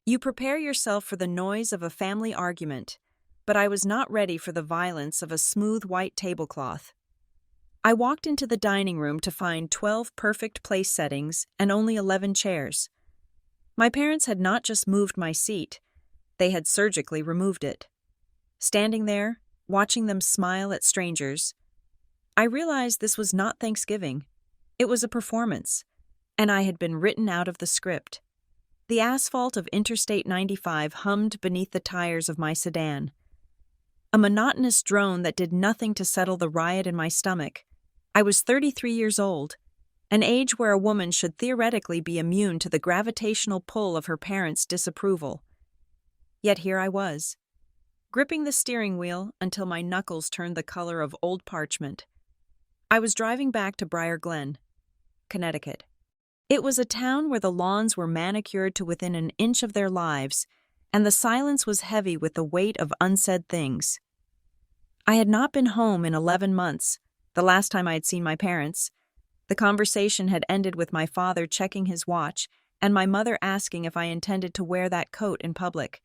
You prepare yourself for the noise of a family argument, but I was not ready for the violence of a smooth white tablecloth. I walked into the dining room to find 12 perfect place settings and only 11 chairs. My parents had not just moved my seat, they had surgically removed it. Standing there, watching them smile at strangers, I realized this was not Thanksgiving. It was a performance, and I had been written out of the script. The asphalt of Interstate 95 hummed beneath the tires of my sedan. A monotonous drone that did nothing to settle the riot in my stomach. I was 33 years old, an age where a woman should theoretically be immune to the gravitational pull of her parents' disapproval. Yet here I was, gripping the steering wheel until my knuckles turned the color of old parchment. I was driving back to Briar Glen, Connecticut. It was a town where the lawns were manicured to within an inch of their lives, and the silence was heavy with the weight of unsaid things. I had not been home in 11 months, the last time I had seen my parents. The conversation had ended with my father checking his watch and my mother asking if I intended to wear that coat in public.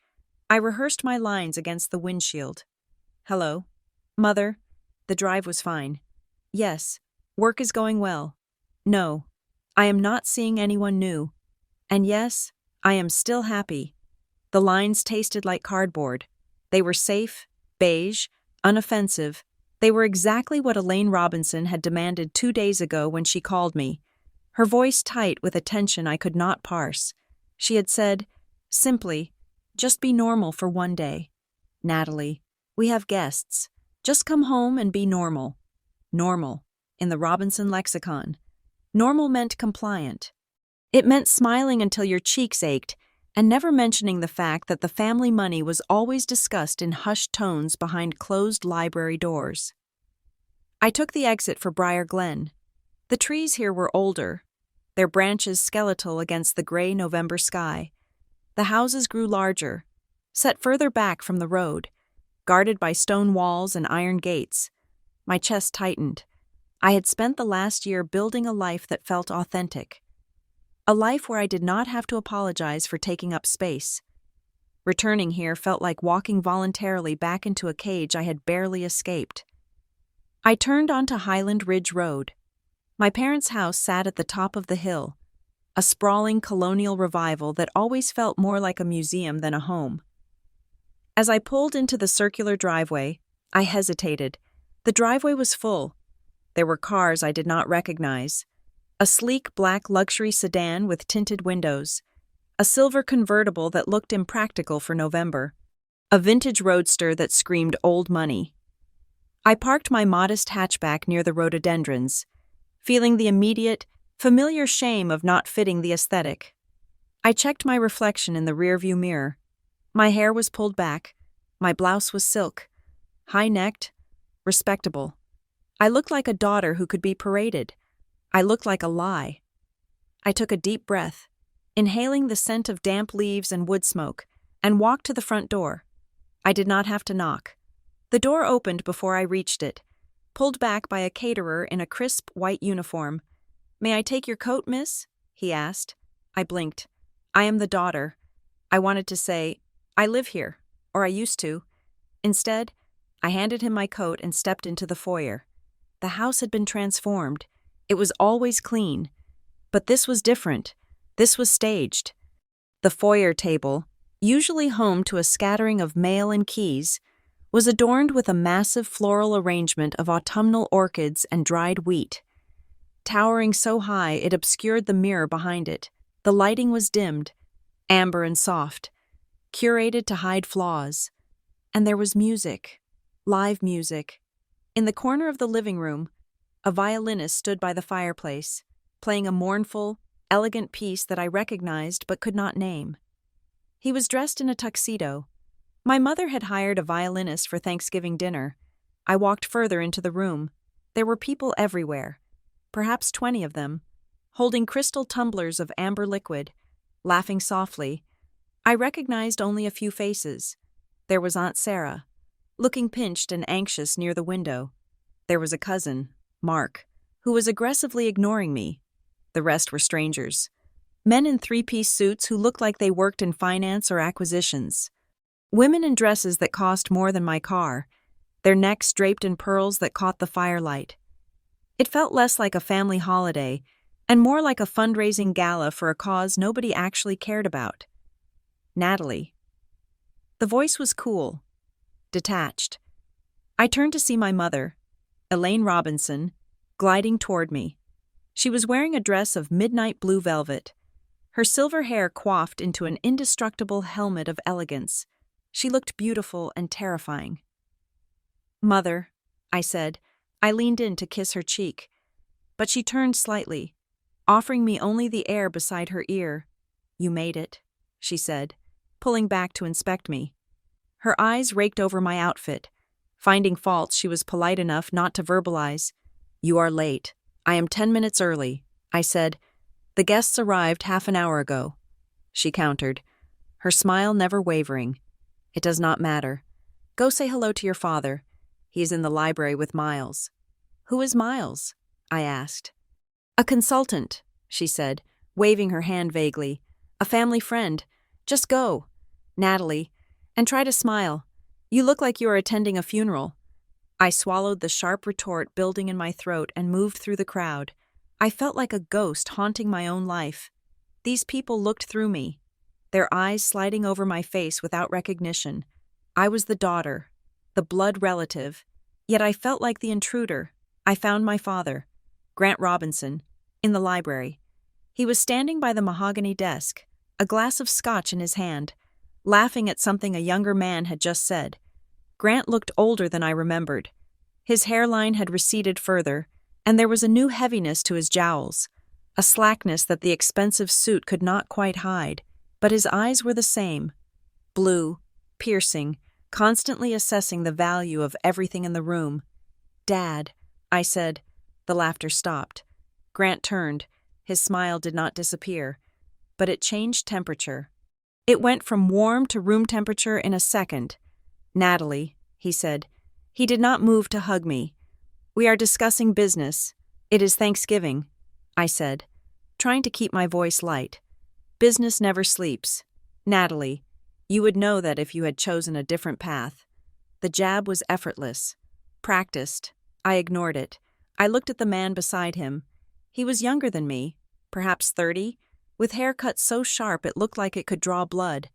I rehearsed my lines against the windshield. Hello. Mother. The drive was fine. Yes. Work is going well. No. I am not seeing anyone new. And yes, I am still happy. The lines tasted like cardboard. They were safe, beige, unoffensive. They were exactly what Elaine Robinson had demanded 2 days ago when she called me, her voice tight with a tension I could not parse. She had said, simply, just be normal for one day. Natalie, we have guests. Just come home and be normal. Normal, in the Robinson lexicon. Normal meant compliant. It meant smiling until your cheeks ached and never mentioning the fact that the family money was always discussed in hushed tones behind closed library doors. I took the exit for Briar Glen. The trees here were older, their branches skeletal against the gray November sky. The houses grew larger, set further back from the road, guarded by stone walls and iron gates. My chest tightened. I had spent the last year building a life that felt authentic. A life where I did not have to apologize for taking up space. Returning here felt like walking voluntarily back into a cage I had barely escaped. I turned onto Highland Ridge Road. My parents' house sat at the top of the hill, a sprawling colonial revival that always felt more like a museum than a home. As I pulled into the circular driveway, I hesitated. The driveway was full. There were cars I did not recognize. A sleek black luxury sedan with tinted windows, a silver convertible that looked impractical for November, a vintage roadster that screamed old money. I parked my modest hatchback near the rhododendrons, feeling the immediate, familiar shame of not fitting the aesthetic. I checked my reflection in the rearview mirror. My hair was pulled back, my blouse was silk, high-necked, respectable. I looked like a daughter who could be paraded. I looked like a lie. I took a deep breath, inhaling the scent of damp leaves and wood smoke, and walked to the front door. I did not have to knock. The door opened before I reached it, pulled back by a caterer in a crisp white uniform. "May I take your coat, miss?" he asked. I blinked. "I am the daughter." I wanted to say, "I live here," or "I used to." Instead, I handed him my coat and stepped into the foyer. The house had been transformed. It was always clean. But this was different. This was staged. The foyer table, usually home to a scattering of mail and keys, was adorned with a massive floral arrangement of autumnal orchids and dried wheat. Towering so high it obscured the mirror behind it, the lighting was dimmed, amber and soft, curated to hide flaws. And there was music, live music. In the corner of the living room, a violinist stood by the fireplace, playing a mournful, elegant piece that I recognized but could not name. He was dressed in a tuxedo. My mother had hired a violinist for Thanksgiving dinner. I walked further into the room. There were people everywhere, perhaps 20 of them, holding crystal tumblers of amber liquid, laughing softly. I recognized only a few faces. There was Aunt Sarah, looking pinched and anxious near the window. There was a cousin, Mark, who was aggressively ignoring me. The rest were strangers. Men in three-piece suits who looked like they worked in finance or acquisitions. Women in dresses that cost more than my car, their necks draped in pearls that caught the firelight. It felt less like a family holiday and more like a fundraising gala for a cause nobody actually cared about. Natalie. The voice was cool, detached. I turned to see my mother, Elaine Robinson, gliding toward me. She was wearing a dress of midnight blue velvet, her silver hair coiffed into an indestructible helmet of elegance. She looked beautiful and terrifying. "Mother," I said. I leaned in to kiss her cheek, but she turned slightly, offering me only the air beside her ear. "You made it," she said, pulling back to inspect me. Her eyes raked over my outfit. Finding faults, she was polite enough not to verbalize. "You are late. I am 10 minutes early," I said. "The guests arrived half an hour ago," she countered, her smile never wavering. "It does not matter. Go say hello to your father. He is in the library with Miles." "Who is Miles?" I asked. "A consultant," she said, waving her hand vaguely. "A family friend. Just go, Natalie, and try to smile. You look like you are attending a funeral." I swallowed the sharp retort building in my throat and moved through the crowd. I felt like a ghost haunting my own life. These people looked through me, their eyes sliding over my face without recognition. I was the daughter, the blood relative, yet I felt like the intruder. I found my father, Grant Robinson, in the library. He was standing by the mahogany desk, a glass of scotch in his hand, laughing at something a younger man had just said. Grant looked older than I remembered. His hairline had receded further, and there was a new heaviness to his jowls, a slackness that the expensive suit could not quite hide, but his eyes were the same, blue, piercing, constantly assessing the value of everything in the room. "Dad," I said. The laughter stopped. Grant turned. His smile did not disappear, but it changed temperature. It went from warm to room temperature in a second. "Natalie," he said. He did not move to hug me. "We are discussing business. It is Thanksgiving," I said, trying to keep my voice light. "Business never sleeps. Natalie, you would know that if you had chosen a different path." The jab was effortless, practiced. I ignored it. I looked at the man beside him. He was younger than me, perhaps 30, with hair cut so sharp it looked like it could draw blood.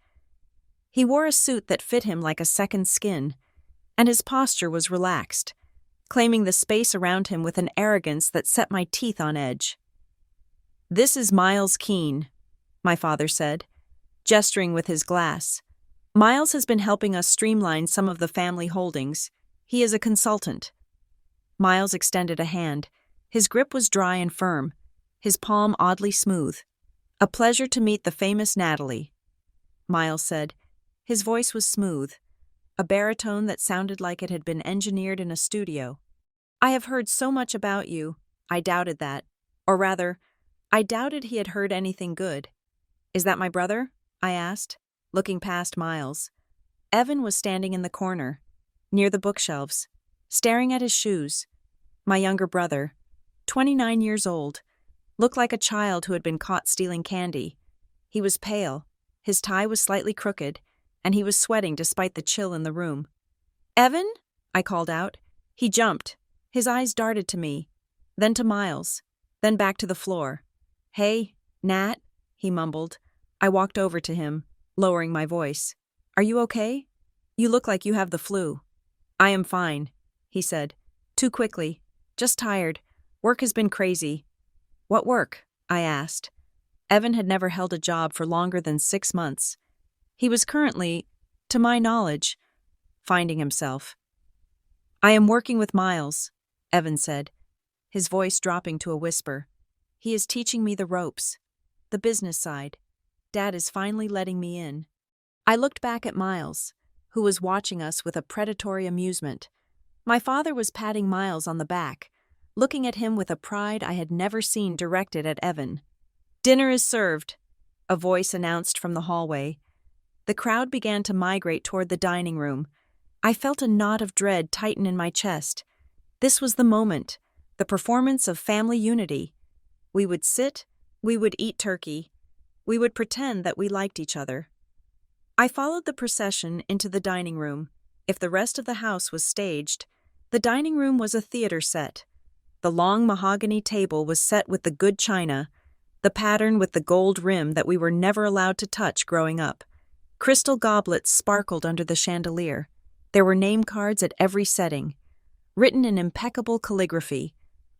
He wore a suit that fit him like a second skin, and his posture was relaxed, claiming the space around him with an arrogance that set my teeth on edge. "This is Miles Keene," my father said, gesturing with his glass. "Miles has been helping us streamline some of the family holdings. He is a consultant." Miles extended a hand. His grip was dry and firm, his palm oddly smooth. "A pleasure to meet the famous Natalie," Miles said. His voice was smooth, a baritone that sounded like it had been engineered in a studio. "I have heard so much about you." I doubted that. Or rather, I doubted he had heard anything good. "Is that my brother?" I asked, looking past Miles. Evan was standing in the corner, near the bookshelves, staring at his shoes. My younger brother, 29 years old, looked like a child who had been caught stealing candy. He was pale, his tie was slightly crooked, and he was sweating despite the chill in the room. "Evan?" I called out. He jumped. His eyes darted to me, then to Miles, then back to the floor. "Hey, Nat," he mumbled. I walked over to him, lowering my voice. "Are you okay? You look like you have the flu." "I am fine," he said. "Too quickly. Just tired. Work has been crazy." "What work?" I asked. Evan had never held a job for longer than 6 months. He was currently, to my knowledge, finding himself. "I am working with Miles," Evan said, his voice dropping to a whisper. "He is teaching me the ropes, the business side. Dad is finally letting me in." I looked back at Miles, who was watching us with a predatory amusement. My father was patting Miles on the back, looking at him with a pride I had never seen directed at Evan. "Dinner is served," a voice announced from the hallway. The crowd began to migrate toward the dining room. I felt a knot of dread tighten in my chest. This was the moment, the performance of family unity. We would sit, we would eat turkey, We would pretend that we liked each other. I followed the procession into the dining room. If the rest of the house was staged, the dining room was a theater set. The long mahogany table was set with the good china, the pattern with the gold rim that we were never allowed to touch growing up. Crystal goblets sparkled under the chandelier. There were name cards at every setting, written in impeccable calligraphy.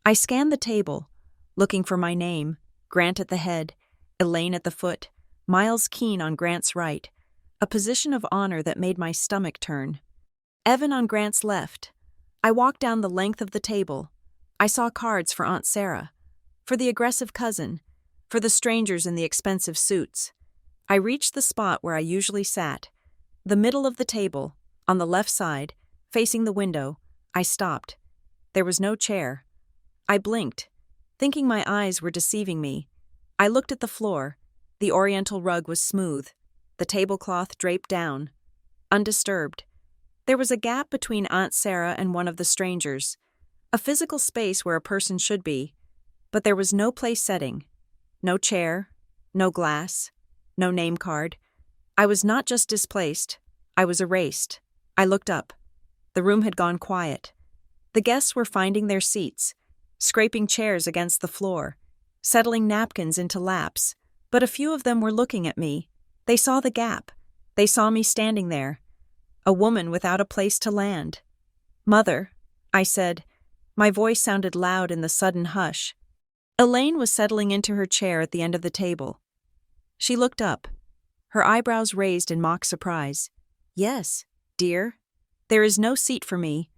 I scanned the table, looking for my name, Grant at the head, Elaine at the foot, Miles Keene on Grant's right, a position of honor that made my stomach turn. Evan on Grant's left. I walked down the length of the table. I saw cards for Aunt Sarah, for the aggressive cousin, for the strangers in the expensive suits. I reached the spot where I usually sat, the middle of the table, on the left side, facing the window. I stopped. There was no chair. I blinked, thinking my eyes were deceiving me. I looked at the floor. The oriental rug was smooth, the tablecloth draped down, undisturbed. There was a gap between Aunt Sarah and one of the strangers, a physical space where a person should be, but there was no place setting, no chair, no glass, no name card. I was not just displaced, I was erased. I looked up. The room had gone quiet. The guests were finding their seats, scraping chairs against the floor, settling napkins into laps, but a few of them were looking at me. They saw the gap. They saw me standing there, a woman without a place to land. "Mother," I said. My voice sounded loud in the sudden hush. Elaine was settling into her chair at the end of the table. She looked up, her eyebrows raised in mock surprise. "Yes, dear. There is no seat for me,"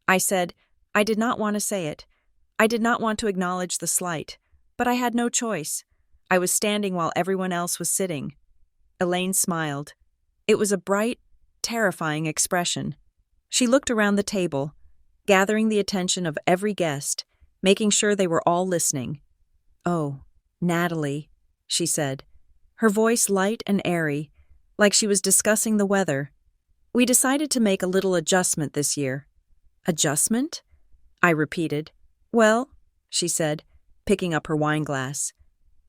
I said. I did not want to say it. I did not want to acknowledge the slight, but I had no choice. I was standing while everyone else was sitting. Elaine smiled. It was a bright, terrifying expression. She looked around the table, gathering the attention of every guest, making sure they were all listening. "Oh, Natalie," she said, her voice light and airy, like she was discussing the weather. "We decided to make a little adjustment this year." "Adjustment?" I repeated. "Well," she said, picking up her wine glass,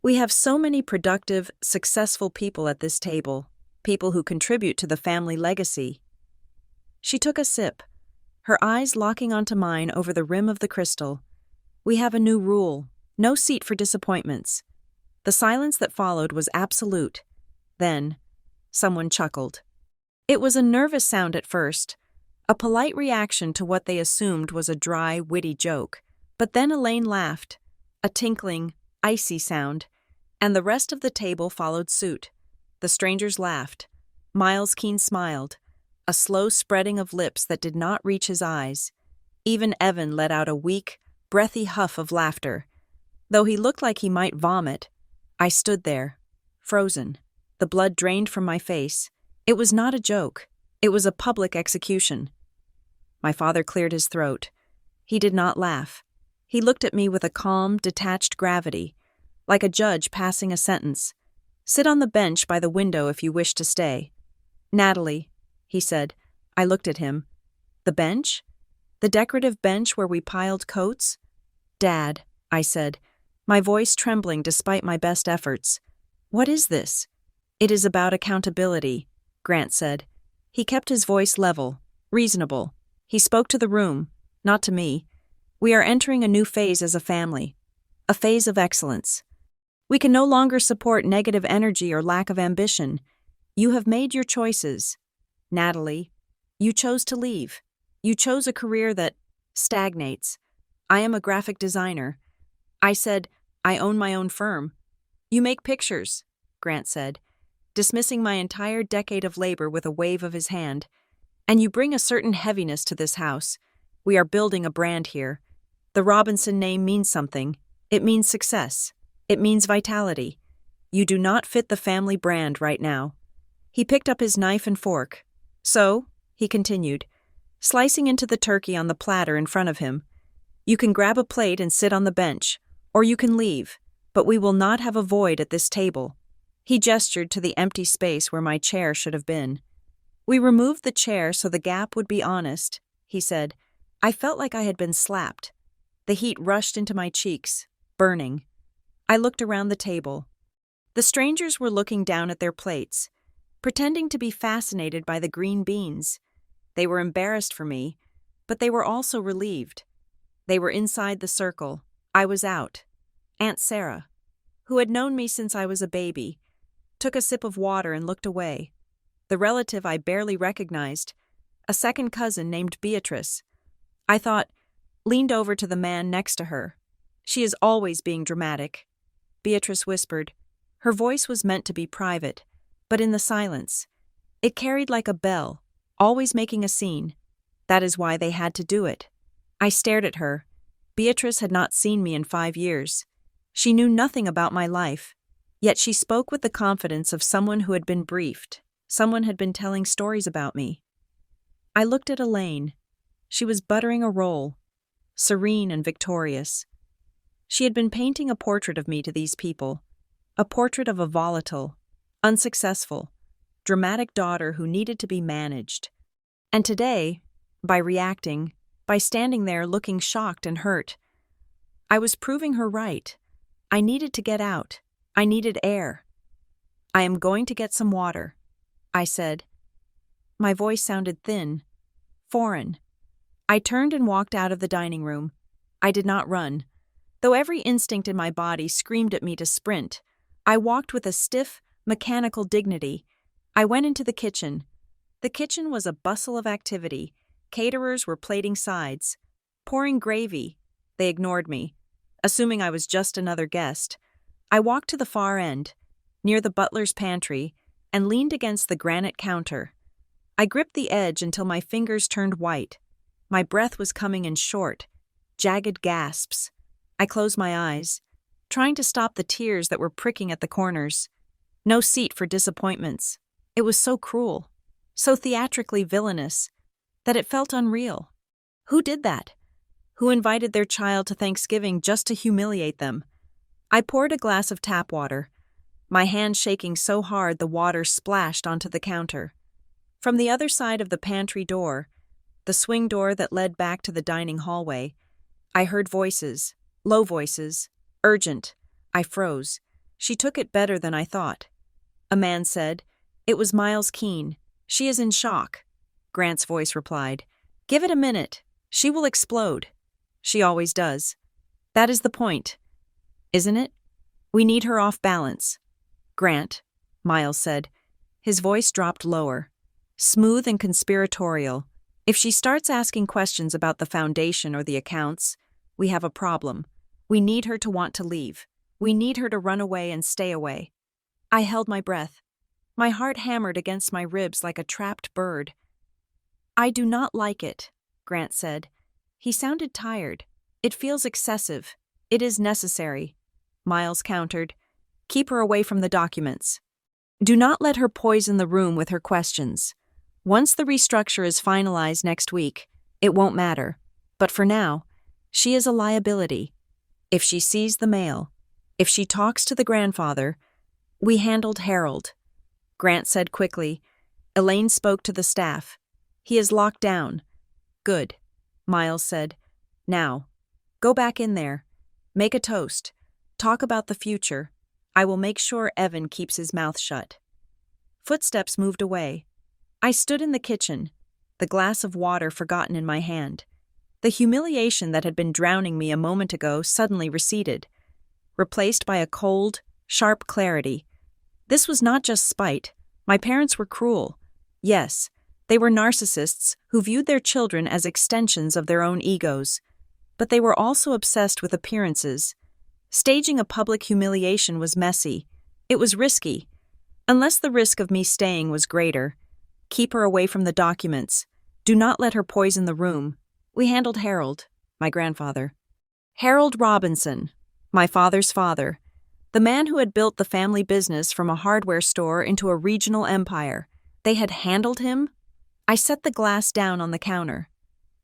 "we have so many productive, successful people at this table, people who contribute to the family legacy." She took a sip, her eyes locking onto mine over the rim of the crystal. "We have a new rule, no seat for disappointments." The silence that followed was absolute. Then, someone chuckled. It was a nervous sound at first, a polite reaction to what they assumed was a dry, witty joke. But then Elaine laughed, a tinkling, icy sound, and the rest of the table followed suit. The strangers laughed. Miles Keene smiled, a slow spreading of lips that did not reach his eyes. Even Evan let out a weak, breathy huff of laughter. Though he looked like he might vomit, I stood there, frozen. The blood drained from my face. It was not a joke. It was a public execution. My father cleared his throat. He did not laugh. He looked at me with a calm, detached gravity, like a judge passing a sentence. "Sit on the bench by the window if you wish to stay." "Natalie," he said. I looked at him. "The bench? The decorative bench where we piled coats?" "Dad," I said, my voice trembling despite my best efforts. "What is this?" "It is about accountability," Grant said. He kept his voice level, reasonable. He spoke to the room, not to me. "We are entering a new phase as a family, a phase of excellence. We can no longer support negative energy or lack of ambition. You have made your choices. Natalie, you chose to leave. You chose a career that stagnates. I am a graphic designer." I said, "I own my own firm." "You make pictures," Grant said, dismissing my entire decade of labor with a wave of his hand. "And you bring a certain heaviness to this house. We are building a brand here. The Robinson name means something. It means success. It means vitality. You do not fit the family brand right now." He picked up his knife and fork. "So," he continued, slicing into the turkey on the platter in front of him, "you can grab a plate and sit on the bench, or you can leave, but we will not have a void at this table." He gestured to the empty space where my chair should have been. "We removed the chair so the gap would be honest," he said. I felt like I had been slapped. The heat rushed into my cheeks, burning. I looked around the table. The strangers were looking down at their plates, pretending to be fascinated by the green beans. They were embarrassed for me, but they were also relieved. They were inside the circle. I was out. Aunt Sarah, who had known me since I was a baby, took a sip of water and looked away. The relative I barely recognized, a second cousin named Beatrice, I thought, leaned over to the man next to her. She is always being dramatic. Beatrice whispered. Her voice was meant to be private, but in the silence, it carried like a bell, always making a scene. That is why they had to do it. I stared at her. Beatrice had not seen me in 5 years. She knew nothing about my life, yet she spoke with the confidence of someone who had been briefed. Someone had been telling stories about me. I looked at Elaine. She was buttering a roll, serene and victorious. She had been painting a portrait of me to these people, a portrait of a volatile, unsuccessful, dramatic daughter who needed to be managed. And today, by reacting, by standing there looking shocked and hurt, I was proving her right. I needed to get out. I needed air. I am going to get some water, I said. My voice sounded thin, foreign. I turned and walked out of the dining room. I did not run. Though every instinct in my body screamed at me to sprint, I walked with a stiff, mechanical dignity. I went into the kitchen. The kitchen was a bustle of activity. Caterers were plating sides, pouring gravy. They ignored me, assuming I was just another guest. I walked to the far end, near the butler's pantry, and leaned against the granite counter. I gripped the edge until my fingers turned white. My breath was coming in short, jagged gasps. I closed my eyes, trying to stop the tears that were pricking at the corners. No seat for disappointments. It was so cruel, so theatrically villainous, that it felt unreal. Who did that? Who invited their child to Thanksgiving just to humiliate them? I poured a glass of tap water, my hand shaking so hard the water splashed onto the counter. From the other side of the pantry door, the swing door that led back to the dining hallway, I heard voices, low voices, urgent. I froze. She took it better than I thought. A man said, "It was Miles Keene. She is in shock." Grant's voice replied, "Give it a minute. She will explode. She always does. That is the point, isn't it? We need her off balance." "Grant," Miles said. His voice dropped lower, smooth and conspiratorial. "If she starts asking questions about the foundation or the accounts, we have a problem. We need her to want to leave. We need her to run away and stay away." I held my breath. My heart hammered against my ribs like a trapped bird. "I do not like it," Grant said. He sounded tired. "It feels excessive. It is necessary." Miles countered, "Keep her away from the documents. Do not let her poison the room with her questions. Once the restructure is finalized next week, it won't matter. But for now, she is a liability. If she sees the mail, if she talks to the grandfather—" "We handled Harold," Grant said quickly. Elaine spoke to the staff. "He is locked down." "Good," Miles said. "Now, go back in there. Make a toast. Talk about the future. I will make sure Evan keeps his mouth shut." Footsteps moved away. I stood in the kitchen, the glass of water forgotten in my hand. The humiliation that had been drowning me a moment ago suddenly receded, replaced by a cold, sharp clarity. This was not just spite. My parents were cruel. Yes, they were narcissists who viewed their children as extensions of their own egos. But they were also obsessed with appearances. Staging a public humiliation was messy. It was risky. Unless the risk of me staying was greater. Keep her away from the documents. Do not let her poison the room. We handled Harold, my grandfather. Harold Robinson, my father's father. The man who had built the family business from a hardware store into a regional empire. They had handled him? I set the glass down on the counter.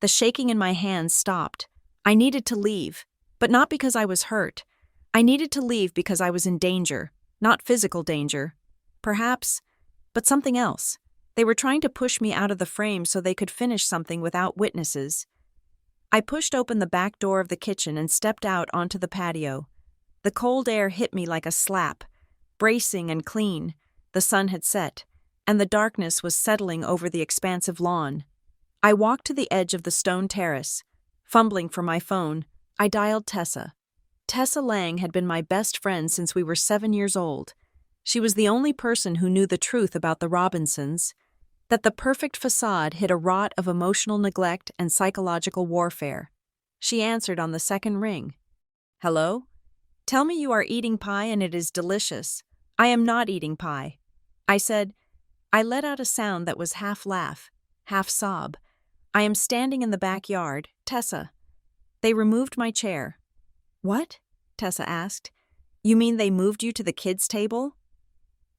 The shaking in my hands stopped. I needed to leave, but not because I was hurt. I needed to leave because I was in danger, not physical danger. Perhaps, but something else. They were trying to push me out of the frame so they could finish something without witnesses. I pushed open the back door of the kitchen and stepped out onto the patio. The cold air hit me like a slap. bracing and clean. The sun had set, and the darkness was settling over the expansive lawn. I walked to the edge of the stone terrace. Fumbling for my phone, I dialed Tessa. Tessa Lang had been my best friend since we were 7 years old. She was the only person who knew the truth about the Robinsons, that the perfect facade hid a rot of emotional neglect and psychological warfare. She answered on the second ring. "Hello? Tell me you are eating pie and it is delicious." "I am not eating pie," I said. I let out a sound that was half laugh, half sob. "I am standing in the backyard, Tessa." They removed my chair. "What?" Tessa asked. "You mean they moved you to the kids' table?"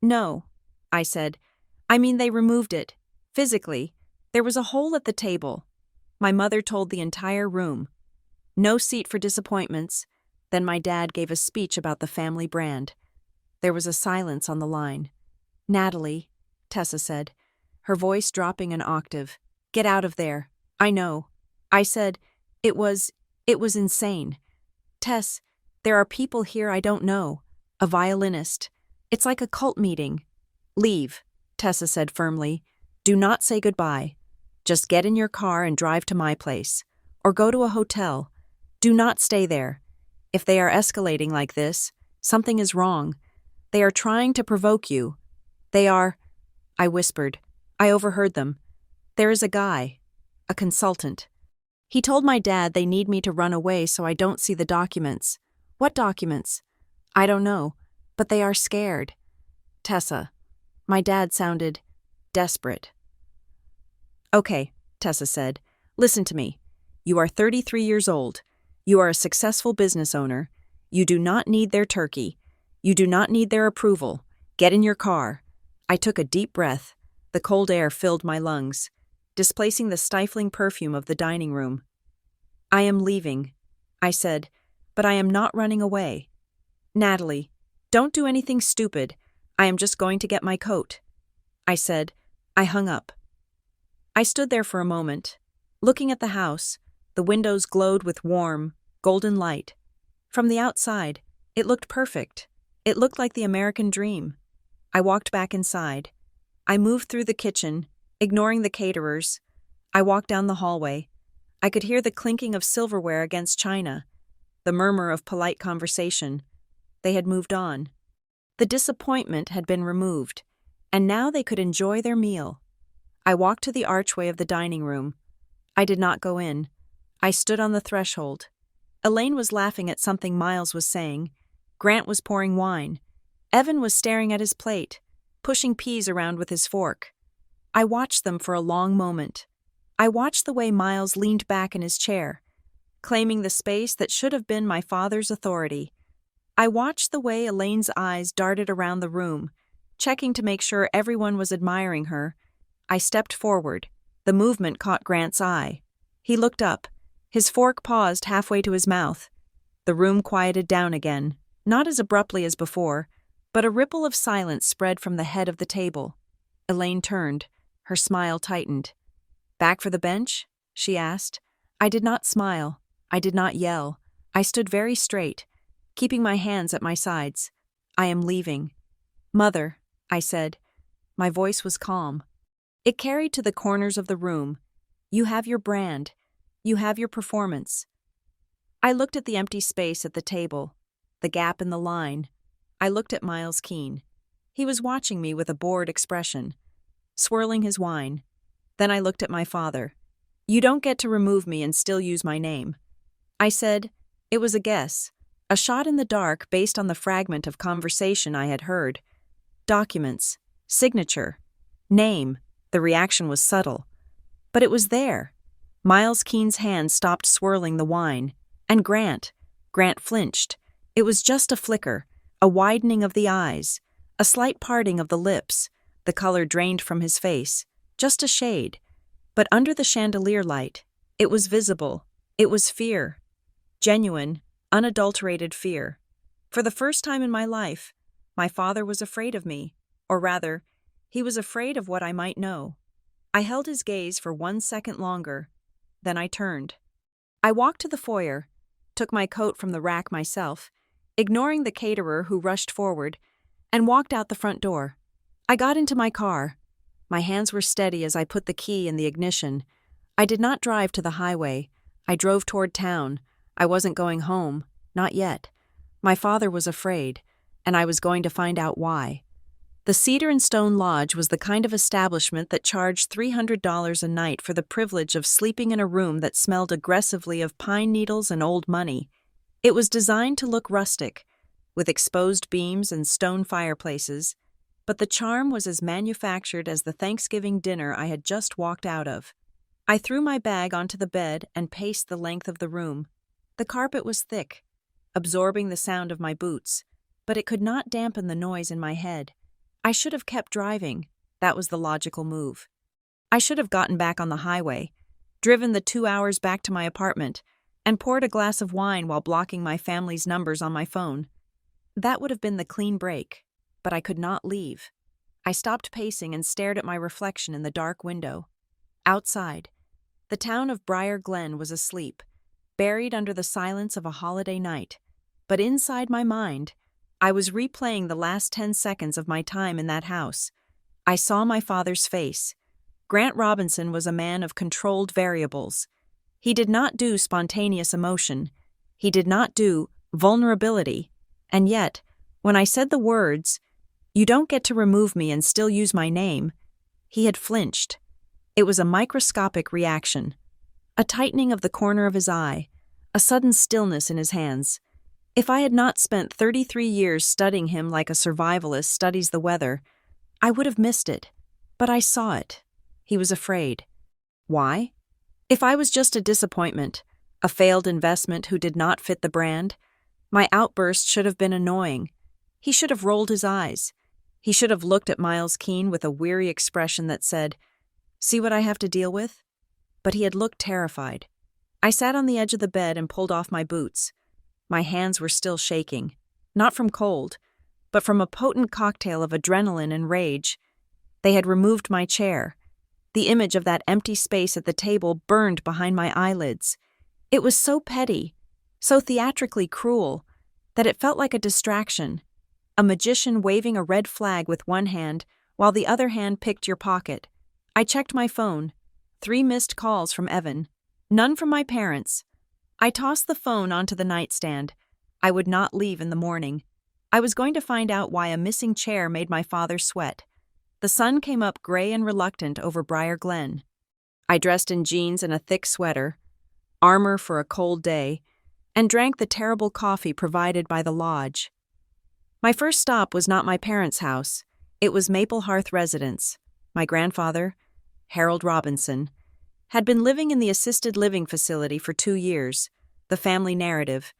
"No," I said. "I mean they removed it. Physically. There was a hole at the table." My mother told the entire room. No seat for disappointments. Then my dad gave a speech about the family brand. There was a silence on the line. "Natalie," Tessa said, her voice dropping an octave. "Get out of there." "I know." I said, It was insane. "Tess, there are people here I don't know. A violinist. It's like a cult meeting." "Leave," Tessa said firmly. "Do not say goodbye. Just get in your car and drive to my place. Or go to a hotel. Do not stay there. If they are escalating like this, something is wrong. They are trying to provoke you. They are—" I whispered. I overheard them. "There is a guy. A consultant. He told my dad they need me to run away so I don't see the documents." "What documents?" "I don't know, but they are scared." "Tessa." My dad sounded desperate. "Okay," Tessa said. "Listen to me. You are 33 years old. You are a successful business owner. You do not need their turkey. You do not need their approval. Get in your car." I took a deep breath. The cold air filled my lungs, displacing the stifling perfume of the dining room. "I am leaving," I said, "but I am not running away. Natalie, don't do anything stupid. I am just going to get my coat." I said. I hung up. I stood there for a moment, looking at the house. The windows glowed with warm, golden light. From the outside, it looked perfect. It looked like the American dream. I walked back inside. I moved through the kitchen, ignoring the caterers. I walked down the hallway. I could hear the clinking of silverware against china, the murmur of polite conversation. They had moved on. The disappointment had been removed, and now they could enjoy their meal. I walked to the archway of the dining room. I did not go in. I stood on the threshold. Elaine was laughing at something Miles was saying. Grant was pouring wine. Evan was staring at his plate, pushing peas around with his fork. I watched them for a long moment. I watched the way Miles leaned back in his chair, claiming the space that should have been my father's authority. I watched the way Elaine's eyes darted around the room, checking to make sure everyone was admiring her. I stepped forward. The movement caught Grant's eye. He looked up. His fork paused halfway to his mouth. The room quieted down again, not as abruptly as before, but a ripple of silence spread from the head of the table. Elaine turned. Her smile tightened. "Back for the bench?" she asked. I did not smile. I did not yell. I stood very straight, keeping my hands at my sides. "I am leaving." "Mother," I said. My voice was calm. It carried to the corners of the room. "You have your brand. You have your performance." I looked at the empty space at the table, the gap in the line. I looked at Miles Keene. He was watching me with a bored expression, swirling his wine. Then I looked at my father. "You don't get to remove me and still use my name." I said. It was a guess, a shot in the dark based on the fragment of conversation I had heard. Documents, signature, name. The reaction was subtle. But it was there. Miles Keene's hand stopped swirling the wine. And Grant flinched. It was just a flicker, a widening of the eyes, a slight parting of the lips. The color drained from his face, just a shade. But under the chandelier light, it was visible. It was fear. Genuine, unadulterated fear. For the first time in my life, my father was afraid of me. Or rather, he was afraid of what I might know. I held his gaze for 1 second longer. Then I turned. I walked to the foyer, took my coat from the rack myself, ignoring the caterer who rushed forward. and walked out the front door. I got into my car. My hands were steady as I put the key in the ignition. I did not drive to the highway. I drove toward town. I wasn't going home, not yet. My father was afraid, and I was going to find out why. The Cedar and Stone Lodge was the kind of establishment that charged $300 a night for the privilege of sleeping in a room that smelled aggressively of pine needles and old money. It was designed to look rustic, with exposed beams and stone fireplaces, but the charm was as manufactured as the Thanksgiving dinner I had just walked out of. I threw my bag onto the bed and paced the length of the room. The carpet was thick, absorbing the sound of my boots, but it could not dampen the noise in my head. I should have kept driving. That was the logical move. I should have gotten back on the highway, driven the 2 hours back to my apartment, and poured a glass of wine while blocking my family's numbers on my phone. That would have been the clean break, but I could not leave. I stopped pacing and stared at my reflection in the dark window. Outside, the town of Briar Glen was asleep, buried under the silence of a holiday night. But inside my mind, I was replaying the last 10 seconds of my time in that house. I saw my father's face. Grant Robinson was a man of controlled variables. He did not do spontaneous emotion. He did not do vulnerability. And yet, when I said the words, "You don't get to remove me and still use my name," he had flinched. It was a microscopic reaction. A tightening of the corner of his eye, a sudden stillness in his hands. If I had not spent 33 years studying him like a survivalist studies the weather, I would have missed it. But I saw it. He was afraid. Why? If I was just a disappointment, a failed investment who did not fit the brand, my outburst should have been annoying. He should have rolled his eyes. He should have looked at Miles Keene with a weary expression that said, "See what I have to deal with?" But he had looked terrified. I sat on the edge of the bed and pulled off my boots. My hands were still shaking, not from cold, but from a potent cocktail of adrenaline and rage. They had removed my chair. The image of that empty space at the table burned behind my eyelids. It was so petty, so theatrically cruel, that it felt like a distraction. A magician waving a red flag with one hand, while the other hand picked your pocket. I checked my phone. 3 missed calls from Evan. None from my parents. I tossed the phone onto the nightstand. I would not leave in the morning. I was going to find out why a missing chair made my father sweat. The sun came up gray and reluctant over Briar Glen. I dressed in jeans and a thick sweater, armor for a cold day, and drank the terrible coffee provided by the lodge. My first stop was not my parents' house. It was Maple Hearth Residence. My grandfather, Harold Robinson, had been living in the assisted living facility for 2 years, the family narrative,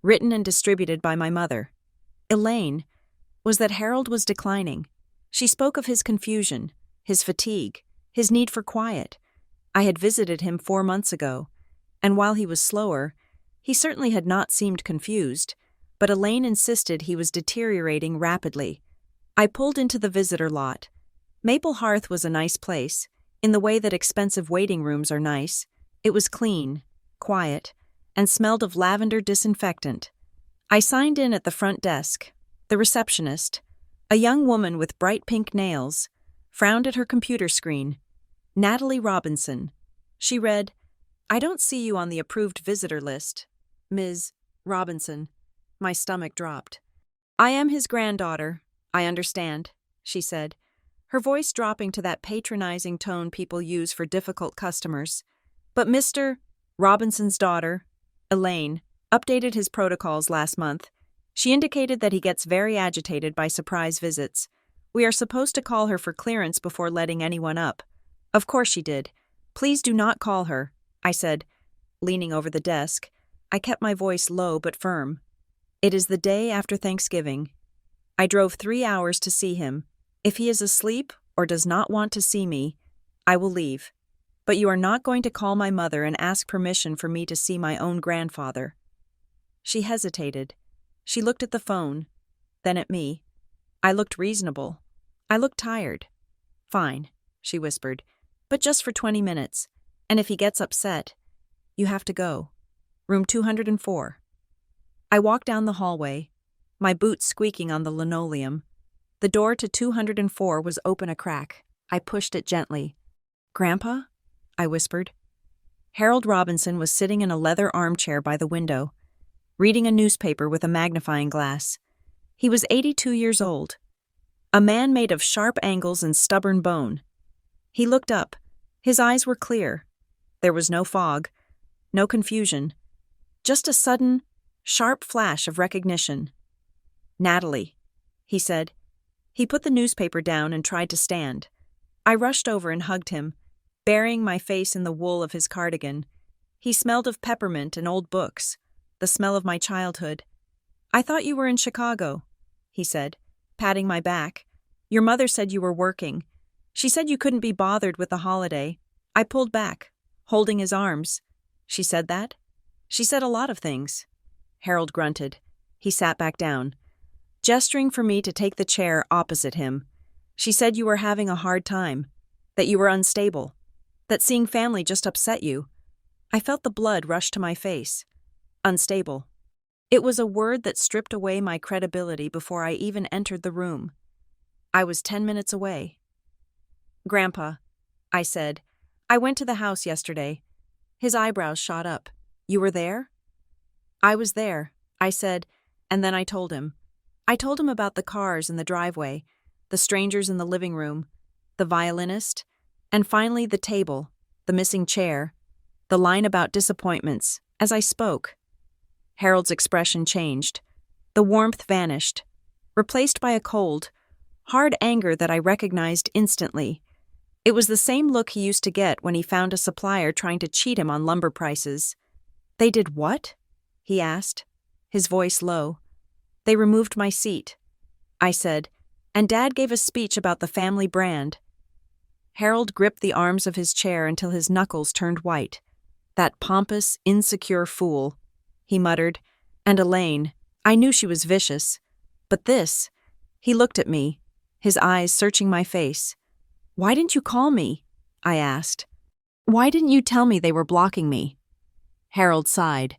written and distributed by my mother. Elaine was that Harold was declining. She spoke of his confusion, his fatigue, his need for quiet. I had visited him 4 months ago, and while he was slower, he certainly had not seemed confused, but Elaine insisted he was deteriorating rapidly. I pulled into the visitor lot. Maple Hearth was a nice place, in the way that expensive waiting rooms are nice. It was clean, quiet, and smelled of lavender disinfectant. I signed in at the front desk. The receptionist, a young woman with bright pink nails, frowned at her computer screen. Natalie Robinson. She read, "I don't see you on the approved visitor list, Ms. Robinson." My stomach dropped. "I am his granddaughter, I understand," she said, her voice dropping to that patronizing tone people use for difficult customers. But Mr. Robinson's daughter, Elaine, updated his protocols last month. She indicated that he gets very agitated by surprise visits. We are supposed to call her for clearance before letting anyone up. Of course she did. "Please do not call her," I said, leaning over the desk. I kept my voice low but firm. "It is the day after Thanksgiving. I drove 3 hours to see him. If he is asleep or does not want to see me, I will leave. But you are not going to call my mother and ask permission for me to see my own grandfather." She hesitated. She looked at the phone, then at me. I looked reasonable. I looked tired. "Fine," she whispered, "but just for 20 minutes. And if he gets upset, you have to go. Room 204. I walked down the hallway, my boots squeaking on the linoleum. The door to 204 was open a crack. I pushed it gently. "Grandpa?" I whispered. Harold Robinson was sitting in a leather armchair by the window, reading a newspaper with a magnifying glass. He was 82 years old, a man made of sharp angles and stubborn bone. He looked up. His eyes were clear. There was no fog, no confusion, just a sudden, sharp flash of recognition. "Natalie," he said. He put the newspaper down and tried to stand. I rushed over and hugged him, burying my face in the wool of his cardigan. He smelled of peppermint and old books, the smell of my childhood. "I thought you were in Chicago," he said, patting my back. "Your mother said you were working. She said you couldn't be bothered with the holiday." I pulled back, holding his arms. "She said that?" "She said a lot of things." Harold grunted. He sat back down, gesturing for me to take the chair opposite him. "She said you were having a hard time, that you were unstable, that seeing family just upset you." I felt the blood rush to my face. Unstable. It was a word that stripped away my credibility before I even entered the room. I was 10 minutes away. "Grandpa," I said, "I went to the house yesterday." His eyebrows shot up. "You were there?" "I was there," I said, and then I told him. I told him about the cars in the driveway, the strangers in the living room, the violinist, and finally the table, the missing chair, the line about disappointments. As I spoke, Harold's expression changed. The warmth vanished, replaced by a cold, hard anger that I recognized instantly. It was the same look he used to get when he found a supplier trying to cheat him on lumber prices. "They did what?" he asked, his voice low. "They removed my seat," I said, "and Dad gave a speech about the family brand." Harold gripped the arms of his chair until his knuckles turned white. "That pompous, insecure fool," he muttered. "And Elaine, I knew she was vicious. But this—" He looked at me, his eyes searching my face. "Why didn't you call me?" I asked. "Why didn't you tell me they were blocking me?" Harold sighed,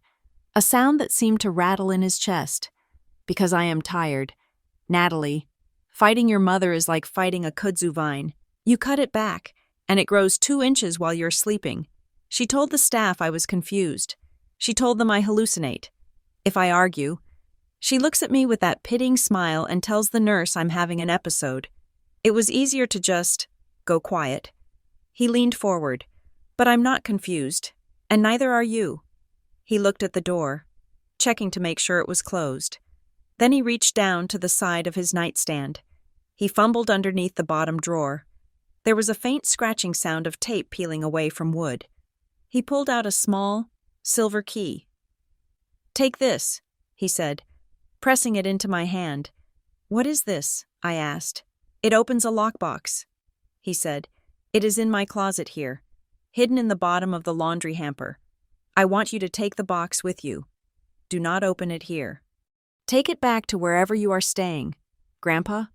a sound that seemed to rattle in his chest. "Because I am tired. Natalie, fighting your mother is like fighting a kudzu vine. You cut it back, and it grows 2 inches while you're sleeping. She told the staff I was confused. She told them I hallucinate. If I argue, she looks at me with that pitying smile and tells the nurse I'm having an episode. It was easier to just go quiet." He leaned forward. "But I'm not confused, and neither are you." He looked at the door, checking to make sure it was closed. Then he reached down to the side of his nightstand. He fumbled underneath the bottom drawer. There was a faint scratching sound of tape peeling away from wood. He pulled out a small, silver key. "Take this," he said, pressing it into my hand. "What is this?" I asked. "It opens a lockbox," he said. "It is in my closet here, hidden in the bottom of the laundry hamper. I want you to take the box with you. Do not open it here. Take it back to wherever you are staying. Grandpa,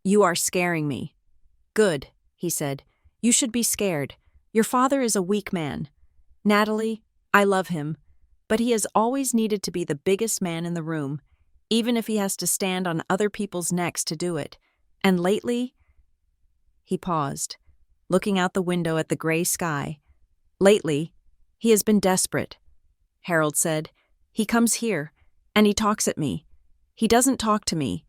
you are scaring me." "Good," he said. "You should be scared. Your father is a weak man. Natalie, I love him, but he has always needed to be the biggest man in the room, even if he has to stand on other people's necks to do it. And lately—" He paused, looking out the window at the gray sky. "Lately, he has been desperate," Harold said. "He comes here, and he talks at me. He doesn't talk to me.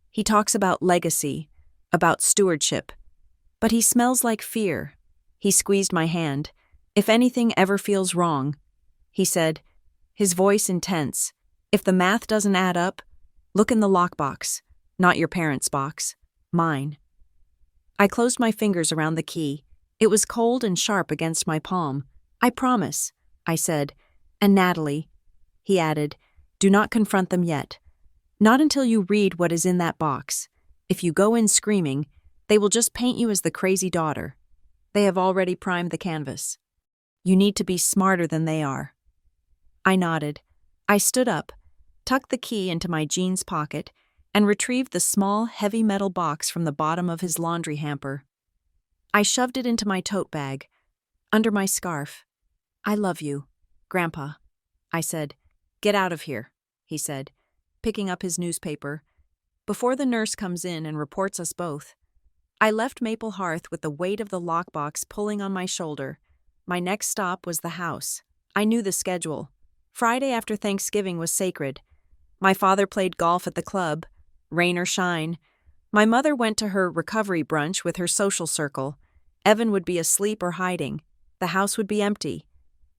He talks about legacy, about stewardship. But he smells like fear." He squeezed my hand. "If anything ever feels wrong," he said, his voice intense, "if the math doesn't add up, look in the lockbox. Not your parents' box. Mine." I closed my fingers around the key. It was cold and sharp against my palm. "I promise," I said. "And Natalie," he added, "do not confront them yet. Not until you read what is in that box. If you go in screaming, they will just paint you as the crazy daughter. They have already primed the canvas. You need to be smarter than they are." I nodded. I stood up, tucked the key into my jeans pocket, and retrieved the small, heavy metal box from the bottom of his laundry hamper. I shoved it into my tote bag, under my scarf. "I love you, Grandpa," I said. "Get out of here," he said, picking up his newspaper. before the nurse comes in and reports us both. I left Maple Hearth with the weight of the lockbox pulling on my shoulder. My next stop was the house. I knew the schedule. Friday after Thanksgiving was sacred. My father played golf at the club, rain or shine. My mother went to her recovery brunch with her social circle. Evan would be asleep or hiding. The house would be empty.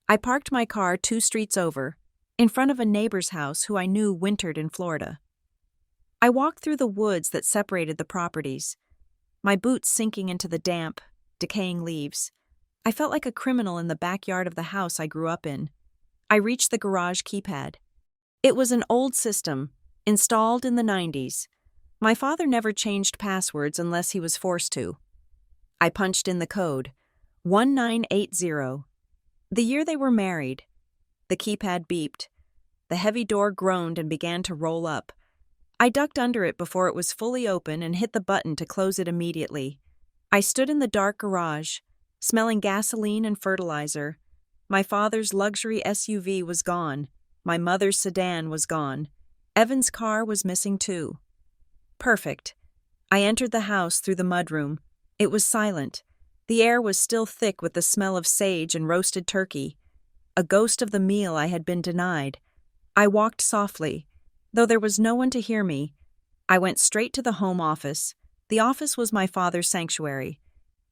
I parked my car 2 streets over, in front of a neighbor's house who I knew wintered in Florida. I walked through the woods that separated the properties, my boots sinking into the damp, decaying leaves. I felt like a criminal in the backyard of the house I grew up in. I reached the garage keypad. It was an old system, installed in the 90s. My father never changed passwords unless he was forced to. I punched in the code, 1980. The year they were married. The keypad beeped. The heavy door groaned and began to roll up. I ducked under it before it was fully open and hit the button to close it immediately. I stood in the dark garage, smelling gasoline and fertilizer. My father's luxury SUV was gone. My mother's sedan was gone. Evan's car was missing too. Perfect. I entered the house through the mudroom. It was silent. The air was still thick with the smell of sage and roasted turkey, a ghost of the meal I had been denied. I walked softly. Though there was no one to hear me, I went straight to the home office. The office was my father's sanctuary.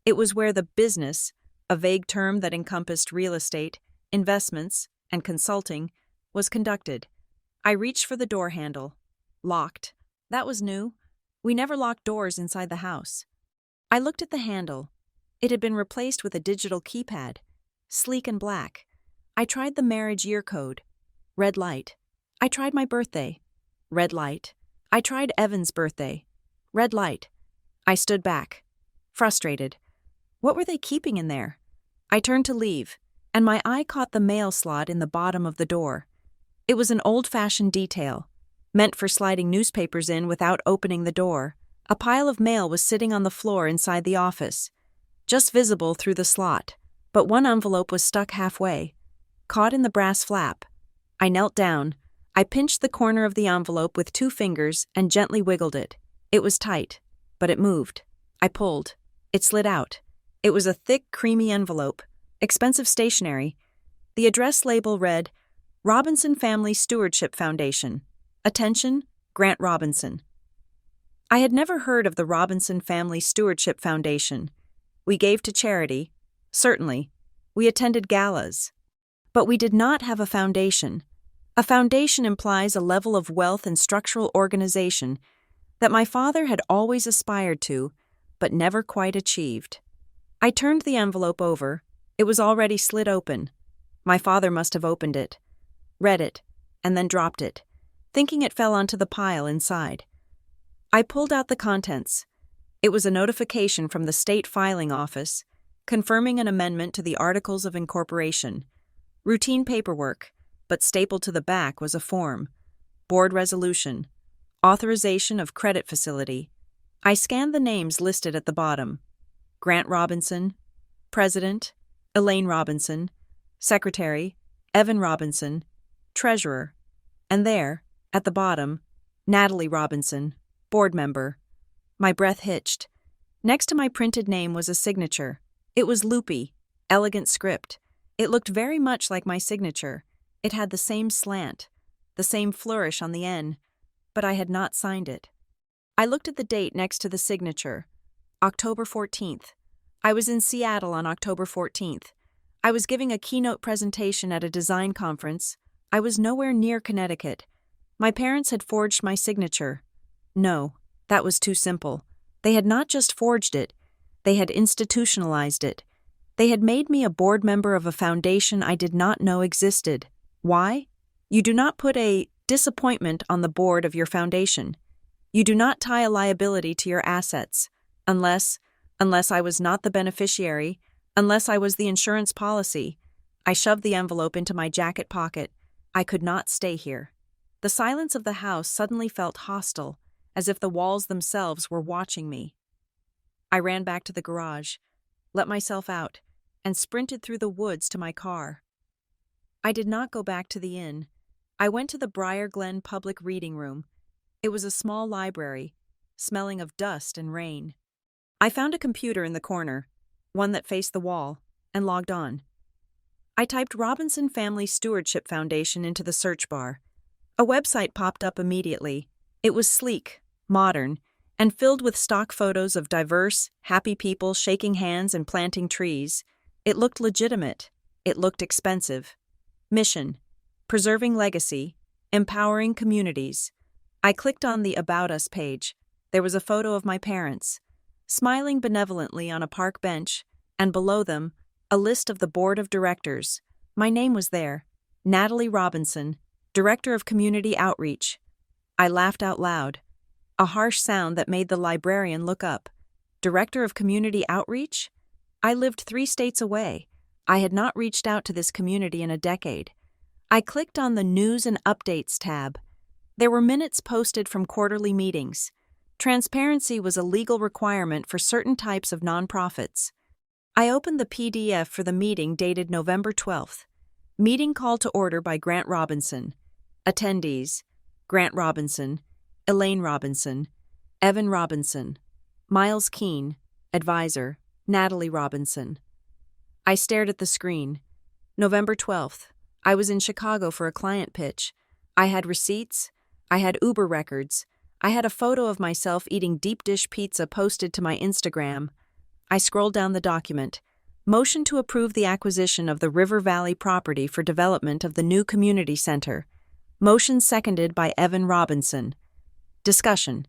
It was where the business, a vague term that encompassed real estate, investments, and consulting, was conducted. I reached for the door handle. Locked. That was new. We never locked doors inside the house. I looked at the handle. It had been replaced with a digital keypad, sleek and black. I tried the marriage year code. Red light. I tried my birthday. Red light. I tried Evan's birthday. Red light. I stood back, frustrated. What were they keeping in there? I turned to leave, and my eye caught the mail slot in the bottom of the door. It was an old-fashioned detail, meant for sliding newspapers in without opening the door. A pile of mail was sitting on the floor inside the office, just visible through the slot, but one envelope was stuck halfway, caught in the brass flap. I knelt down. I pinched the corner of the envelope with 2 fingers and gently wiggled it. It was tight, but it moved. I pulled. It slid out. It was a thick, creamy envelope, expensive stationery. The address label read, Robinson Family Stewardship Foundation. Attention, Grant Robinson. I had never heard of the Robinson Family Stewardship Foundation. We gave to charity, certainly. We attended galas. But we did not have a foundation. A foundation implies a level of wealth and structural organization that my father had always aspired to, but never quite achieved. I turned the envelope over. It was already slid open. My father must have opened it, read it, and then dropped it, thinking it fell onto the pile inside. I pulled out the contents. It was a notification from the state filing office, confirming an amendment to the Articles of Incorporation. Routine paperwork, but stapled to the back was a form. Board resolution. Authorization of credit facility. I scanned the names listed at the bottom. Grant Robinson, President, Elaine Robinson, Secretary, Evan Robinson, Treasurer, and there, at the bottom, Natalie Robinson, Board Member. My breath hitched. Next to my printed name was a signature. It was loopy, elegant script. It looked very much like my signature. It had the same slant, the same flourish on the N, but I had not signed it. I looked at the date next to the signature, October 14th. I was in Seattle on October 14th. I was giving a keynote presentation at a design conference. I was nowhere near Connecticut. My parents had forged my signature. No, that was too simple. They had not just forged it, they had institutionalized it. They had made me a board member of a foundation I did not know existed. Why? You do not put a disappointment on the board of your foundation. You do not tie a liability to your assets, unless I was not the beneficiary, unless I was the insurance policy. I shoved the envelope into my jacket pocket. I could not stay here. The silence of the house suddenly felt hostile, as if the walls themselves were watching me. I ran back to the garage, let myself out, and sprinted through the woods to my car. I did not go back to the inn. I went to the Briar Glen Public Reading Room. It was a small library, smelling of dust and rain. I found a computer in the corner, one that faced the wall, and logged on. I typed Robinson Family Stewardship Foundation into the search bar. A website popped up immediately. It was sleek, modern, and filled with stock photos of diverse, happy people shaking hands and planting trees. It looked legitimate. It looked expensive. Mission: preserving legacy, empowering communities. I clicked on the About Us page. There was a photo of my parents, smiling benevolently on a park bench, and below them, a list of the board of directors. My name was there: Natalie Robinson, Director of Community Outreach. I laughed out loud, a harsh sound that made the librarian look up. Director of Community Outreach? I lived 3 states away. I had not reached out to this community in a decade. I clicked on the News and Updates tab. There were minutes posted from quarterly meetings. Transparency was a legal requirement for certain types of nonprofits. I opened the PDF for the meeting dated November 12th. Meeting call to order by Grant Robinson. Attendees: Grant Robinson, Elaine Robinson, Evan Robinson, Miles Keene, Advisor, Natalie Robinson. I stared at the screen. November 12th. I was in Chicago for a client pitch. I had receipts. I had Uber records. I had a photo of myself eating deep dish pizza posted to my Instagram. I scrolled down the document. Motion to approve the acquisition of the River Valley property for development of the new community center. Motion seconded by Evan Robinson. Discussion.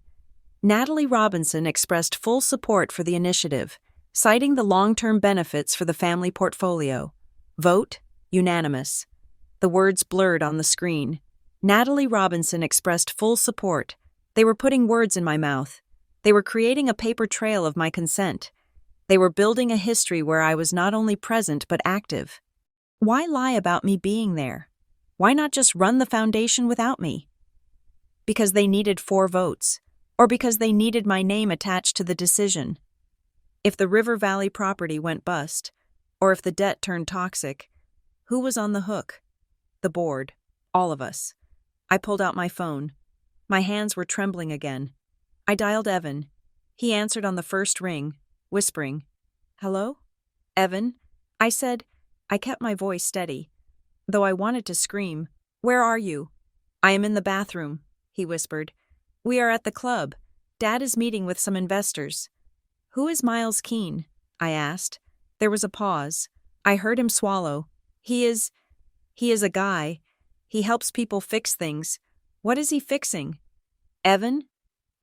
Natalie Robinson expressed full support for the initiative, citing the long-term benefits for the family portfolio. Vote: unanimous. The words blurred on the screen. Natalie Robinson expressed full support. They were putting words in my mouth. They were creating a paper trail of my consent. They were building a history where I was not only present but active. Why lie about me being there? Why not just run the foundation without me? Because they needed 4 votes, or because they needed my name attached to the decision. If the River Valley property went bust, or if the debt turned toxic, who was on the hook? The board. All of us. I pulled out my phone. My hands were trembling again. I dialed Evan. He answered on the first ring, whispering, "Hello? Evan?" I said. I kept my voice steady, though I wanted to scream. "Where are you?" "I am in the bathroom," he whispered. "We are at the club. Dad is meeting with some investors." "Who is Miles Keene?" I asked. There was a pause. I heard him swallow. He is a guy. He helps people fix things. What is he fixing?" "Evan?"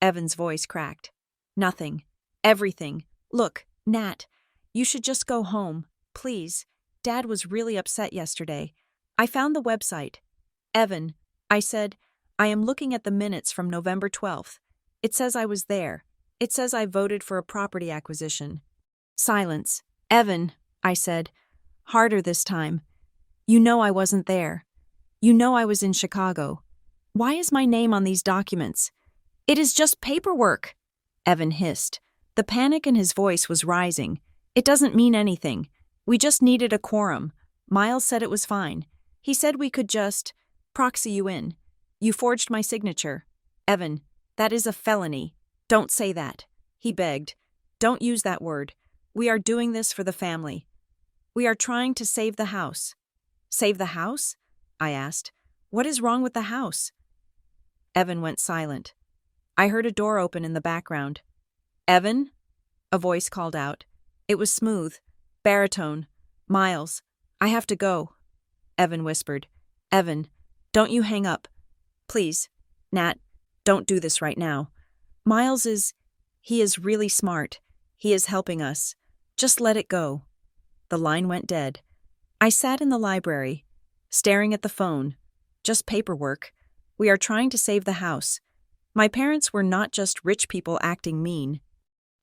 Evan's voice cracked. "Nothing. Everything. Look, Nat, you should just go home. Please. Dad was really upset yesterday. I found the website." "Evan," I said, "I am looking at the minutes from November 12th. It says I was there. It says I voted for a property acquisition." Silence. "Evan," I said, harder this time. "You know I wasn't there. You know I was in Chicago. Why is my name on these documents?" "It is just paperwork," Evan hissed. The panic in his voice was rising. "It doesn't mean anything. We just needed a quorum. Miles said it was fine. He said we could just proxy you in. You forged my signature." "Evan, that is a felony. Don't say that," he begged. "Don't use that word. We are doing this for the family. We are trying to save the house." "Save the house?" I asked. "What is wrong with the house?" Evan went silent. I heard a door open in the background. "Evan?" a voice called out. It was smooth, baritone. "Miles, I have to go," Evan whispered. "Evan, don't you hang up. Please, Nat, don't do this right now. Miles he is really smart. He is helping us. Just let it go." The line went dead. I sat in the library, staring at the phone. Just paperwork. We are trying to save the house. My parents were not just rich people acting mean.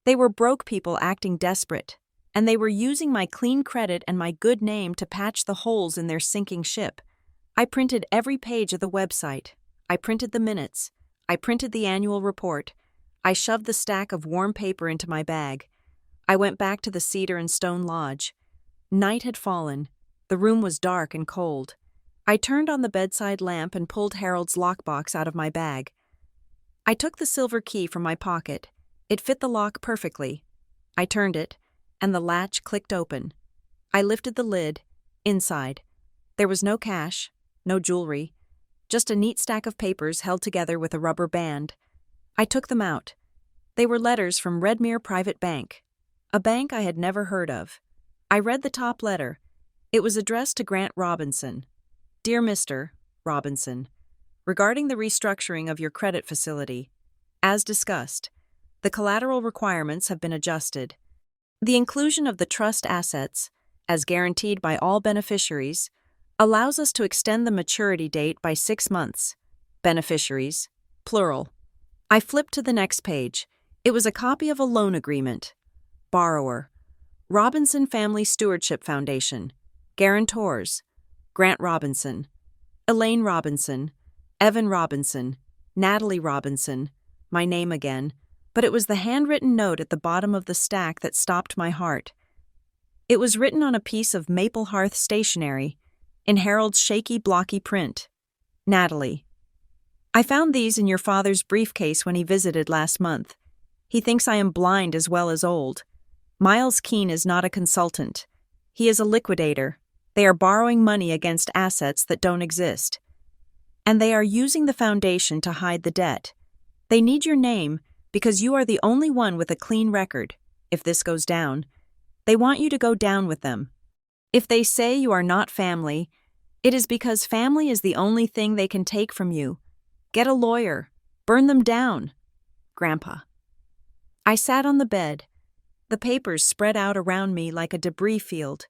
They were broke people acting desperate, and they were using my clean credit and my good name to patch the holes in their sinking ship. I printed every page of the website. I printed the minutes. I printed the annual report. I shoved the stack of warm paper into my bag. I went back to the cedar and stone lodge. Night had fallen. The room was dark and cold. I turned on the bedside lamp and pulled Harold's lockbox out of my bag. I took the silver key from my pocket. It fit the lock perfectly. I turned it, and the latch clicked open. I lifted the lid. Inside, there was no cash, no jewelry, just a neat stack of papers held together with a rubber band. I took them out. They were letters from Redmere Private Bank, a bank I had never heard of. I read the top letter. It was addressed to Grant Robinson. Dear Mr. Robinson, regarding the restructuring of your credit facility, as discussed, the collateral requirements have been adjusted. The inclusion of the trust assets, as guaranteed by all beneficiaries, allows us to extend the maturity date by 6 months. Beneficiaries, plural. I flipped to the next page. It was a copy of a loan agreement. Borrower, Robinson Family Stewardship Foundation. Guarantors, Grant Robinson, Elaine Robinson, Evan Robinson, Natalie Robinson, my name again, but it was the handwritten note at the bottom of the stack that stopped my heart. It was written on a piece of maple hearth stationery, in Harold's shaky, blocky print. Natalie, I found these in your father's briefcase when he visited last month. He thinks I am blind as well as old. Miles Keene is not a consultant. He is a liquidator. They are borrowing money against assets that don't exist. And they are using the foundation to hide the debt. They need your name because you are the only one with a clean record. If this goes down, they want you to go down with them. If they say you are not family, it is because family is the only thing they can take from you. Get a lawyer. Burn them down. Grandpa. I sat on the bed. The papers spread out around me like a debris field.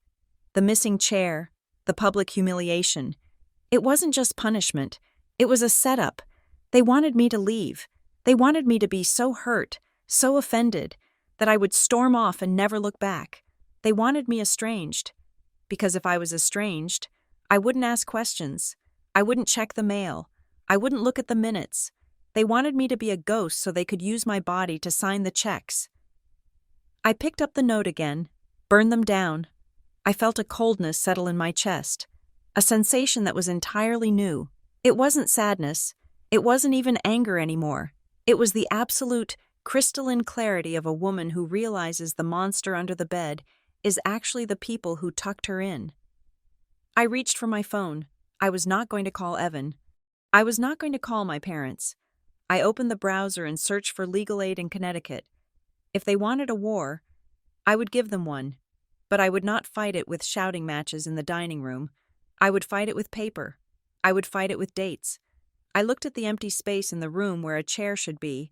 The missing chair, the public humiliation. It wasn't just punishment. It was a setup. They wanted me to leave. They wanted me to be so hurt, so offended, that I would storm off and never look back. They wanted me estranged. Because if I was estranged, I wouldn't ask questions. I wouldn't check the mail. I wouldn't look at the minutes. They wanted me to be a ghost so they could use my body to sign the checks. I picked up the note again, burned them down. I felt a coldness settle in my chest, a sensation that was entirely new. It wasn't sadness. It wasn't even anger anymore. It was the absolute, crystalline clarity of a woman who realizes the monster under the bed is actually the people who tucked her in. I reached for my phone. I was not going to call Evan. I was not going to call my parents. I opened the browser and searched for legal aid in Connecticut. If they wanted a war, I would give them one, but I would not fight it with shouting matches in the dining room. I would fight it with paper. I would fight it with dates. I looked at the empty space in the room where a chair should be.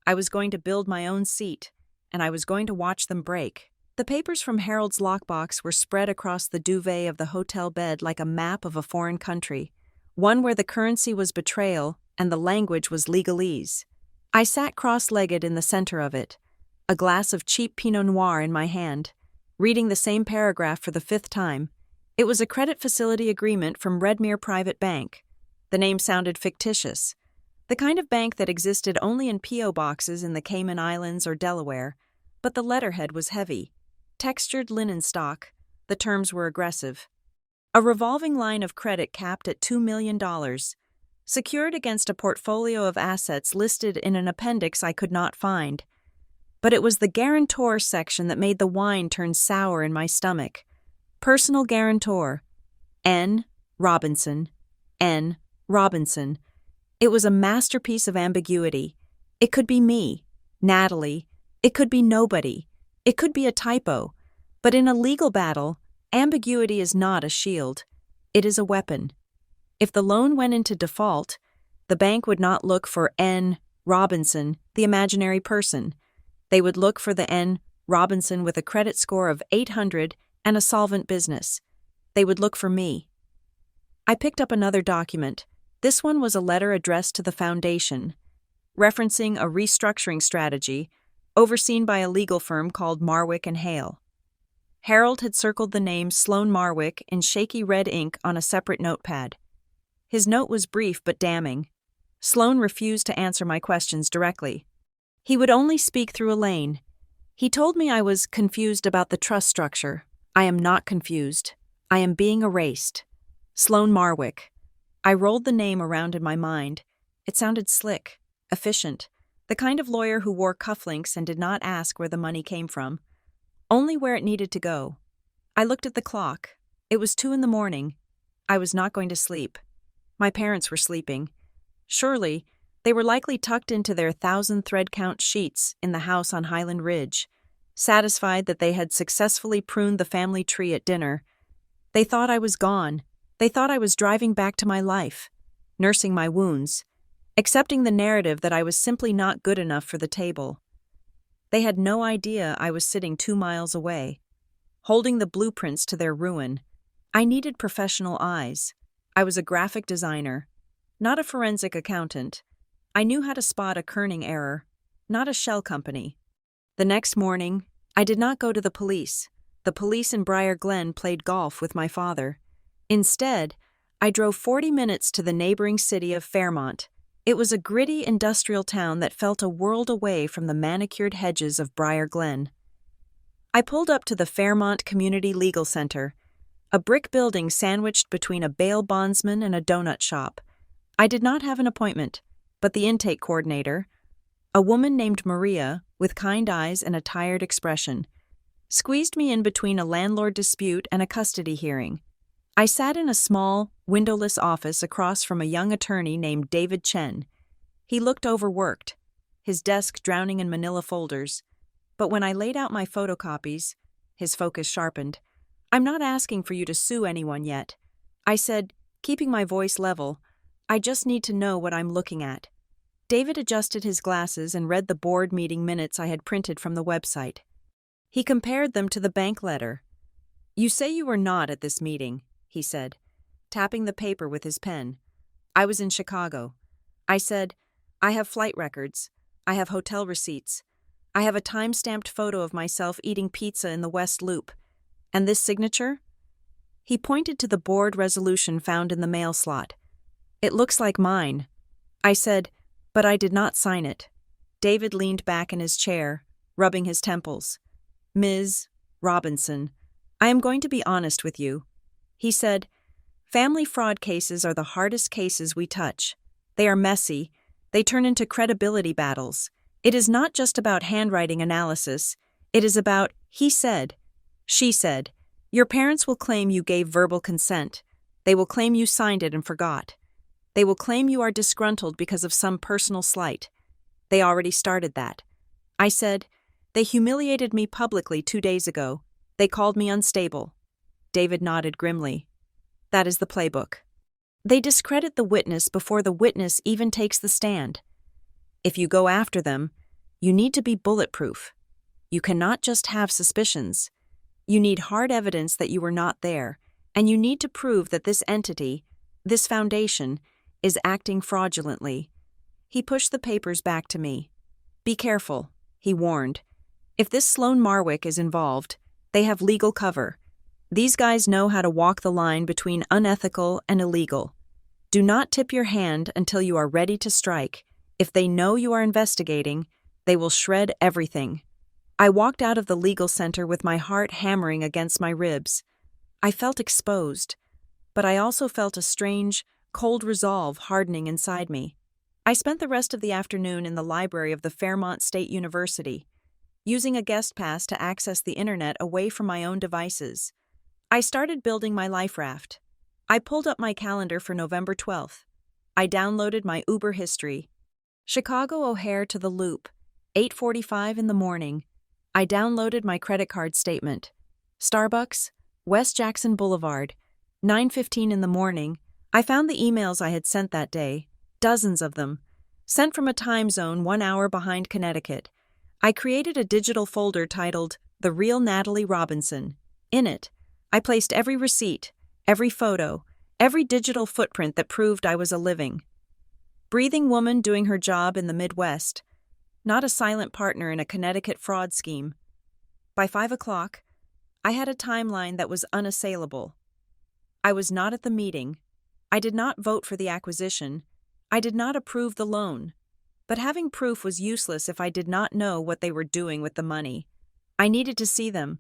I was going to build my own seat, and I was going to watch them break. The papers from Harold's lockbox were spread across the duvet of the hotel bed like a map of a foreign country, one where the currency was betrayal and the language was legalese. I sat cross-legged in the center of it, a glass of cheap Pinot Noir in my hand, reading the same paragraph for the 5th time. It was a credit facility agreement from Redmere Private Bank. The name sounded fictitious, the kind of bank that existed only in P.O. boxes in the Cayman Islands or Delaware, but the letterhead was heavy. Textured linen stock, the terms were aggressive. A revolving line of credit capped at $2 million, secured against a portfolio of assets listed in an appendix I could not find. But it was the guarantor section that made the wine turn sour in my stomach. Personal guarantor. N. Robinson. N. Robinson. It was a masterpiece of ambiguity. It could be me, Natalie. It could be nobody. It could be a typo. But in a legal battle, ambiguity is not a shield. It is a weapon. If the loan went into default, the bank would not look for N. Robinson, the imaginary person. They would look for the N. Robinson with a credit score of 800 and a solvent business. They would look for me. I picked up another document. This one was a letter addressed to the foundation, referencing a restructuring strategy overseen by a legal firm called Marwick and Hale. Harold had circled the name Sloan Marwick in shaky red ink on a separate notepad. His note was brief but damning. Sloan refused to answer my questions directly. He would only speak through Elaine. He told me I was confused about the trust structure. I am not confused. I am being erased. Sloan Marwick. I rolled the name around in my mind. It sounded slick, efficient, the kind of lawyer who wore cufflinks and did not ask where the money came from, only where it needed to go. I looked at the clock. It was 2 a.m. I was not going to sleep. My parents were sleeping. Surely, they were likely tucked into their 1,000-thread-count sheets in the house on Highland Ridge, satisfied that they had successfully pruned the family tree at dinner. They thought I was gone. They thought I was driving back to my life, nursing my wounds, accepting the narrative that I was simply not good enough for the table. They had no idea I was sitting 2 miles away, holding the blueprints to their ruin. I needed professional eyes. I was a graphic designer, not a forensic accountant. I knew how to spot a kerning error, not a shell company. The next morning, I did not go to the police. The police in Briar Glen played golf with my father. Instead, I drove 40 minutes to the neighboring city of Fairmont. It was a gritty industrial town that felt a world away from the manicured hedges of Briar Glen. I pulled up to the Fairmont Community Legal Center, a brick building sandwiched between a bail bondsman and a donut shop. I did not have an appointment, but the intake coordinator, a woman named Maria with kind eyes and a tired expression, squeezed me in between a landlord dispute and a custody hearing. I sat in a small, windowless office across from a young attorney named David Chen. He looked overworked, his desk drowning in manila folders. But when I laid out my photocopies, his focus sharpened. "I'm not asking for you to sue anyone yet," I said, keeping my voice level. "I just need to know what I'm looking at." David adjusted his glasses and read the board meeting minutes I had printed from the website. He compared them to the bank letter. "You say you were not at this meeting," he said, tapping the paper with his pen. "I was in Chicago." I said, "I have flight records. I have hotel receipts. I have a time-stamped photo of myself eating pizza in the West Loop. And this signature?" He pointed to the board resolution found in the mail slot. "It looks like mine." I said, "But I did not sign it." David leaned back in his chair, rubbing his temples. "Ms. Robinson, I am going to be honest with you." He said, "Family fraud cases are the hardest cases we touch. They are messy. They turn into credibility battles. It is not just about handwriting analysis. It is about, he said, she said. Your parents will claim you gave verbal consent. They will claim you signed it and forgot. They will claim you are disgruntled because of some personal slight. They already started that." I said, "They humiliated me publicly 2 days ago. They called me unstable." David nodded grimly. "That is the playbook. They discredit the witness before the witness even takes the stand. If you go after them, you need to be bulletproof. You cannot just have suspicions. You need hard evidence that you were not there, and you need to prove that this entity, this foundation, is acting fraudulently." He pushed the papers back to me. "Be careful," he warned. "If this Sloan Marwick is involved, they have legal cover. These guys know how to walk the line between unethical and illegal. Do not tip your hand until you are ready to strike. If they know you are investigating, they will shred everything." I walked out of the legal center with my heart hammering against my ribs. I felt exposed, but I also felt a strange, cold resolve hardening inside me. I spent the rest of the afternoon in the library of the Fairmont State University, using a guest pass to access the internet away from my own devices. I started building my life raft. I pulled up my calendar for November 12th. I downloaded my Uber history. Chicago O'Hare to the Loop, 8:45 in the morning. I downloaded my credit card statement. Starbucks, West Jackson Boulevard, 9:15 in the morning. I found the emails I had sent that day, dozens of them, sent from a time zone 1 hour behind Connecticut. I created a digital folder titled The Real Natalie Robinson. In it, I placed every receipt, every photo, every digital footprint that proved I was a living, breathing woman doing her job in the Midwest, not a silent partner in a Connecticut fraud scheme. By 5 o'clock, I had a timeline that was unassailable. I was not at the meeting. I did not vote for the acquisition. I did not approve the loan. But having proof was useless if I did not know what they were doing with the money. I needed to see them.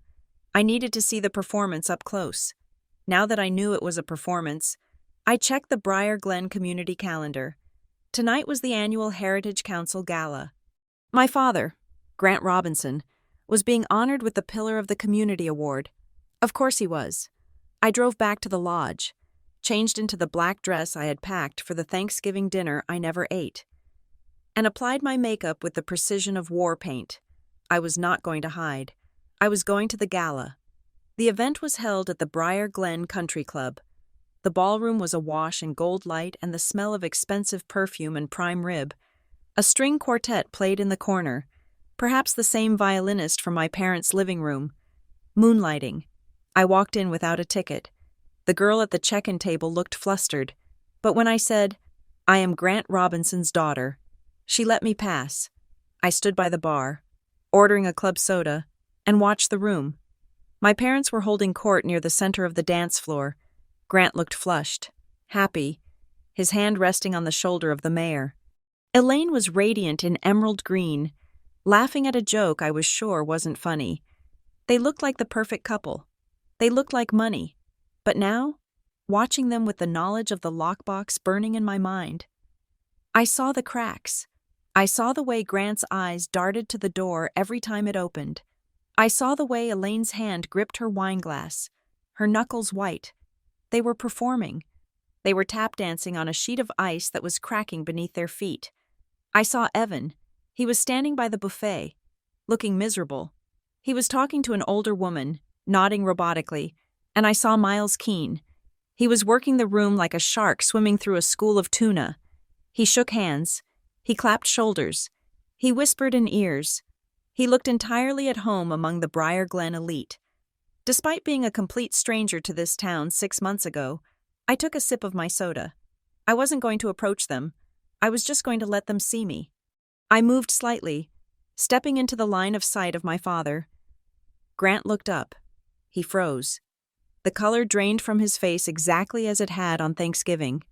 I needed to see the performance up close. Now that I knew it was a performance, I checked the Briar Glen community calendar. Tonight was the annual Heritage Council Gala. My father, Grant Robinson, was being honored with the Pillar of the Community Award. Of course he was. I drove back to the lodge, changed into the black dress I had packed for the Thanksgiving dinner I never ate, and applied my makeup with the precision of war paint. I was not going to hide. I was going to the gala. The event was held at the Briar Glen Country Club. The ballroom was awash in gold light and the smell of expensive perfume and prime rib. A string quartet played in the corner, perhaps the same violinist from my parents' living room. Moonlighting. I walked in without a ticket. The girl at the check-in table looked flustered, but when I said, "I am Grant Robinson's daughter," she let me pass. I stood by the bar, ordering a club soda, and watched the room. My parents were holding court near the center of the dance floor. Grant looked flushed, happy, his hand resting on the shoulder of the mayor. Elaine was radiant in emerald green, laughing at a joke I was sure wasn't funny. They looked like the perfect couple. They looked like money. But now, watching them with the knowledge of the lockbox burning in my mind, I saw the cracks. I saw the way Grant's eyes darted to the door every time it opened. I saw the way Elaine's hand gripped her wineglass, her knuckles white. They were performing. They were tap dancing on a sheet of ice that was cracking beneath their feet. I saw Evan. He was standing by the buffet, looking miserable. He was talking to an older woman, nodding robotically, and I saw Miles Keene. He was working the room like a shark swimming through a school of tuna. He shook hands. He clapped shoulders. He whispered in ears. He looked entirely at home among the Briar Glen elite. Despite being a complete stranger to this town 6 months ago, I took a sip of my soda. I wasn't going to approach them. I was just going to let them see me. I moved slightly, stepping into the line of sight of my father. Grant looked up. He froze. The color drained from his face exactly as it had on Thanksgiving.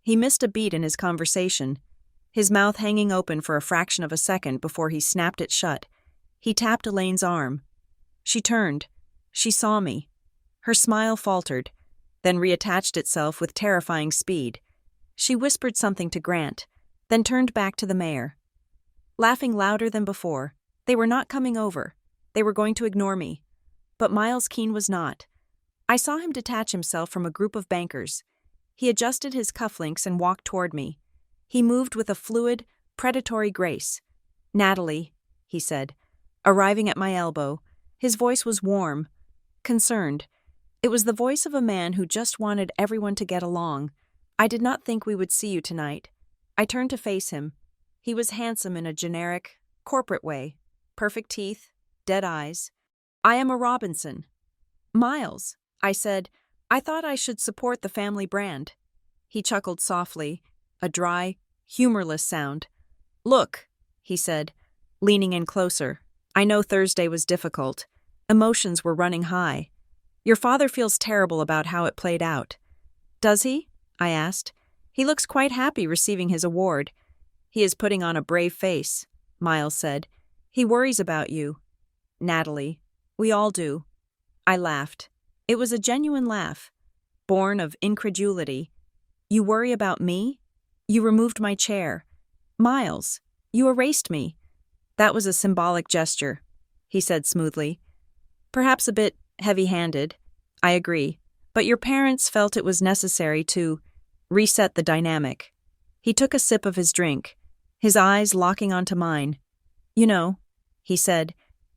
He missed a beat in his conversation, his mouth hanging open for a fraction of a second before he snapped it shut. He tapped Elaine's arm. She turned. She saw me. Her smile faltered, then reattached itself with terrifying speed. She whispered something to Grant, then turned back to the mayor. Laughing louder than before, they were not coming over. They were going to ignore me. But Miles Keene was not. I saw him detach himself from a group of bankers. He adjusted his cufflinks and walked toward me. He moved with a fluid, predatory grace. "Natalie," he said, arriving at my elbow. His voice was warm, concerned. It was the voice of a man who just wanted everyone to get along. "I did not think we would see you tonight." I turned to face him. He was handsome in a generic, corporate way. Perfect teeth, dead eyes. "I am a Robinson." "Miles," I said, "I thought I should support the family brand." He chuckled softly, a dry, humorless sound. "Look," he said, leaning in closer. "I know Thursday was difficult. Emotions were running high. Your father feels terrible about how it played out." "Does he?" I asked. "He looks quite happy receiving his award." "He is putting on a brave face," Miles said. "He worries about you." "Natalie, we all do." I laughed. It was a genuine laugh, born of incredulity. "You worry about me? You removed my chair. Miles, you erased me." "That was a symbolic gesture," he said smoothly. "Perhaps a bit heavy-handed, I agree, but your parents felt it was necessary to reset the dynamic." He took a sip of his drink, his eyes locking onto mine. "You know," he said,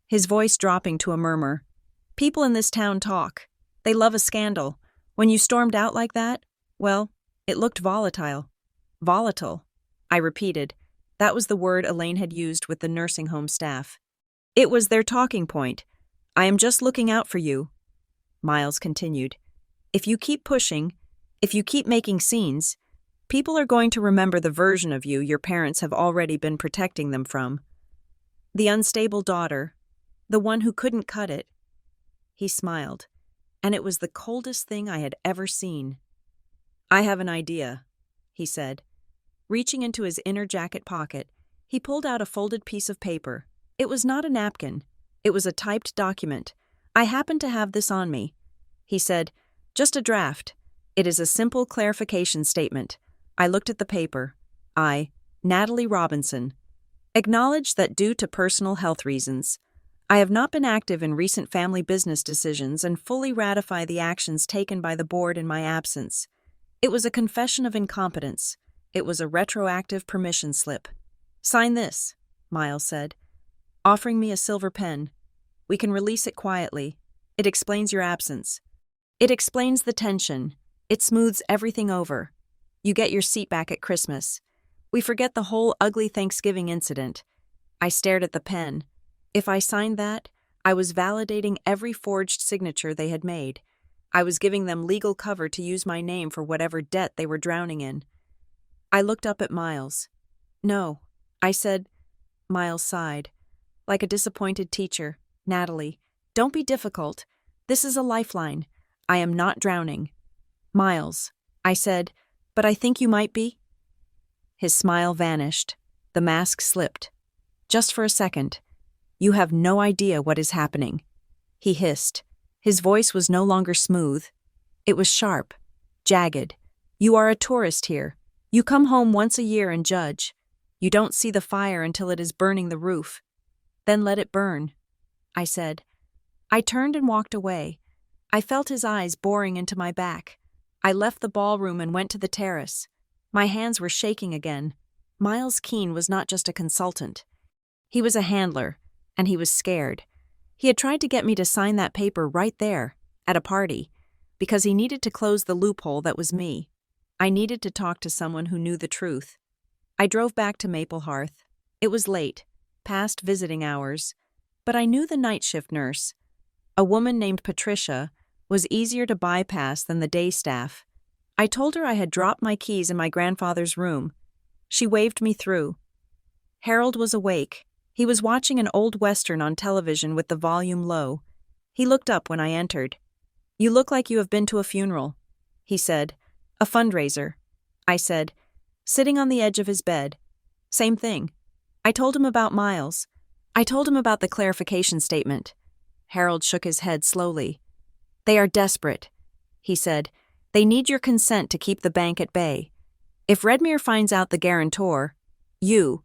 his voice dropping to a murmur, "people in this town talk. They love a scandal. When you stormed out like that, well, it looked volatile." "Volatile," I repeated. That was the word Elaine had used with the nursing home staff. "It was their talking point. I am just looking out for you," Miles continued. "If you keep pushing, if you keep making scenes, people are going to remember the version of you your parents have already been protecting them from. The unstable daughter, the one who couldn't cut it." He smiled, and it was the coldest thing I had ever seen. "I have an idea," he said. Reaching into his inner jacket pocket, he pulled out a folded piece of paper. It was not a napkin. It was a typed document. "I happen to have this on me," he said. "Just a draft. It is a simple clarification statement." I looked at the paper. I, Natalie Robinson, acknowledge that due to personal health reasons, I have not been active in recent family business decisions and fully ratify the actions taken by the board in my absence. It was a confession of incompetence. It was a retroactive permission slip. Sign this, Miles said, offering me a silver pen. We can release it quietly. It explains your absence. It explains the tension. It smooths everything over. You get your seat back at Christmas. We forget the whole ugly Thanksgiving incident. I stared at the pen. If I signed that, I was validating every forged signature they had made. I was giving them legal cover to use my name for whatever debt they were drowning in. I looked up at Miles. No, I said. Miles sighed. Like a disappointed teacher. Natalie, don't be difficult. This is a lifeline. I am not drowning. Miles, I said, but I think you might be. His smile vanished. The mask slipped. Just for a second. You have no idea what is happening. He hissed. His voice was no longer smooth. It was sharp, jagged. You are a tourist here. You come home once a year and judge. You don't see the fire until it is burning the roof. Then let it burn, I said. I turned and walked away. I felt his eyes boring into my back. I left the ballroom and went to the terrace. My hands were shaking again. Miles Keene was not just a consultant. He was a handler, and he was scared. He had tried to get me to sign that paper right there, at a party, because he needed to close the loophole that was me. I needed to talk to someone who knew the truth. I drove back to Maple Hearth. It was late, past visiting hours, but I knew the night shift nurse. A woman named Patricia was easier to bypass than the day staff. I told her I had dropped my keys in my grandfather's room. She waved me through. Harold was awake. He was watching an old Western on television with the volume low. He looked up when I entered. You look like you have been to a funeral, he said. A fundraiser, I said, sitting on the edge of his bed. Same thing. I told him about Miles. I told him about the clarification statement. Harold shook his head slowly. They are desperate, he said. They need your consent to keep the bank at bay. If Redmere finds out the guarantor, you,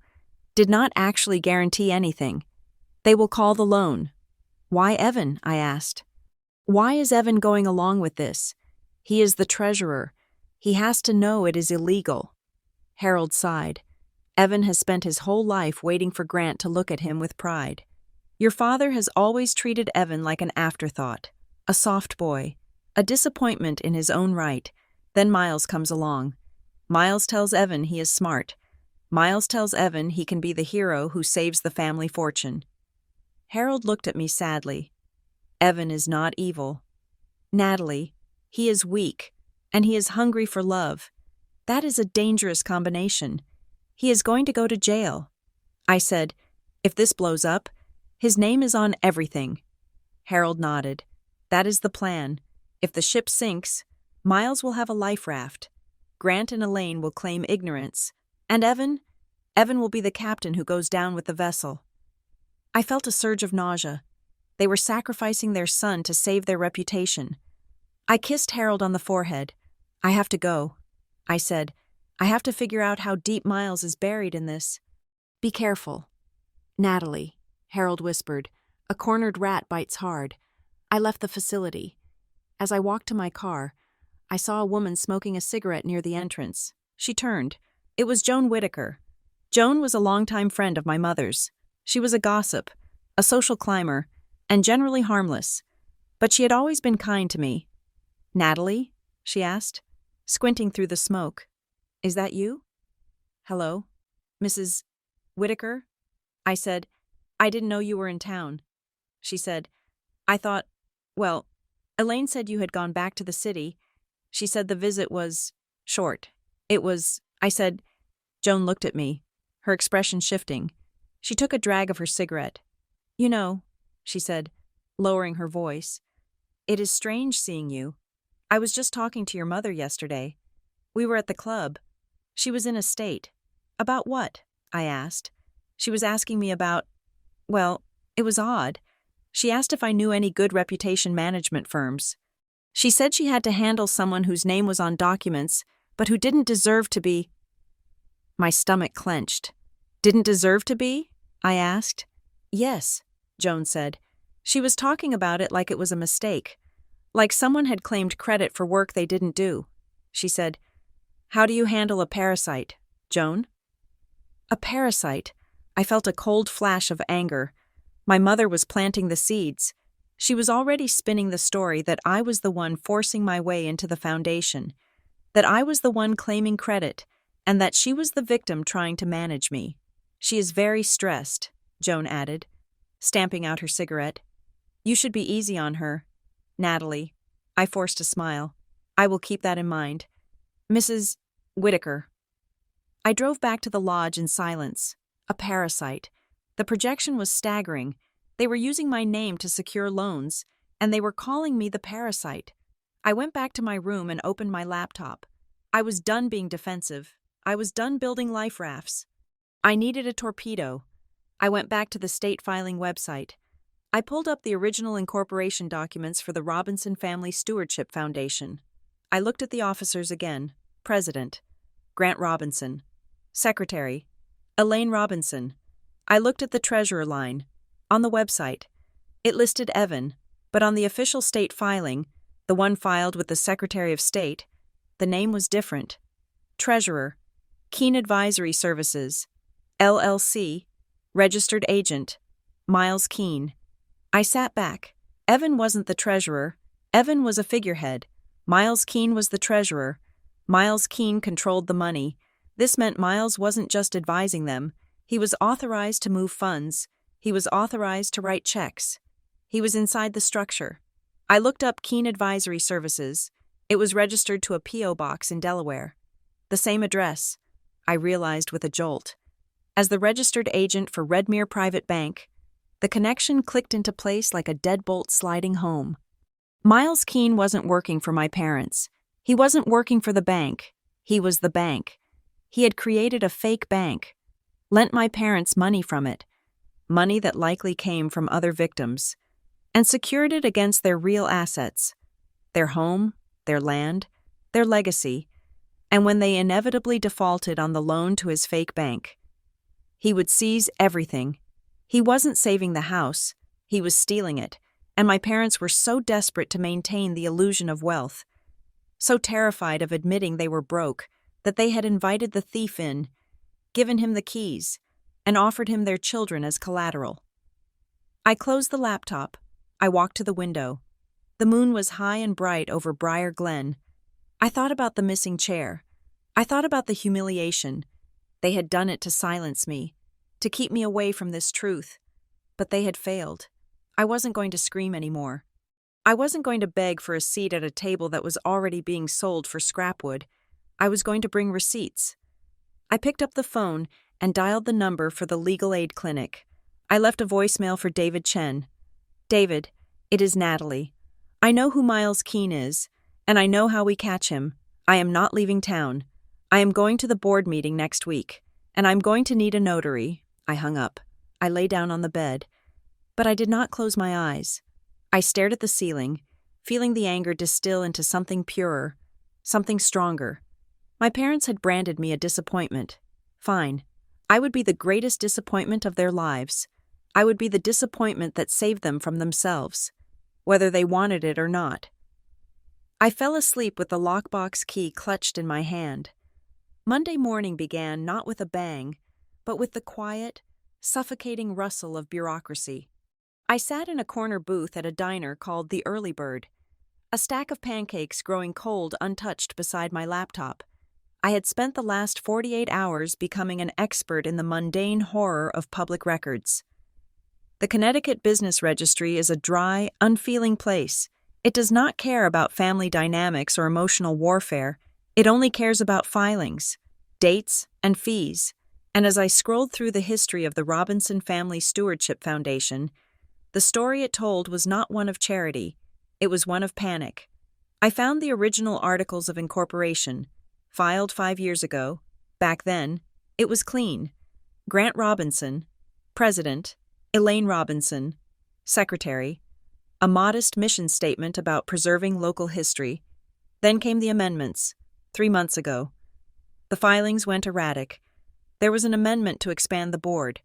did not actually guarantee anything, they will call the loan. Why Evan? I asked. Why is Evan going along with this? He is the treasurer. He has to know it is illegal. Harold sighed. Evan has spent his whole life waiting for Grant to look at him with pride. Your father has always treated Evan like an afterthought, a soft boy, a disappointment in his own right. Then Miles comes along. Miles tells Evan he is smart. Miles tells Evan he can be the hero who saves the family fortune. Harold looked at me sadly. Evan is not evil. Natalie, he is weak, and he is hungry for love. That is a dangerous combination. He is going to go to jail. I said, if this blows up, his name is on everything. Harold nodded. That is the plan. If the ship sinks, Miles will have a life raft. Grant and Elaine will claim ignorance. And Evan will be the captain who goes down with the vessel. I felt a surge of nausea. They were sacrificing their son to save their reputation. I kissed Harold on the forehead. I have to go, I said. I have to figure out how deep Miles is buried in this. Be careful. Natalie, Harold whispered. A cornered rat bites hard. I left the facility. As I walked to my car, I saw a woman smoking a cigarette near the entrance. She turned. It was Joan Whitaker. Joan was a longtime friend of my mother's. She was a gossip, a social climber, and generally harmless. But she had always been kind to me. Natalie? She asked, squinting through the smoke. Is that you? Hello? Mrs. Whitaker? I said, I didn't know you were in town. She said, I thought, well, Elaine said you had gone back to the city. She said the visit was short. It was, I said. Joan looked at me, her expression shifting. She took a drag of her cigarette. You know, she said, lowering her voice, it is strange seeing you. I was just talking to your mother yesterday. We were at the club. She was in a state. About what? I asked. She was asking me about, well, it was odd. She asked if I knew any good reputation management firms. She said she had to handle someone whose name was on documents, but who didn't deserve to be. My stomach clenched. Didn't deserve to be? I asked. Yes, Joan said. She was talking about it like it was a mistake, like someone had claimed credit for work they didn't do. She said, "How do you handle a parasite, Joan?" A parasite. I felt a cold flash of anger. My mother was planting the seeds. She was already spinning the story that I was the one forcing my way into the foundation, that I was the one claiming credit, and that she was the victim trying to manage me. She is very stressed, Joan added, stamping out her cigarette. You should be easy on her, Natalie. I forced a smile. I will keep that in mind. Mrs. Whitaker. I drove back to the lodge in silence. A parasite. The projection was staggering. They were using my name to secure loans, and they were calling me the parasite. I went back to my room and opened my laptop. I was done being defensive. I was done building life rafts. I needed a torpedo. I went back to the state filing website. I pulled up the original incorporation documents for the Robinson Family Stewardship Foundation. I looked at the officers again. President, Grant Robinson. Secretary, Elaine Robinson. I looked at the treasurer line. On the website, it listed Evan, but on the official state filing, the one filed with the Secretary of State, the name was different. Treasurer, Keene Advisory Services, LLC, Registered Agent, Miles Keene. I sat back. Evan wasn't the treasurer. Evan was a figurehead. Miles Keene was the treasurer. Miles Keene controlled the money. This meant Miles wasn't just advising them. He was authorized to move funds. He was authorized to write checks. He was inside the structure. I looked up Keene Advisory Services. It was registered to a P.O. box in Delaware. The same address, I realized with a jolt. As the registered agent for Redmere Private Bank, the connection clicked into place like a deadbolt sliding home. Miles Keene wasn't working for my parents. He wasn't working for the bank. He was the bank. He had created a fake bank, lent my parents money from it, money that likely came from other victims, and secured it against their real assets, their home, their land, their legacy, and when they inevitably defaulted on the loan to his fake bank, he would seize everything. He wasn't saving the house, he was stealing it, and my parents were so desperate to maintain the illusion of wealth, so terrified of admitting they were broke, that they had invited the thief in, given him the keys, and offered him their children as collateral. I closed the laptop. I walked to the window. The moon was high and bright over Briar Glen. I thought about the missing chair. I thought about the humiliation. They had done it to silence me, to keep me away from this truth. But they had failed. I wasn't going to scream anymore. I wasn't going to beg for a seat at a table that was already being sold for scrapwood. I was going to bring receipts. I picked up the phone and dialed the number for the legal aid clinic. I left a voicemail for David Chen. David, it is Natalie. I know who Miles Keene is, and I know how we catch him. I am not leaving town. I am going to the board meeting next week, and I'm going to need a notary. I hung up. I lay down on the bed, but I did not close my eyes. I stared at the ceiling, feeling the anger distill into something purer, something stronger. My parents had branded me a disappointment. Fine. I would be the greatest disappointment of their lives. I would be the disappointment that saved them from themselves, whether they wanted it or not. I fell asleep with the lockbox key clutched in my hand. Monday morning began not with a bang, but with the quiet, suffocating rustle of bureaucracy. I sat in a corner booth at a diner called the Early Bird, a stack of pancakes growing cold untouched beside my laptop. I had spent the last 48 hours becoming an expert in the mundane horror of public records. The Connecticut Business Registry is a dry, unfeeling place. It does not care about family dynamics or emotional warfare. It only cares about filings, dates, and fees. And as I scrolled through the history of the Robinson Family Stewardship Foundation, the story it told was not one of charity. It was one of panic. I found the original articles of incorporation, filed 5 years ago. Back then, it was clean. Grant Robinson, President, Elaine Robinson, Secretary, a modest mission statement about preserving local history. Then came the amendments, 3 months ago. The filings went erratic. There was an amendment to expand the board,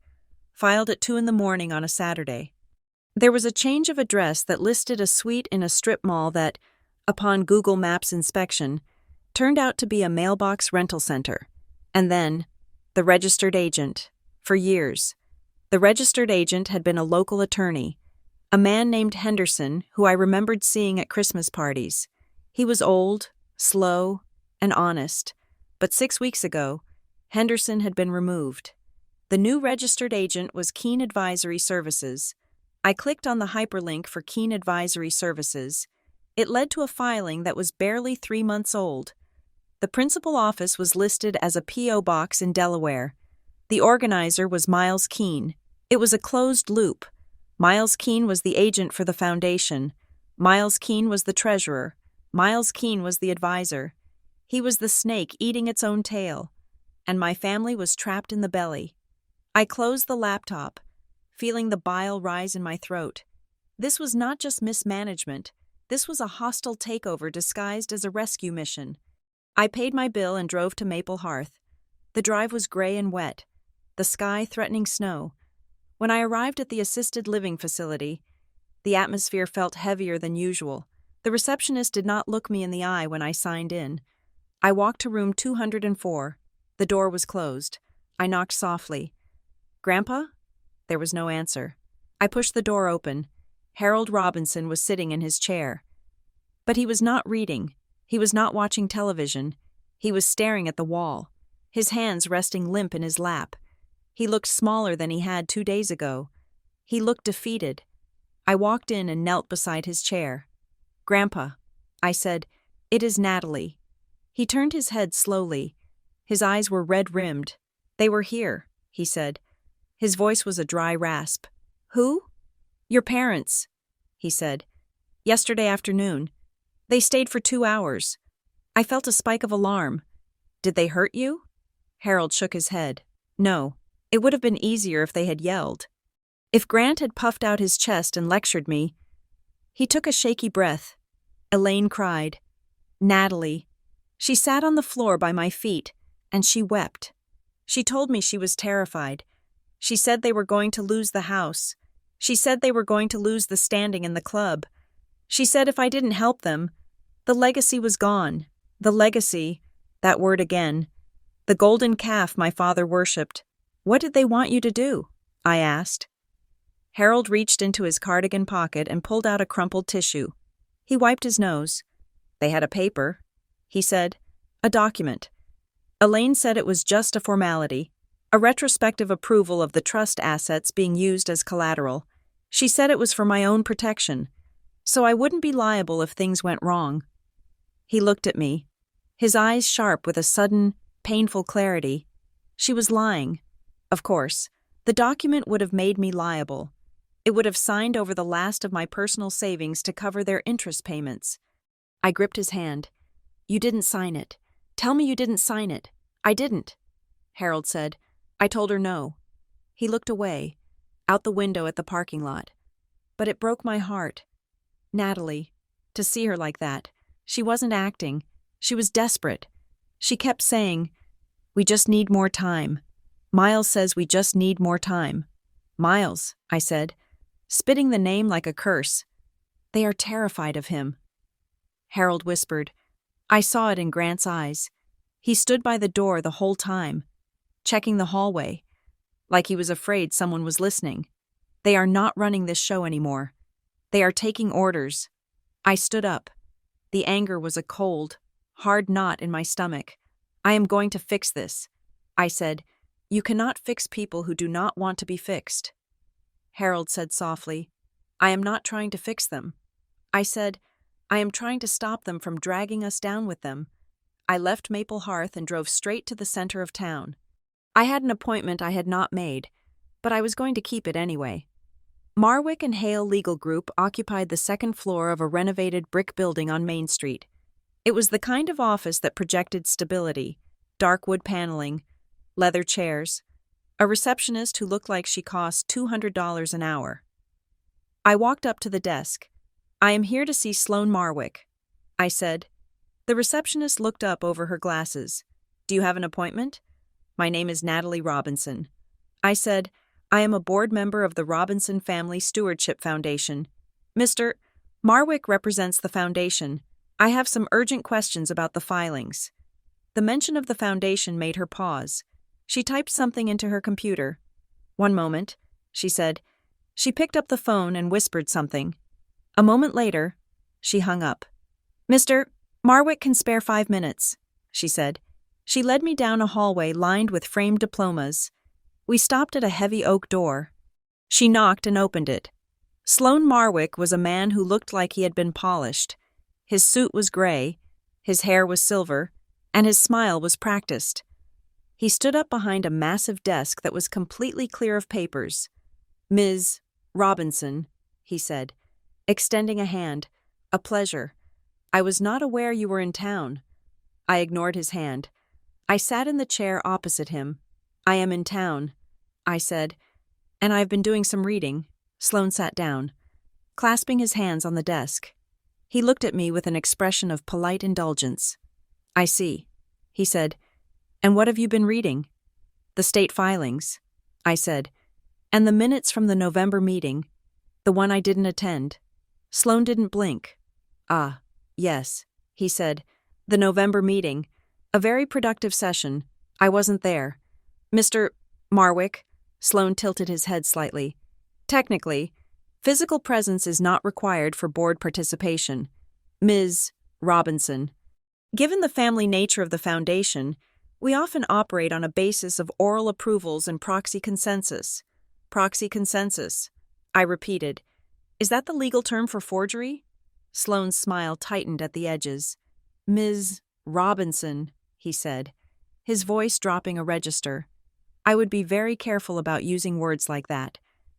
filed at 2 a.m. on a Saturday. There was a change of address that listed a suite in a strip mall that, upon Google Maps inspection, turned out to be a mailbox rental center. And then, the registered agent. For years, the registered agent had been a local attorney, a man named Henderson who I remembered seeing at Christmas parties. He was old, slow, and honest, but 6 weeks ago, Henderson had been removed. The new registered agent was Keen Advisory Services. I clicked on the hyperlink for Keen Advisory Services. It led to a filing that was barely 3 months old. The principal office was listed as a P.O. box in Delaware. The organizer was Miles Keen. It was a closed loop. Miles Keen was the agent for the foundation. Miles Keen was the treasurer. Miles Keen was the advisor. He was the snake eating its own tail. And my family was trapped in the belly. I closed the laptop, feeling the bile rise in my throat. This was not just mismanagement. This was a hostile takeover disguised as a rescue mission. I paid my bill and drove to Maple Hearth. The drive was gray and wet, the sky threatening snow. When I arrived at the assisted living facility, the atmosphere felt heavier than usual. The receptionist did not look me in the eye when I signed in. I walked to room 204. The door was closed. I knocked softly. "Grandpa?" There was no answer. I pushed the door open. Harold Robinson was sitting in his chair. But he was not reading. He was not watching television. He was staring at the wall, his hands resting limp in his lap. He looked smaller than he had 2 days ago. He looked defeated. I walked in and knelt beside his chair. "Grandpa," I said, "it is Natalie." He turned his head slowly. His eyes were red-rimmed. "They were here," he said. His voice was a dry rasp. "Who?" "Your parents," he said. "Yesterday afternoon. They stayed for 2 hours. I felt a spike of alarm. Did they hurt you?" Harold shook his head. "No. It would have been easier if they had yelled. If Grant had puffed out his chest and lectured me." He took a shaky breath. Elaine cried. "Natalie." She sat on the floor by my feet, and she wept. She told me she was terrified. She said they were going to lose the house. She said they were going to lose the standing in the club. She said if I didn't help them, the legacy was gone. The legacy, that word again. The golden calf my father worshipped. "What did they want you to do?" I asked. Harold reached into his cardigan pocket and pulled out a crumpled tissue. He wiped his nose. "They had a paper," he said. "A document. Elaine said it was just a formality, a retrospective approval of the trust assets being used as collateral. She said it was for my own protection, so I wouldn't be liable if things went wrong." He looked at me, his eyes sharp with a sudden, painful clarity. She was lying. Of course, the document would have made me liable. It would have signed over the last of my personal savings to cover their interest payments. I gripped his hand. "You didn't sign it. Tell me you didn't sign it." "I didn't," Harold said. "I told her no." He looked away, out the window at the parking lot. But it broke my heart. Natalie, to see her like that. She wasn't acting. She was desperate. She kept saying, "We just need more time. Miles says we just need more time." "Miles," I said, spitting the name like a curse. "They are terrified of him." Harold whispered. I saw it in Grant's eyes. He stood by the door the whole time, checking the hallway, like he was afraid someone was listening. "They are not running this show anymore. They are taking orders." I stood up. The anger was a cold, hard knot in my stomach. "I am going to fix this," I said. "You cannot fix people who do not want to be fixed." Harold said softly, "I am not trying to fix them." I said, "I am trying to stop them from dragging us down with them." I left Maple Hearth and drove straight to the center of town. I had an appointment I had not made, but I was going to keep it anyway. Marwick and Hale Legal Group occupied the second floor of a renovated brick building on Main Street. It was the kind of office that projected stability, dark wood paneling, leather chairs, a receptionist who looked like she cost $200 an hour. I walked up to the desk. "I am here to see Sloane Marwick," I said. The receptionist looked up over her glasses. "Do you have an appointment?" My name is Natalie Robinson. I said, I am a board member of the Robinson Family Stewardship Foundation. Mr. Marwick represents the foundation. I have some urgent questions about the filings. The mention of the foundation made her pause. She typed something into her computer. One moment, she said. She picked up the phone and whispered something. A moment later, she hung up. Mr. Marwick can spare 5 minutes, she said. She led me down a hallway lined with framed diplomas. We stopped at a heavy oak door. She knocked and opened it. Sloan Marwick was a man who looked like he had been polished. His suit was gray, his hair was silver, and his smile was practiced. He stood up behind a massive desk that was completely clear of papers. Ms. Robinson, he said, extending a hand. A pleasure. I was not aware you were in town. I ignored his hand. I sat in the chair opposite him. I am in town, I said, and I've been doing some reading. Sloan sat down, clasping his hands on the desk. He looked at me with an expression of polite indulgence. I see, he said. And what have you been reading? The state filings, I said, and the minutes from the November meeting, the one I didn't attend. Sloan didn't blink. Ah, yes, he said. The November meeting. A very productive session. I wasn't there. Mr. Marwick, Sloan tilted his head slightly. Technically, physical presence is not required for board participation. Ms. Robinson. Given the family nature of the foundation, we often operate on a basis of oral approvals and proxy consensus. Proxy consensus. I repeated. Is that the legal term for forgery? Sloan's smile tightened at the edges. Ms. Robinson, he said, his voice dropping a register. I would be very careful about using words like that.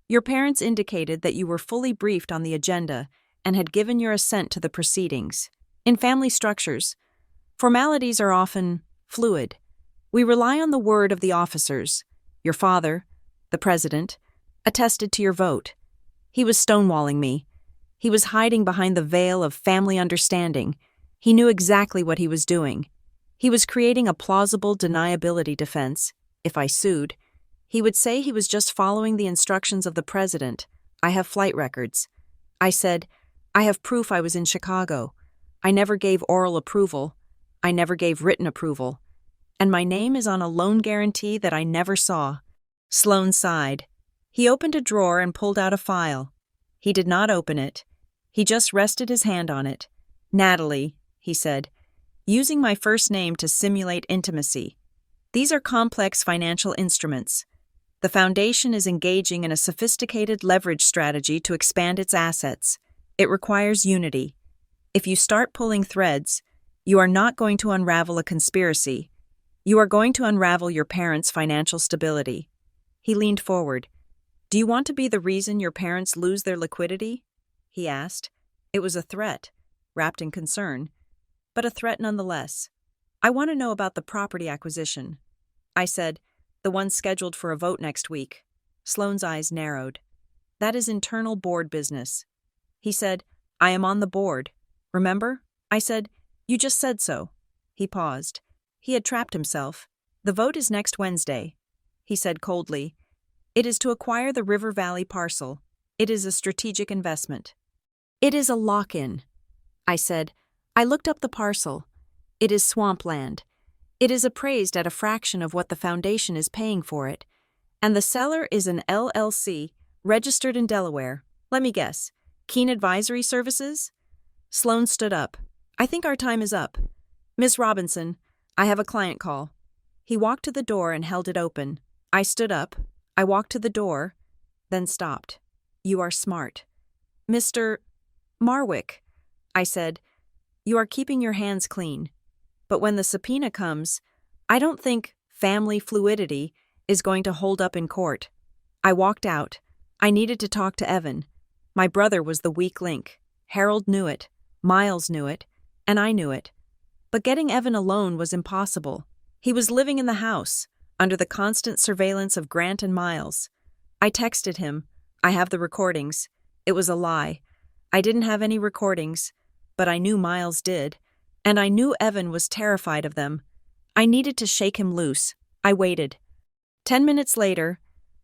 Your parents indicated that you were fully briefed on the agenda and had given your assent to the proceedings. In family structures, formalities are often fluid. We rely on the word of the officers. Your father, the president, attested to your vote. He was stonewalling me. He was hiding behind the veil of family understanding. He knew exactly what he was doing. He was creating a plausible deniability defense. If I sued, he would say he was just following the instructions of the president. I have flight records. I said, I have proof I was in Chicago. I never gave oral approval. I never gave written approval. And my name is on a loan guarantee that I never saw. Sloan sighed. He opened a drawer and pulled out a file. He did not open it. He just rested his hand on it. Natalie, he said, using my first name to simulate intimacy. These are complex financial instruments. The foundation is engaging in a sophisticated leverage strategy to expand its assets. It requires unity. If you start pulling threads, you are not going to unravel a conspiracy. You are going to unravel your parents' financial stability. He leaned forward. Do you want to be the reason your parents lose their liquidity? He asked. It was a threat, wrapped in concern, but a threat nonetheless. I want to know about the property acquisition. I said, the one scheduled for a vote next week. Sloan's eyes narrowed. That is internal board business. He said, I am on the board. Remember? I said, you just said so. He paused. He had trapped himself. The vote is next Wednesday. He said coldly. It is to acquire the River Valley parcel. It is a strategic investment. It is a lock-in. I said, I looked up the parcel. It is swampland. It is appraised at a fraction of what the foundation is paying for it. And the seller is an LLC, registered in Delaware. Let me guess. Keen Advisory Services? Sloan stood up. I think our time is up. Miss Robinson, I have a client call. He walked to the door and held it open. I stood up. I walked to the door, then stopped. You are smart. Mr. Marwick, I said, you are keeping your hands clean. But when the subpoena comes, I don't think family fluidity is going to hold up in court. I walked out. I needed to talk to Evan. My brother was the weak link. Harold knew it. Miles knew it. And I knew it. But getting Evan alone was impossible. He was living in the house, under the constant surveillance of Grant and Miles. I texted him. I have the recordings. It was a lie. I didn't have any recordings, but I knew Miles did, and I knew Evan was terrified of them. I needed to shake him loose. I waited. 10 minutes later,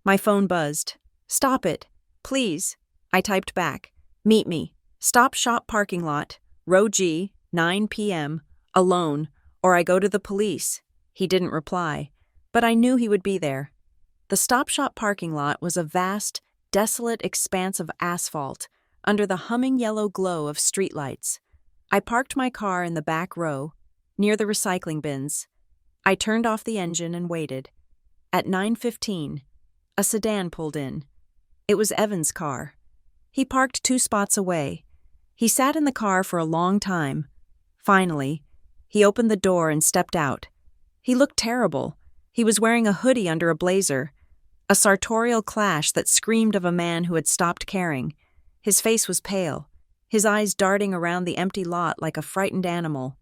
my phone buzzed. "Stop it. Please." I typed back. "Meet me. Stop shop parking lot. Row G, 9 p.m. Alone, or I go to the police." He didn't reply, but I knew he would be there. The stop shop parking lot was a vast, desolate expanse of asphalt under the humming yellow glow of streetlights. I parked my car in the back row, near the recycling bins. I turned off the engine and waited. At 9:15, a sedan pulled in. It was Evan's car. He parked 2 spots away. He sat in the car for a long time. Finally, he opened the door and stepped out. He looked terrible. He was wearing a hoodie under a blazer, a sartorial clash that screamed of a man who had stopped caring. His face was pale, his eyes darting around the empty lot like a frightened animal.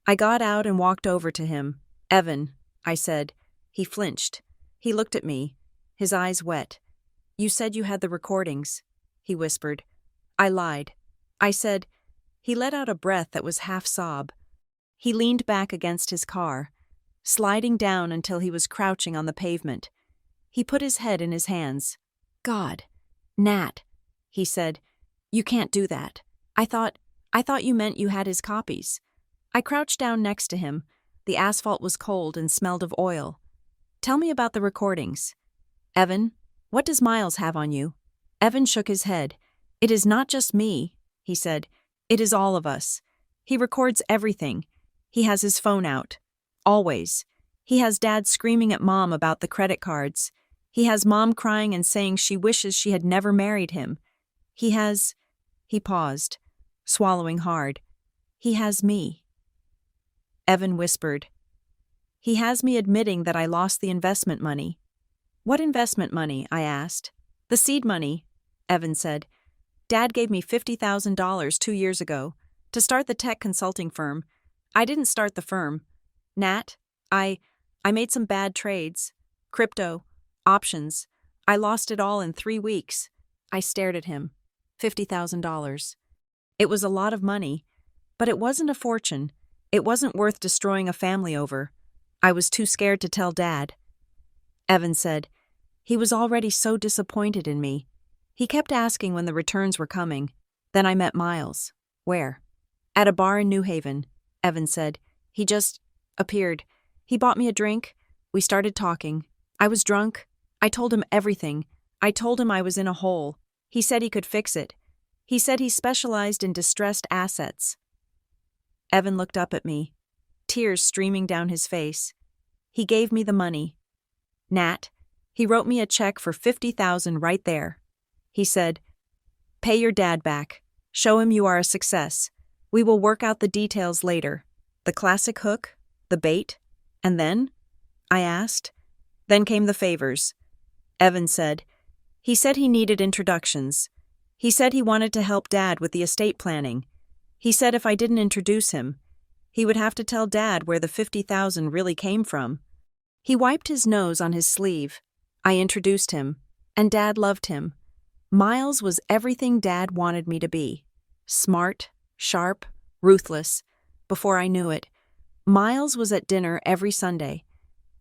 I got out and walked over to him. "Evan," I said. He flinched. He looked at me, his eyes wet. "You said you had the recordings," he whispered. I lied. I said. He let out a breath that was half sob. He leaned back against his car, sliding down until he was crouching on the pavement. He put his head in his hands. "God, Nat," he said, "you can't do that. I thought you meant you had his copies." I crouched down next to him. The asphalt was cold and smelled of oil. "Tell me about the recordings. Evan, what does Miles have on you?" Evan shook his head. "It is not just me," he said. "It is all of us. He records everything. He has his phone out. Always. He has Dad screaming at Mom about the credit cards. He has Mom crying and saying she wishes she had never married him. He has—" He paused, swallowing hard. "He has me." Evan whispered. "He has me admitting that I lost the investment money." "What investment money?" I asked. "The seed money," Evan said. "Dad gave me $50,000 2 years ago to start the tech consulting firm. I didn't start the firm. Nat, I made some bad trades. Crypto, options. I lost it all in 3 weeks." I stared at him. $50,000. It was a lot of money, but it wasn't a fortune. It wasn't worth destroying a family over. I was too scared to tell Dad. Evan said. He was already so disappointed in me. He kept asking when the returns were coming. Then I met Miles. "Where?" "At a bar in New Haven," Evan said. "He just appeared. He bought me a drink. We started talking. I was drunk. I told him everything. I told him I was in a hole. He said he could fix it. He said he specialized in distressed assets." Evan looked up at me, tears streaming down his face. He gave me the money. "Nat, he wrote me a check for $50,000 right there. He said, 'Pay your dad back. Show him you are a success. We will work out the details later. The classic hook, the bait, and then?' I asked. "Then came the favors." Evan said. "He said he needed introductions. He said he wanted to help Dad with the estate planning. He said if I didn't introduce him, he would have to tell Dad where the $50,000 really came from." He wiped his nose on his sleeve. I introduced him, and Dad loved him. Miles was everything Dad wanted me to be. Smart, sharp, ruthless. Before I knew it, Miles was at dinner every Sunday.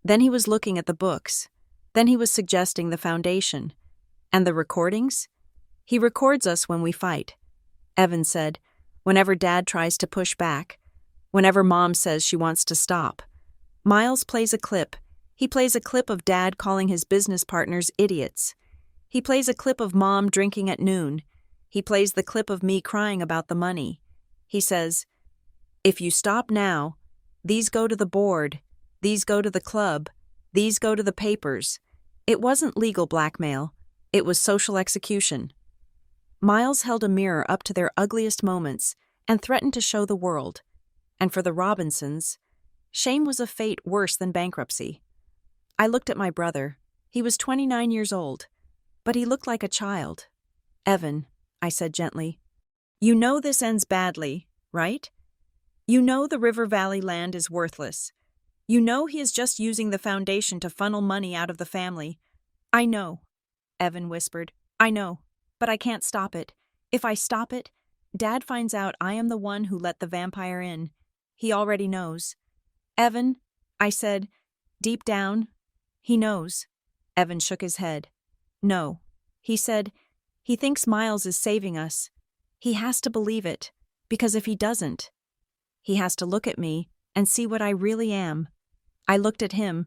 Then he was looking at the books. Then he was suggesting the foundation. And the recordings? "He records us when we fight," Evan said, "whenever Dad tries to push back, whenever Mom says she wants to stop. Miles plays a clip. He plays a clip of Dad calling his business partners idiots. He plays a clip of Mom drinking at noon. He plays the clip of me crying about the money. He says, 'If you stop now, these go to the board, these go to the club, these go to the papers.' It wasn't legal blackmail. It was social execution." Miles held a mirror up to their ugliest moments and threatened to show the world. And for the Robinsons, shame was a fate worse than bankruptcy. I looked at my brother. He was 29 years old, but he looked like a child. "Evan," I said gently, "you know this ends badly, right? You know the River Valley land is worthless. You know he is just using the foundation to funnel money out of the family." "I know," Evan whispered. "I know. But I can't stop it. If I stop it, Dad finds out I am the one who let the vampire in. He already knows." "Evan," I said, Deep down, he knows. Evan shook his head. No. He said, he thinks Miles is saving us. He has to believe it, because if he doesn't, he has to look at me and see what I really am. I looked at him,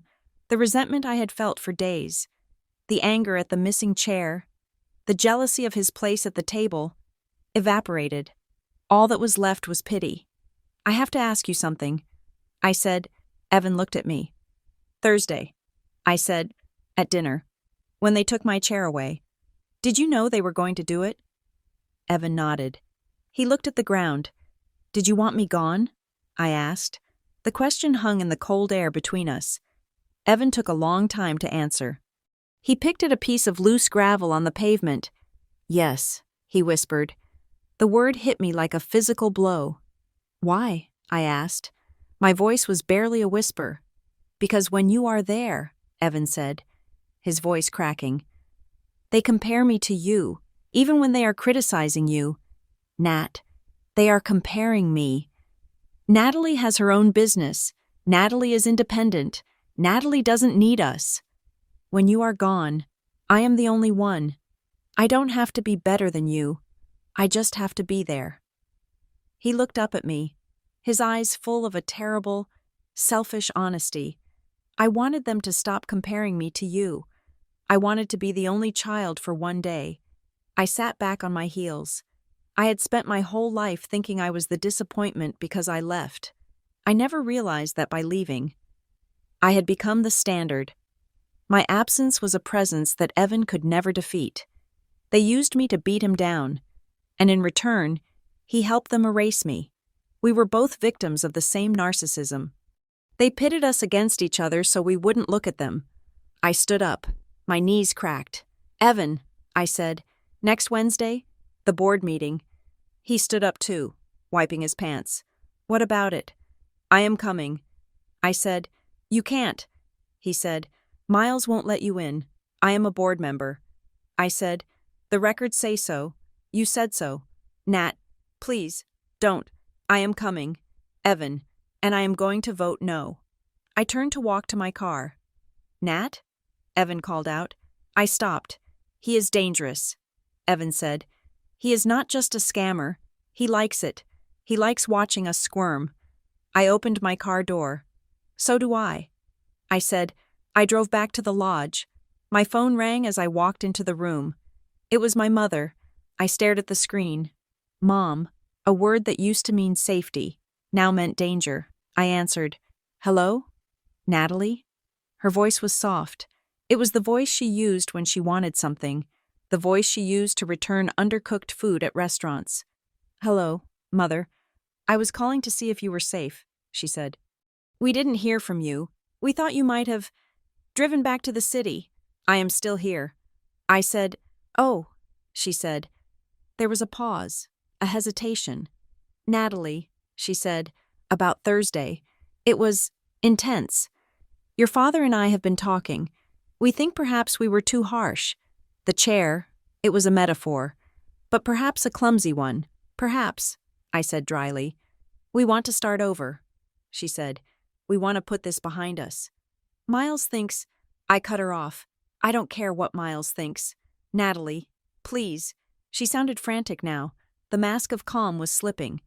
the resentment I had felt for days, the anger at the missing chair, the jealousy of his place at the table, evaporated. All that was left was pity. I have to ask you something, I said. Evan looked at me. Thursday, I said, at dinner, when they took my chair away. Did you know they were going to do it? Evan nodded. He looked at the ground. Did you want me gone? I asked. The question hung in the cold air between us. Evan took a long time to answer. He picked at a piece of loose gravel on the pavement. Yes, he whispered. The word hit me like a physical blow. Why? I asked. My voice was barely a whisper. Because when you are there, Evan said, his voice cracking, they compare me to you, even when they are criticizing you. Nat, they are comparing me. Natalie has her own business. Natalie is independent. Natalie doesn't need us. When you are gone, I am the only one. I don't have to be better than you. I just have to be there. He looked up at me, his eyes full of a terrible, selfish honesty. I wanted them to stop comparing me to you. I wanted to be the only child for one day. I sat back on my heels. I had spent my whole life thinking I was the disappointment because I left. I never realized that by leaving, I had become the standard. My absence was a presence that Evan could never defeat. They used me to beat him down, and in return, he helped them erase me. We were both victims of the same narcissism. They pitted us against each other so we wouldn't look at them. I stood up. My knees cracked. Evan, I said, next Wednesday, the board meeting. He stood up too, wiping his pants. What about it? I am coming. I said, you can't. He said, Miles won't let you in. I am a board member. I said, the records say so. You said so. Nat, please, don't. I am coming. Evan, and I am going to vote no. I turned to walk to my car. Nat? Evan called out. I stopped. He is dangerous. Evan said. He is not just a scammer. He likes it. He likes watching us squirm. I opened my car door. So do I. I said. I drove back to the lodge. My phone rang as I walked into the room. It was my mother. I stared at the screen. Mom, a word that used to mean safety, now meant danger. I answered. Hello? Natalie? Her voice was soft. It was the voice she used when she wanted something, the voice she used to return undercooked food at restaurants. Hello, Mother. I was calling to see if you were safe, she said. We didn't hear from you. We thought you might have driven back to the city. I am still here. I said, oh, she said. There was a pause, a hesitation. Natalie, she said, about Thursday. It was intense. Your father and I have been talking. We think perhaps we were too harsh. The chair, it was a metaphor, but perhaps a clumsy one. Perhaps, I said dryly. We want to start over, she said. We want to put this behind us. Miles thinks, I cut her off. I don't care what Miles thinks. Natalie, please. She sounded frantic now. The mask of calm was slipping.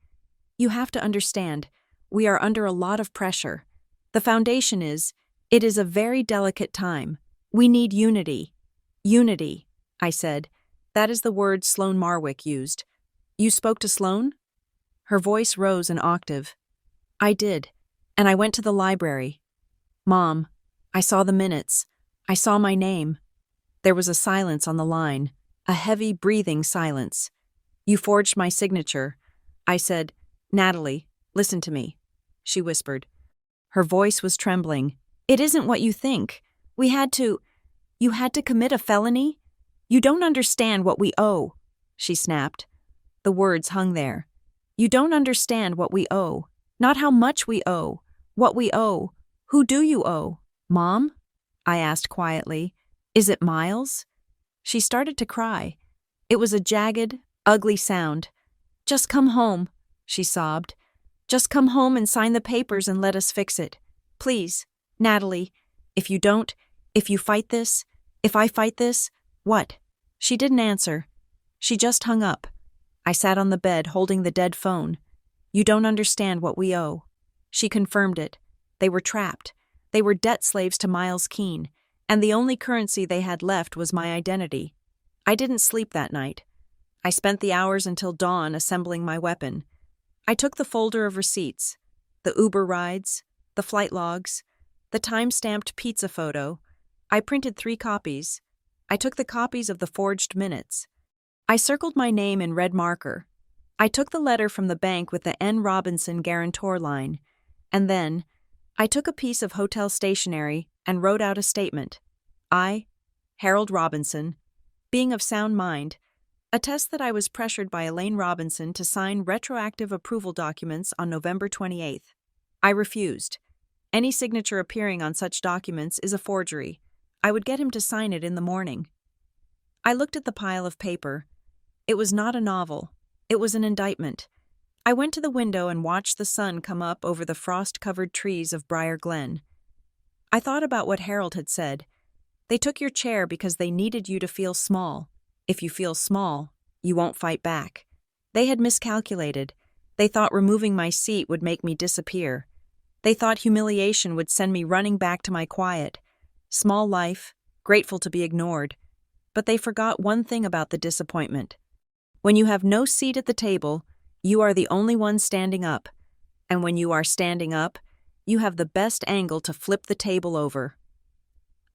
You have to understand, we are under a lot of pressure. The foundation is, it is a very delicate time. We need unity. Unity, I said. That is the word Sloane Marwick used. You spoke to Sloane? Her voice rose an octave. I did, and I went to the library. Mom, I saw the minutes. I saw my name. There was a silence on the line, a heavy, breathing silence. You forged my signature. I said, Natalie, listen to me. She whispered. Her voice was trembling. It isn't what you think. You had to commit a felony? You don't understand what we owe, she snapped. The words hung there. You don't understand what we owe. Not how much we owe. What we owe. Who do you owe? Mom? I asked quietly. Is it Miles? She started to cry. It was a jagged, ugly sound. Just come home, she sobbed. Just come home and sign the papers and let us fix it. Please, Natalie, If you don't, if you fight this, if I fight this, what? She didn't answer. She just hung up. I sat on the bed holding the dead phone. You don't understand what we owe. She confirmed it. They were trapped. They were debt slaves to Miles Keene, and the only currency they had left was my identity. I didn't sleep that night. I spent the hours until dawn assembling my weapon. I took the folder of receipts, the Uber rides, the flight logs, the time-stamped pizza photo. I printed 3 copies. I took the copies of the forged minutes. I circled my name in red marker. I took the letter from the bank with the N. Robinson guarantor line, and then I took a piece of hotel stationery and wrote out a statement. I, Harold Robinson, being of sound mind, attest that I was pressured by Elaine Robinson to sign retroactive approval documents on November 28th. I refused. Any signature appearing on such documents is a forgery. I would get him to sign it in the morning. I looked at the pile of paper. It was not a novel. It was an indictment. I went to the window and watched the sun come up over the frost-covered trees of Briar Glen. I thought about what Harold had said. They took your chair because they needed you to feel small. If you feel small, you won't fight back. They had miscalculated. They thought removing my seat would make me disappear. They thought humiliation would send me running back to my quiet, small life, grateful to be ignored. But they forgot one thing about the disappointment. When you have no seat at the table, you are the only one standing up. And when you are standing up, you have the best angle to flip the table over.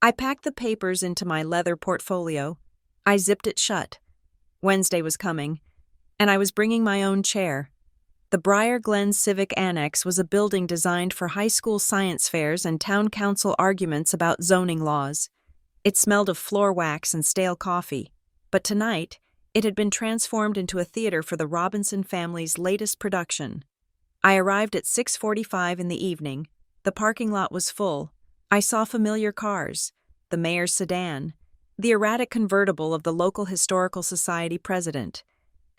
I packed the papers into my leather portfolio. I zipped it shut. Wednesday was coming, and I was bringing my own chair. The Briar Glen Civic Annex was a building designed for high school science fairs and town council arguments about zoning laws. It smelled of floor wax and stale coffee, but tonight it had been transformed into a theater for the Robinson family's latest production. I arrived at 6:45 in the evening. The parking lot was full. I saw familiar cars, the mayor's sedan, the erratic convertible of the local historical society president,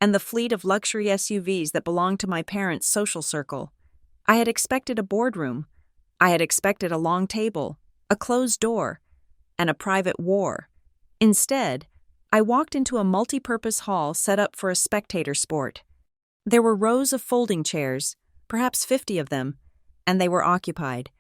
and the fleet of luxury SUVs that belonged to my parents' social circle. I had expected a boardroom. I had expected a long table, a closed door, and a private war. Instead, I walked into a multi-purpose hall set up for a spectator sport. There were rows of folding chairs, perhaps 50 of them, and they were occupied.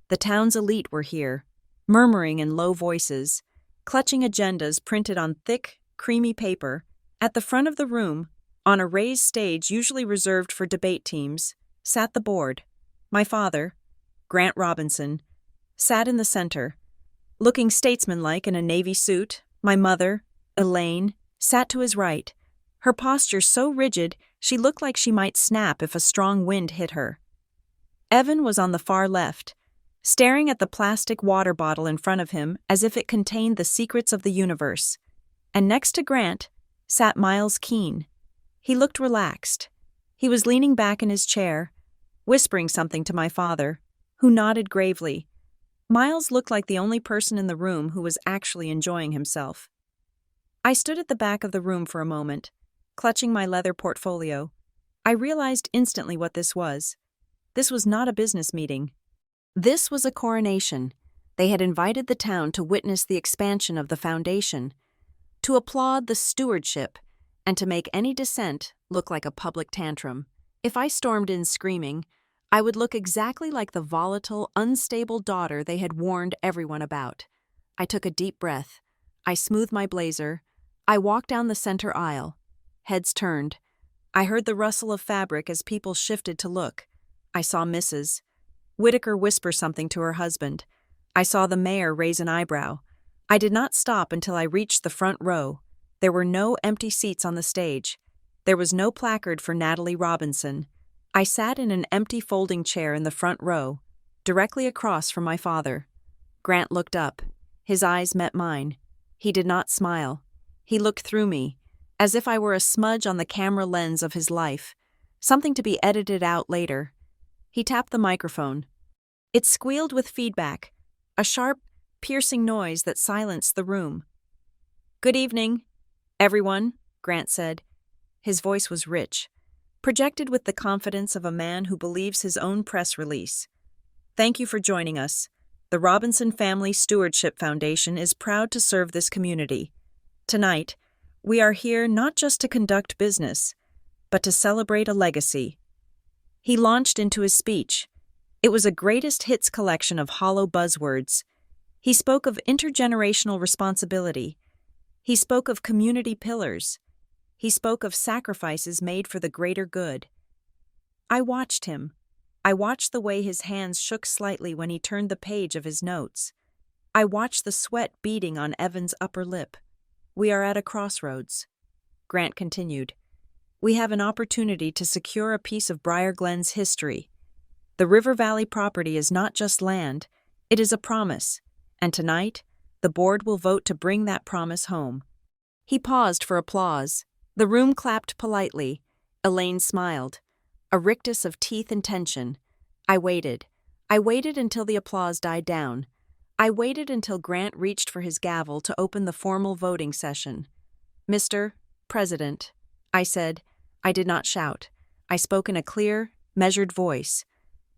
The town's elite were here, murmuring in low voices, clutching agendas printed on thick, creamy paper. At the front of the room, on a raised stage usually reserved for debate teams, sat the board. My father, Grant Robinson, sat in the center. Looking statesmanlike in a navy suit, my mother, Elaine, sat to his right, her posture so rigid she looked like she might snap if a strong wind hit her. Evan was on the far left, staring at the plastic water bottle in front of him as if it contained the secrets of the universe. And next to Grant sat Miles Keene. He looked relaxed. He was leaning back in his chair, whispering something to my father, who nodded gravely. Miles looked like the only person in the room who was actually enjoying himself. I stood at the back of the room for a moment, clutching my leather portfolio. I realized instantly what this was. This was not a business meeting. This was a coronation. They had invited the town to witness the expansion of the foundation, to applaud the stewardship, and to make any dissent look like a public tantrum. If I stormed in screaming, I would look exactly like the volatile, unstable daughter they had warned everyone about. I took a deep breath. I smoothed my blazer. I walked down the center aisle. Heads turned. I heard the rustle of fabric as people shifted to look. I saw Mrs. Whitaker whisper something to her husband. I saw the mayor raise an eyebrow. I did not stop until I reached the front row. There were no empty seats on the stage. There was no placard for Natalie Robinson. I sat in an empty folding chair in the front row, directly across from my father. Grant looked up. His eyes met mine. He did not smile. He looked through me, as if I were a smudge on the camera lens of his life, something to be edited out later. He tapped the microphone. It squealed with feedback, a sharp, piercing noise that silenced the room. "Good evening, everyone," Grant said. His voice was rich, projected with the confidence of a man who believes his own press release. "Thank you for joining us. The Robinson Family Stewardship Foundation is proud to serve this community. Tonight, we are here not just to conduct business, but to celebrate a legacy. He launched into his speech. It was a greatest hits collection of hollow buzzwords. He spoke of intergenerational responsibility. He spoke of community pillars. He spoke of sacrifices made for the greater good. I watched him. I watched the way his hands shook slightly when he turned the page of his notes. I watched the sweat beading on Evan's upper lip. We are at a crossroads. Grant continued. We have an opportunity to secure a piece of Briar Glen's history. The River Valley property is not just land, it is a promise, and tonight, the board will vote to bring that promise home. He paused for applause. The room clapped politely. Elaine smiled. A rictus of teeth and tension. I waited. I waited until the applause died down. I waited until Grant reached for his gavel to open the formal voting session. Mr. President, I said. I did not shout. I spoke in a clear, measured voice.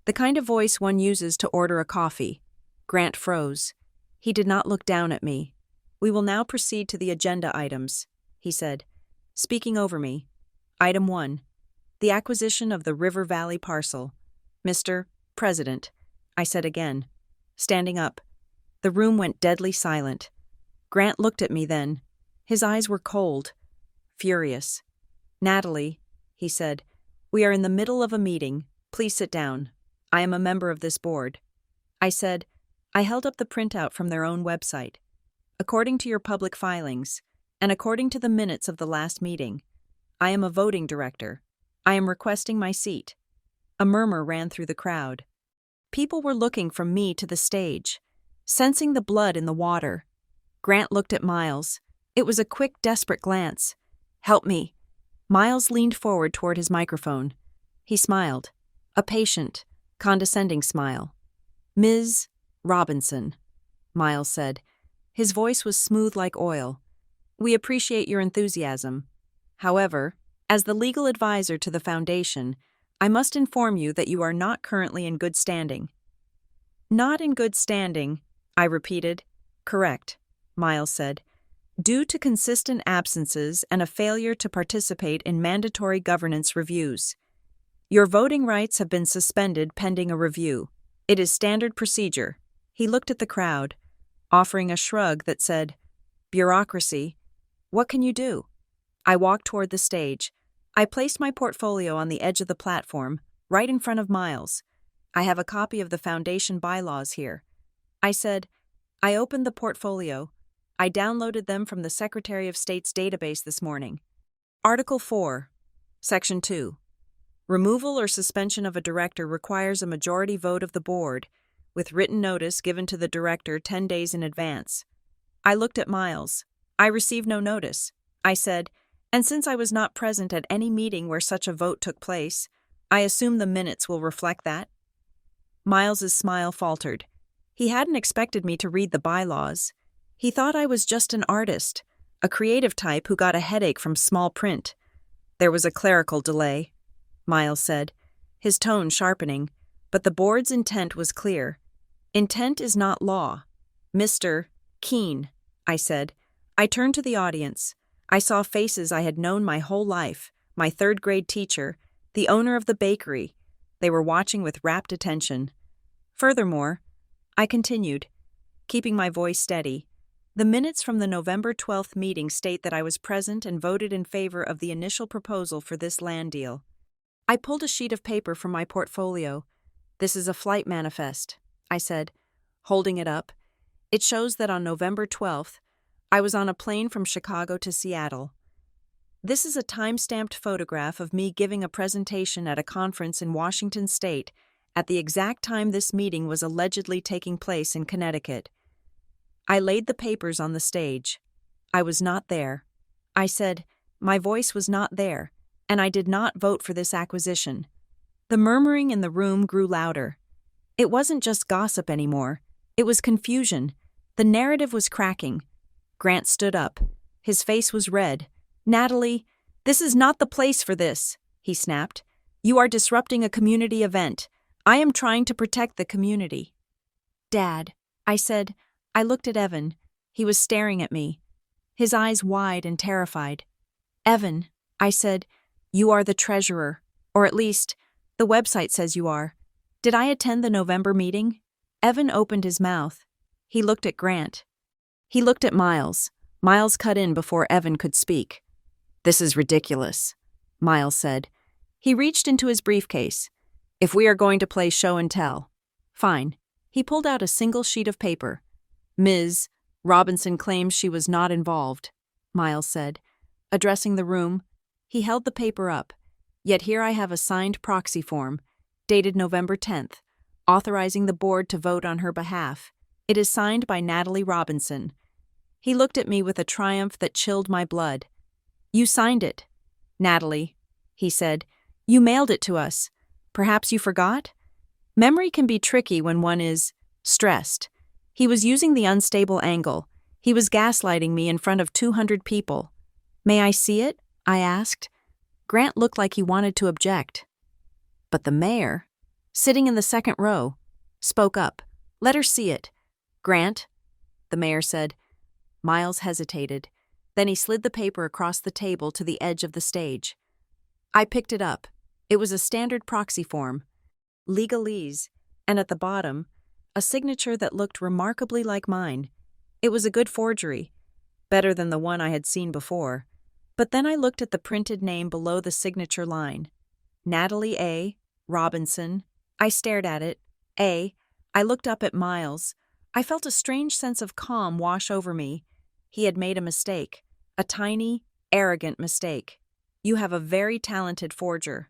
The kind of voice one uses to order a coffee. Grant froze. He did not look down at me. We will now proceed to the agenda items, he said, speaking over me. Item 1. The acquisition of the River Valley parcel. Mr. President, I said again, standing up. The room went deadly silent. Grant looked at me then. His eyes were cold, furious. Natalie, he said, we are in the middle of a meeting. Please sit down. I am a member of this board. I said, I held up the printout from their own website. According to your public filings, and according to the minutes of the last meeting, I am a voting director. I am requesting my seat. A murmur ran through the crowd. People were looking from me to the stage, sensing the blood in the water. Grant looked at Miles. It was a quick, desperate glance. Help me. Miles leaned forward toward his microphone. He smiled. A patient, condescending smile. Ms. Robinson, Miles said. His voice was smooth like oil. We appreciate your enthusiasm. However, as the legal advisor to the foundation, I must inform you that you are not currently in good standing. Not in good standing, I repeated. Correct, Miles said. Due to consistent absences and a failure to participate in mandatory governance reviews. Your voting rights have been suspended pending a review. It is standard procedure. He looked at the crowd, offering a shrug that said, Bureaucracy. What can you do? I walked toward the stage. I placed my portfolio on the edge of the platform, right in front of Miles. I have a copy of the foundation bylaws here. I said, I opened the portfolio. I downloaded them from the Secretary of State's database this morning. Article 4, Section 2. Removal or suspension of a director requires a majority vote of the board, with written notice given to the director 10 days in advance. I looked at Miles. I received no notice. I said, and since I was not present at any meeting where such a vote took place, I assume the minutes will reflect that. Miles's smile faltered. He hadn't expected me to read the bylaws. He thought I was just an artist, a creative type who got a headache from small print. There was a clerical delay, Miles said, his tone sharpening, but the board's intent was clear. Intent is not law. Mr. Keene, I said. I turned to the audience. I saw faces I had known my whole life, my third-grade teacher, the owner of the bakery. They were watching with rapt attention. Furthermore, I continued, keeping my voice steady. The minutes from the November 12th meeting state that I was present and voted in favor of the initial proposal for this land deal. I pulled a sheet of paper from my portfolio. This is a flight manifest, I said, holding it up. It shows that on November 12th, I was on a plane from Chicago to Seattle. This is a time-stamped photograph of me giving a presentation at a conference in Washington State at the exact time this meeting was allegedly taking place in Connecticut. I laid the papers on the stage. I was not there. I said, my voice was not there, and I did not vote for this acquisition. The murmuring in the room grew louder. It wasn't just gossip anymore. It was confusion. The narrative was cracking. Grant stood up. His face was red. Natalie, this is not the place for this, he snapped. You are disrupting a community event. I am trying to protect the community. Dad, I said. I looked at Evan. He was staring at me, his eyes wide and terrified. Evan, I said, you are the treasurer, or at least, the website says you are. Did I attend the November meeting? Evan opened his mouth. He looked at Grant. He looked at Miles. Miles cut in before Evan could speak. This is ridiculous, Miles said. He reached into his briefcase. If we are going to play show and tell. Fine. He pulled out a single sheet of paper. Ms. Robinson claims she was not involved, Miles said. Addressing the room, he held the paper up. Yet here I have a signed proxy form, dated November 10th, authorizing the board to vote on her behalf. It is signed by Natalie Robinson. He looked at me with a triumph that chilled my blood. You signed it, Natalie, he said. You mailed it to us. Perhaps you forgot? Memory can be tricky when one is stressed. He was using the unstable angle. He was gaslighting me in front of 200 people. May I see it? I asked. Grant looked like he wanted to object. But the mayor, sitting in the second row, spoke up. Let her see it. Grant, the mayor said. Miles hesitated. Then he slid the paper across the table to the edge of the stage. I picked it up. It was a standard proxy form, legalese, and at the bottom, a signature that looked remarkably like mine. It was a good forgery, better than the one I had seen before. But then I looked at the printed name below the signature line. Natalie A. Robinson. I stared at it. I looked up at Miles. I felt a strange sense of calm wash over me. He had made a mistake. A tiny, arrogant mistake. You have a very talented forger.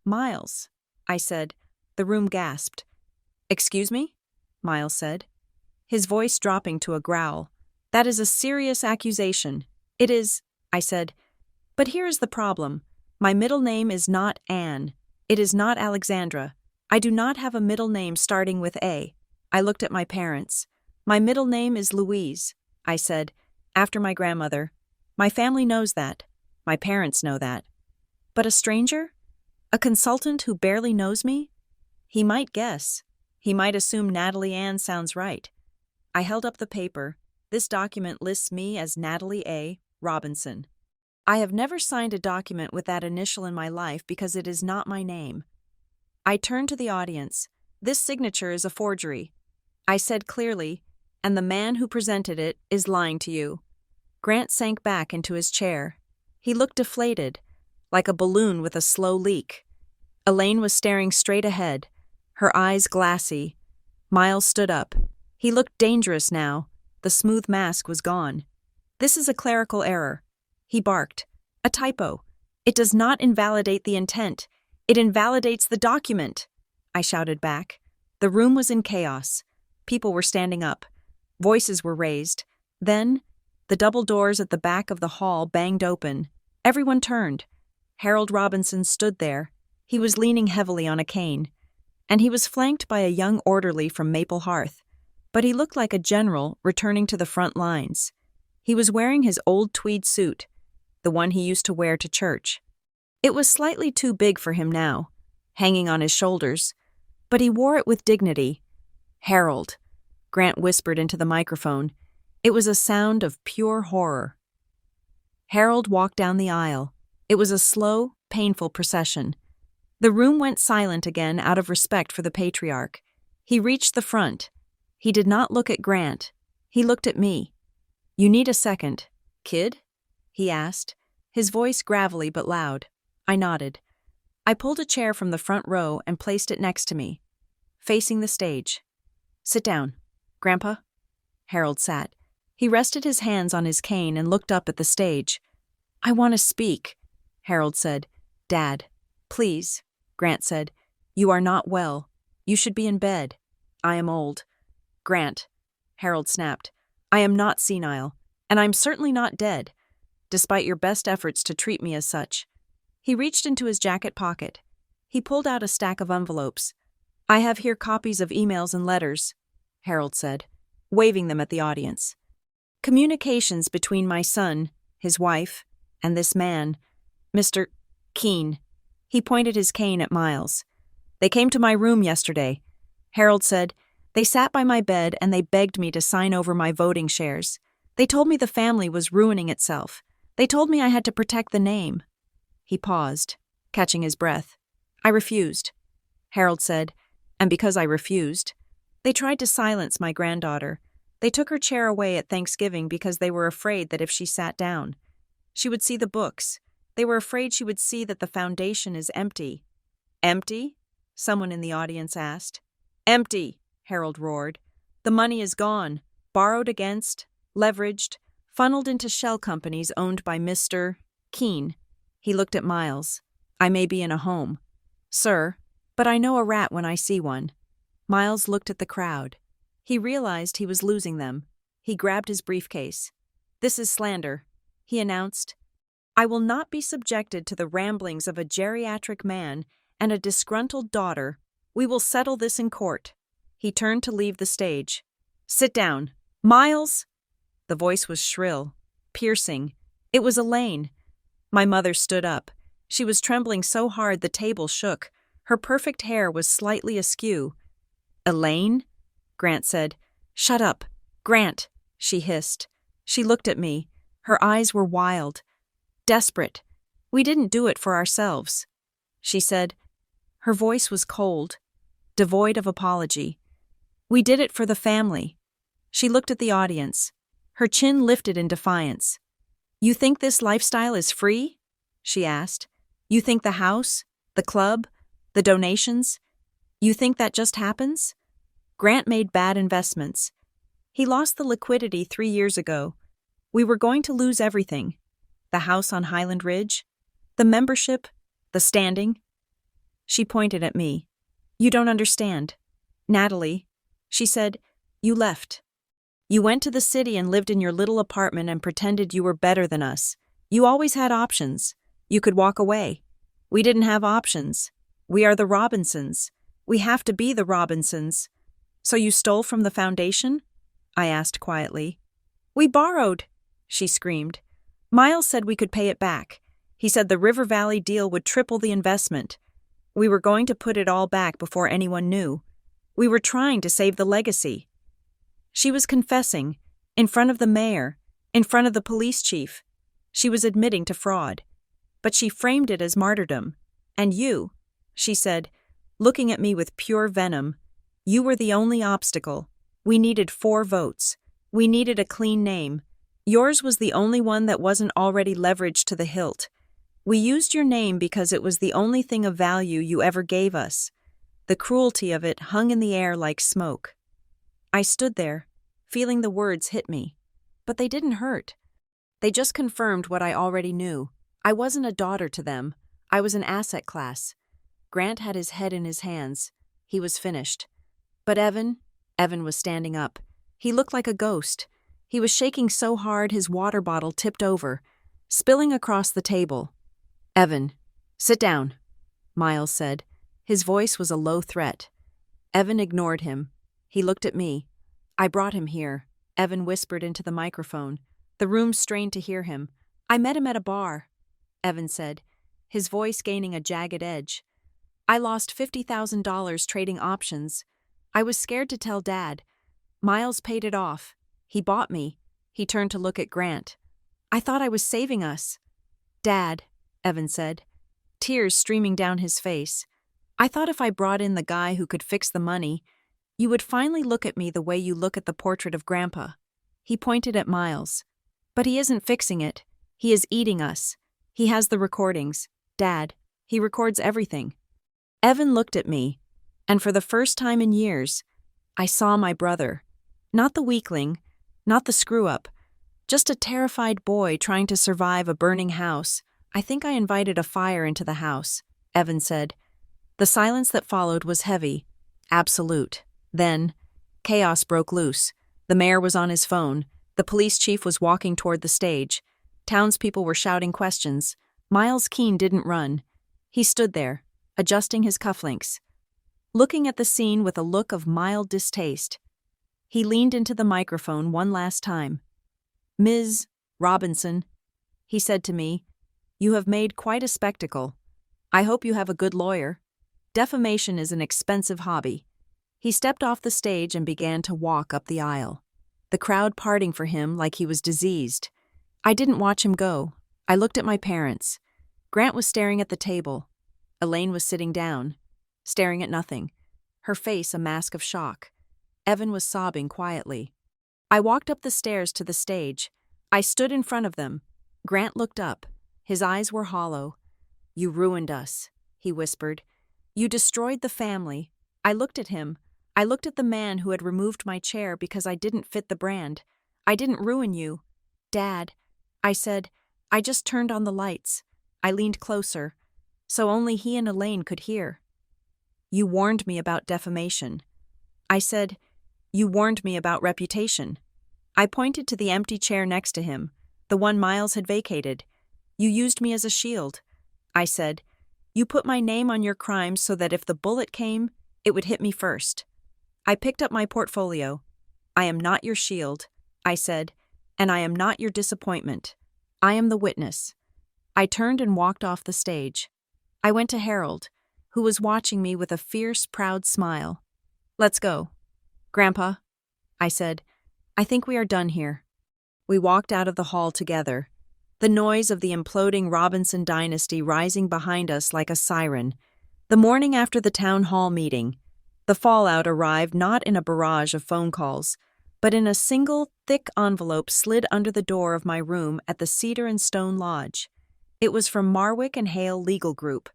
Miles, I said. The room gasped. Excuse me? Miles said, his voice dropping to a growl. That is a serious accusation. It is, I said. But here is the problem. My middle name is not Anne. It is not Alexandra. I do not have a middle name starting with A. I looked at my parents. My middle name is Louise, I said, after my grandmother. My family knows that. My parents know that. But a stranger? A consultant who barely knows me? He might guess. He might assume Natalie Ann sounds right. I held up the paper. This document lists me as Natalie A. Robinson. I have never signed a document with that initial in my life because it is not my name. I turned to the audience. This signature is a forgery. I said clearly, and the man who presented it is lying to you. Grant sank back into his chair. He looked deflated, like a balloon with a slow leak. Elaine was staring straight ahead, her eyes glassy. Miles stood up. He looked dangerous now. The smooth mask was gone. This is a clerical error, he barked. A typo. It does not invalidate the intent. It invalidates the document, I shouted back. The room was in chaos. People were standing up. Voices were raised. Then, the double doors at the back of the hall banged open. Everyone turned. Harold Robinson stood there. He was leaning heavily on a cane, and he was flanked by a young orderly from Maple Hearth. But he looked like a general returning to the front lines. He was wearing his old tweed suit, the one he used to wear to church. It was slightly too big for him now, hanging on his shoulders, but he wore it with dignity. Harold, Grant whispered into the microphone. It was a sound of pure horror. Harold walked down the aisle. It was a slow, painful procession. The room went silent again out of respect for the patriarch. He reached the front. He did not look at Grant. He looked at me. You need a second, kid? He asked, his voice gravelly but loud. I nodded. I pulled a chair from the front row and placed it next to me, facing the stage. Sit down, Grandpa. Harold sat. He rested his hands on his cane and looked up at the stage. I want to speak, Harold said. Dad, please, Grant said. You are not well. You should be in bed. I am old. Grant, Harold snapped. I am not senile, and I'm certainly not dead, despite your best efforts to treat me as such. He reached into his jacket pocket. He pulled out a stack of envelopes. I have here copies of emails and letters, Harold said, waving them at the audience. Communications between my son, his wife, and this man, Mr. Keene. He pointed his cane at Miles. They came to my room yesterday. Harold said, They sat by my bed and they begged me to sign over my voting shares. They told me the family was ruining itself. They told me I had to protect the name. He paused, catching his breath. I refused, Harold said, and because I refused, they tried to silence my granddaughter. They took her chair away at Thanksgiving because they were afraid that if she sat down, she would see the books. They were afraid she would see that the foundation is empty. Empty? Someone in the audience asked. Empty, Harold roared. The money is gone, borrowed against, leveraged, funneled into shell companies owned by Mr. Keene. He looked at Miles. I may be in a home, sir, but I know a rat when I see one. Miles looked at the crowd. He realized he was losing them. He grabbed his briefcase. This is slander, he announced. I will not be subjected to the ramblings of a geriatric man and a disgruntled daughter. We will settle this in court. He turned to leave the stage. Sit down. Miles! The voice was shrill, piercing. It was Elaine. My mother stood up. She was trembling so hard the table shook. Her perfect hair was slightly askew. Elaine? Grant said. Shut up. Grant, she hissed. She looked at me. Her eyes were wild, desperate. We didn't do it for ourselves, she said. Her voice was cold, devoid of apology. We did it for the family. She looked at the audience. Her chin lifted in defiance. You think this lifestyle is free? She asked. You think the house, the club, the donations? You think that just happens? Grant made bad investments. He lost the liquidity 3 years ago. We were going to lose everything. The house on Highland Ridge, the membership, the standing. She pointed at me. You don't understand. Natalie, she said, you left. You went to the city and lived in your little apartment and pretended you were better than us. You always had options. You could walk away. We didn't have options. We are the Robinsons. We have to be the Robinsons. So you stole from the foundation? I asked quietly. We borrowed, she screamed. Miles said we could pay it back. He said the River Valley deal would triple the investment. We were going to put it all back before anyone knew. We were trying to save the legacy. She was confessing, in front of the mayor, in front of the police chief. She was admitting to fraud. But she framed it as martyrdom. And you, she said, looking at me with pure venom, you were the only obstacle. We needed 4 votes. We needed a clean name. Yours was the only one that wasn't already leveraged to the hilt. We used your name because it was the only thing of value you ever gave us. The cruelty of it hung in the air like smoke. I stood there, feeling the words hit me. But they didn't hurt. They just confirmed what I already knew. I wasn't a daughter to them. I was an asset class. Grant had his head in his hands. He was finished. But Evan was standing up. He looked like a ghost. He was shaking so hard his water bottle tipped over, spilling across the table. Evan, sit down, Miles said. His voice was a low threat. Evan ignored him. He looked at me. I brought him here, Evan whispered into the microphone. The room strained to hear him. I met him at a bar, Evan said, his voice gaining a jagged edge. I lost $50,000 trading options. I was scared to tell Dad. Miles paid it off. He bought me. He turned to look at Grant. I thought I was saving us. Dad, Evan said, tears streaming down his face. I thought if I brought in the guy who could fix the money, you would finally look at me the way you look at the portrait of Grandpa. He pointed at Miles. But he isn't fixing it. He is eating us. He has the recordings. Dad, he records everything. Evan looked at me, and for the first time in years, I saw my brother. Not the weakling, not the screw-up, just a terrified boy trying to survive a burning house. I think I invited a fire into the house, Evan said. The silence that followed was heavy, absolute. Then, chaos broke loose. The mayor was on his phone. The police chief was walking toward the stage. Townspeople were shouting questions. Miles Keene didn't run. He stood there, adjusting his cufflinks, looking at the scene with a look of mild distaste. He leaned into the microphone one last time. Ms. Robinson, he said to me, you have made quite a spectacle. I hope you have a good lawyer. Defamation is an expensive hobby. He stepped off the stage and began to walk up the aisle, the crowd parting for him like he was diseased. I didn't watch him go. I looked at my parents. Grant was staring at the table. Elaine was sitting down, staring at nothing, her face a mask of shock. Evan was sobbing quietly. I walked up the stairs to the stage. I stood in front of them. Grant looked up. His eyes were hollow. "You ruined us," he whispered. "You destroyed the family." I looked at him. I looked at the man who had removed my chair because I didn't fit the brand. "I didn't ruin you, Dad," I said. "I just turned on the lights." I leaned closer, so only he and Elaine could hear. "You warned me about defamation." I said, "You warned me about reputation." I pointed to the empty chair next to him, the one Miles had vacated. "You used me as a shield." I said, "You put my name on your crimes so that if the bullet came, it would hit me first." I picked up my portfolio. "I am not your shield," I said, "and I am not your disappointment. I am the witness." I turned and walked off the stage. I went to Harold, who was watching me with a fierce, proud smile. "Let's go." "Grandpa," I said, "I think we are done here." We walked out of the hall together, the noise of the imploding Robinson dynasty rising behind us like a siren. The morning after the town hall meeting, the fallout arrived not in a barrage of phone calls, but in a single, thick envelope slid under the door of my room at the Cedar and Stone Lodge. It was from Marwick and Hale Legal Group.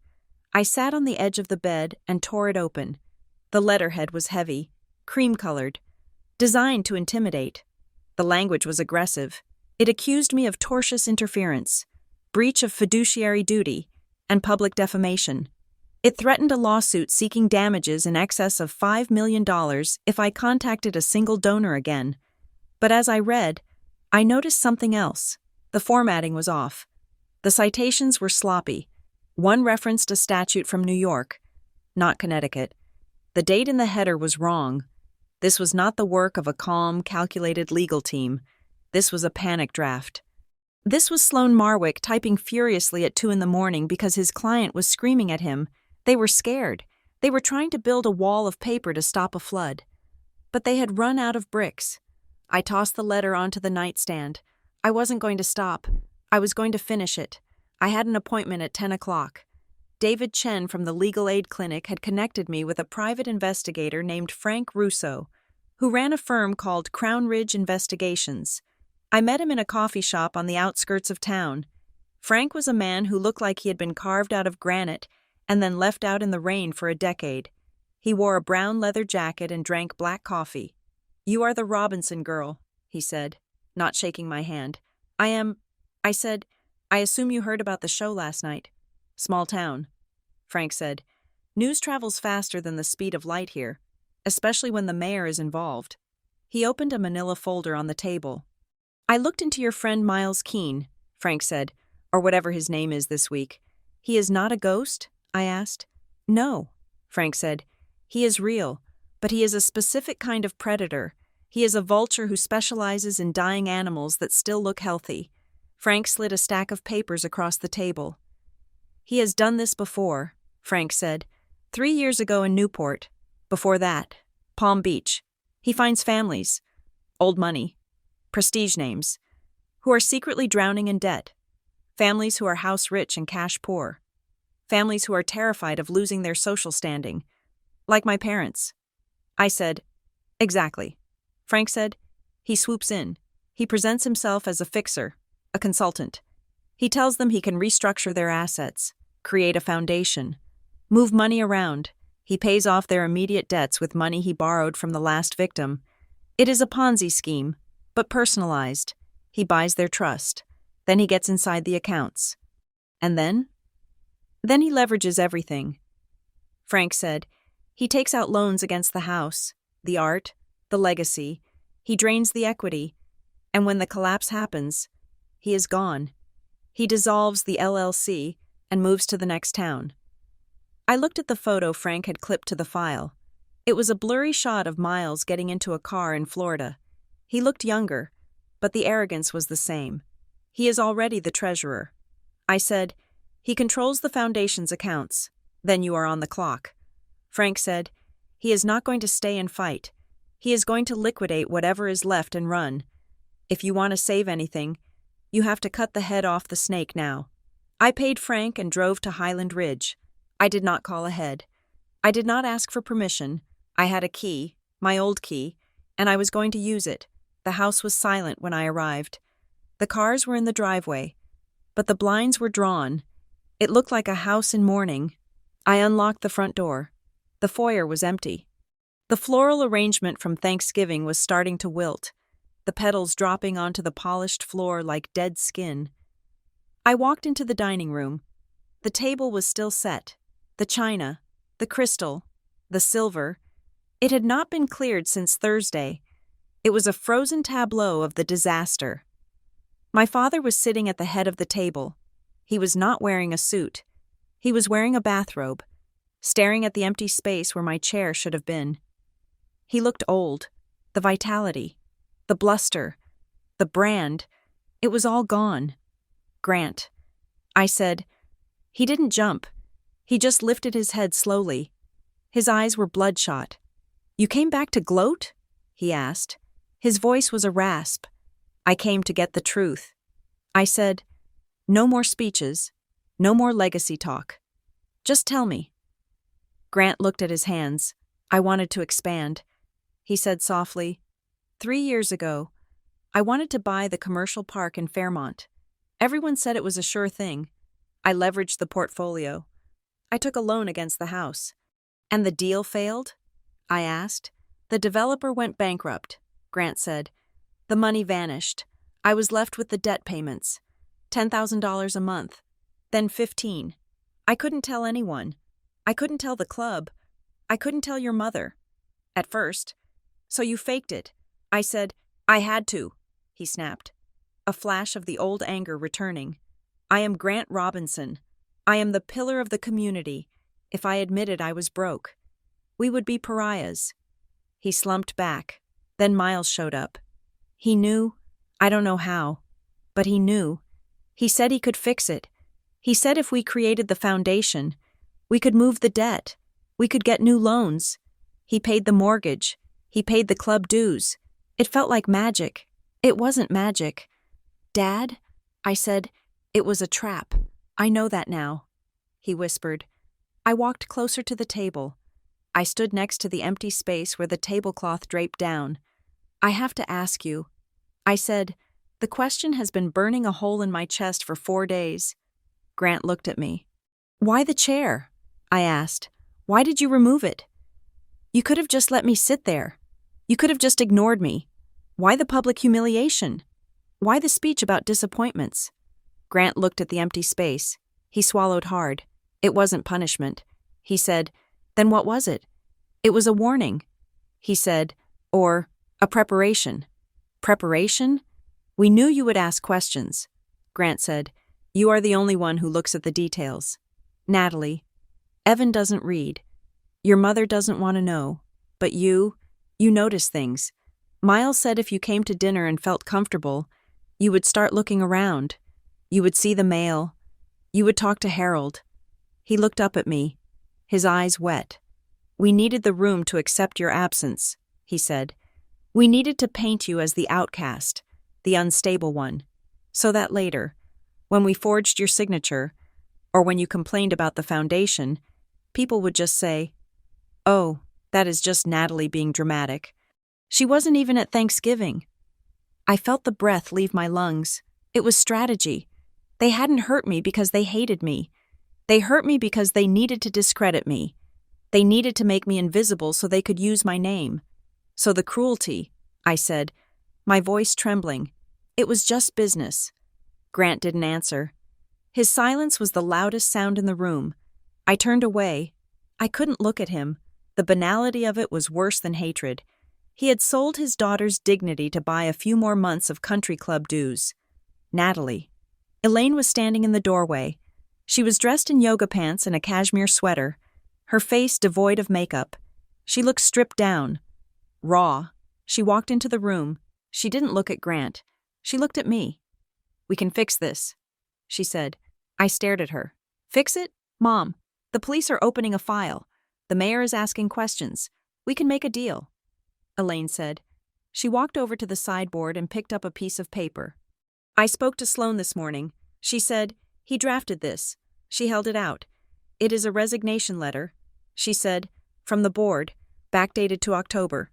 I sat on the edge of the bed and tore it open. The letterhead was heavy, cream-colored, designed to intimidate. The language was aggressive. It accused me of tortious interference, breach of fiduciary duty, and public defamation. It threatened a lawsuit seeking damages in excess of $5 million if I contacted a single donor again. But as I read, I noticed something else. The formatting was off. The citations were sloppy. One referenced a statute from New York, not Connecticut. The date in the header was wrong. This was not the work of a calm, calculated legal team. This was a panic draft. This was Sloan Marwick typing furiously at 2 a.m. because his client was screaming at him. They were scared. They were trying to build a wall of paper to stop a flood. But they had run out of bricks. I tossed the letter onto the nightstand. I wasn't going to stop. I was going to finish it. I had an appointment at 10 o'clock. David Chen from the Legal Aid Clinic had connected me with a private investigator named Frank Russo, who ran a firm called Crown Ridge Investigations. I met him in a coffee shop on the outskirts of town. Frank was a man who looked like he had been carved out of granite and then left out in the rain for a decade. He wore a brown leather jacket and drank black coffee. "You are the Robinson girl," he said, not shaking my hand. "I am," I said. "I assume you heard about the show last night." "Small town," Frank said. "News travels faster than the speed of light here, especially when the mayor is involved." He opened a manila folder on the table. "I looked into your friend Miles Keene," Frank said, "or whatever his name is this week. He is not a ghost?" I asked. "No," Frank said. "He is real, but he is a specific kind of predator. He is a vulture who specializes in dying animals that still look healthy." Frank slid a stack of papers across the table. "He has done this before," Frank said. 3 years ago in Newport. Before that, Palm Beach. He finds families, old money, prestige names, who are secretly drowning in debt. Families who are house rich and cash poor. Families who are terrified of losing their social standing. Like my parents. I said, "Exactly." Frank said, "He swoops in. He presents himself as a fixer, a consultant. He tells them he can restructure their assets, create a foundation, move money around. He pays off their immediate debts with money he borrowed from the last victim. It is a Ponzi scheme, but personalized. He buys their trust. Then he gets inside the accounts. And then? Then he leverages everything." Frank said, "He takes out loans against the house, the art, the legacy. He drains the equity. And when the collapse happens, he is gone. He dissolves the LLC and moves to the next town." I looked at the photo Frank had clipped to the file. It was a blurry shot of Miles getting into a car in Florida. He looked younger, but the arrogance was the same. "He is already the treasurer." I said, "He controls the foundation's accounts. Then you are on the clock." Frank said, He is not going to stay and fight. He is going to liquidate whatever is left and run. If you want to save anything, you have to cut the head off the snake now. I paid Frank and drove to Highland Ridge. I did not call ahead. I did not ask for permission. I had a key, my old key, and I was going to use it. The house was silent when I arrived. The cars were in the driveway, but the blinds were drawn. It looked like a house in mourning. I unlocked the front door. The foyer was empty. The floral arrangement from Thanksgiving was starting to wilt, the petals dropping onto the polished floor like dead skin. I walked into the dining room. The table was still set. The china, the crystal, the silver. It had not been cleared since Thursday. It was a frozen tableau of the disaster. My father was sitting at the head of the table. He was not wearing a suit. He was wearing a bathrobe, staring at the empty space where my chair should have been. He looked old. The vitality, the bluster, the brand, it was all gone. Grant. I said. He didn't jump. He just lifted his head slowly. His eyes were bloodshot. You came back to gloat? He asked. His voice was a rasp. I came to get the truth. I said, no more speeches, no more legacy talk. Just tell me. Grant looked at his hands. I wanted to expand. He said softly, 3 years ago, I wanted to buy the commercial park in Fairmont. Everyone said it was a sure thing. I leveraged the portfolio. I took a loan against the house. And the deal failed? I asked. The developer went bankrupt, Grant said. The money vanished. I was left with the debt payments. $10,000 a month. Then 15. I couldn't tell anyone. I couldn't tell the club. I couldn't tell your mother. At first. So you faked it. I said, I had to, he snapped. A flash of the old anger returning. I am Grant Robinson. I am the pillar of the community. If I admitted I was broke, we would be pariahs. He slumped back. Then Miles showed up. He knew. I don't know how. But he knew. He said he could fix it. He said if we created the foundation, we could move the debt. We could get new loans. He paid the mortgage. He paid the club dues. It felt like magic. It wasn't magic. Dad? I said, it was a trap. I know that now. He whispered. I walked closer to the table. I stood next to the empty space where the tablecloth draped down. I have to ask you. I said, the question has been burning a hole in my chest for 4 days. Grant looked at me. Why the chair? I asked. Why did you remove it? You could have just let me sit there. You could have just ignored me. Why the public humiliation? Why the speech about disappointments? Grant looked at the empty space. He swallowed hard. It wasn't punishment. He said, then what was it? It was a warning. He said, or a preparation. Preparation? We knew you would ask questions. Grant said, you are the only one who looks at the details. Natalie, Evan doesn't read. Your mother doesn't want to know. But you notice things. Miles said if you came to dinner and felt comfortable, you would start looking around. You would see the mail. You would talk to Harold. He looked up at me, his eyes wet. We needed the room to accept your absence, he said. We needed to paint you as the outcast, the unstable one, so that later, when we forged your signature, or when you complained about the foundation, people would just say, oh, that is just Natalie being dramatic. She wasn't even at Thanksgiving. I felt the breath leave my lungs. It was strategy. They hadn't hurt me because they hated me. They hurt me because they needed to discredit me. They needed to make me invisible so they could use my name. So the cruelty, I said, my voice trembling. It was just business. Grant didn't answer. His silence was the loudest sound in the room. I turned away. I couldn't look at him. The banality of it was worse than hatred. He had sold his daughter's dignity to buy a few more months of country club dues. Natalie. Elaine was standing in the doorway. She was dressed in yoga pants and a cashmere sweater, her face devoid of makeup. She looked stripped down, raw. She walked into the room. She didn't look at Grant. She looked at me. We can fix this, she said. I stared at her. Fix it? Mom, the police are opening a file. The mayor is asking questions. We can make a deal, Elaine said. She walked over to the sideboard and picked up a piece of paper. I spoke to Sloan this morning. She said, he drafted this. She held it out. It is a resignation letter, she said, from the board, backdated to October.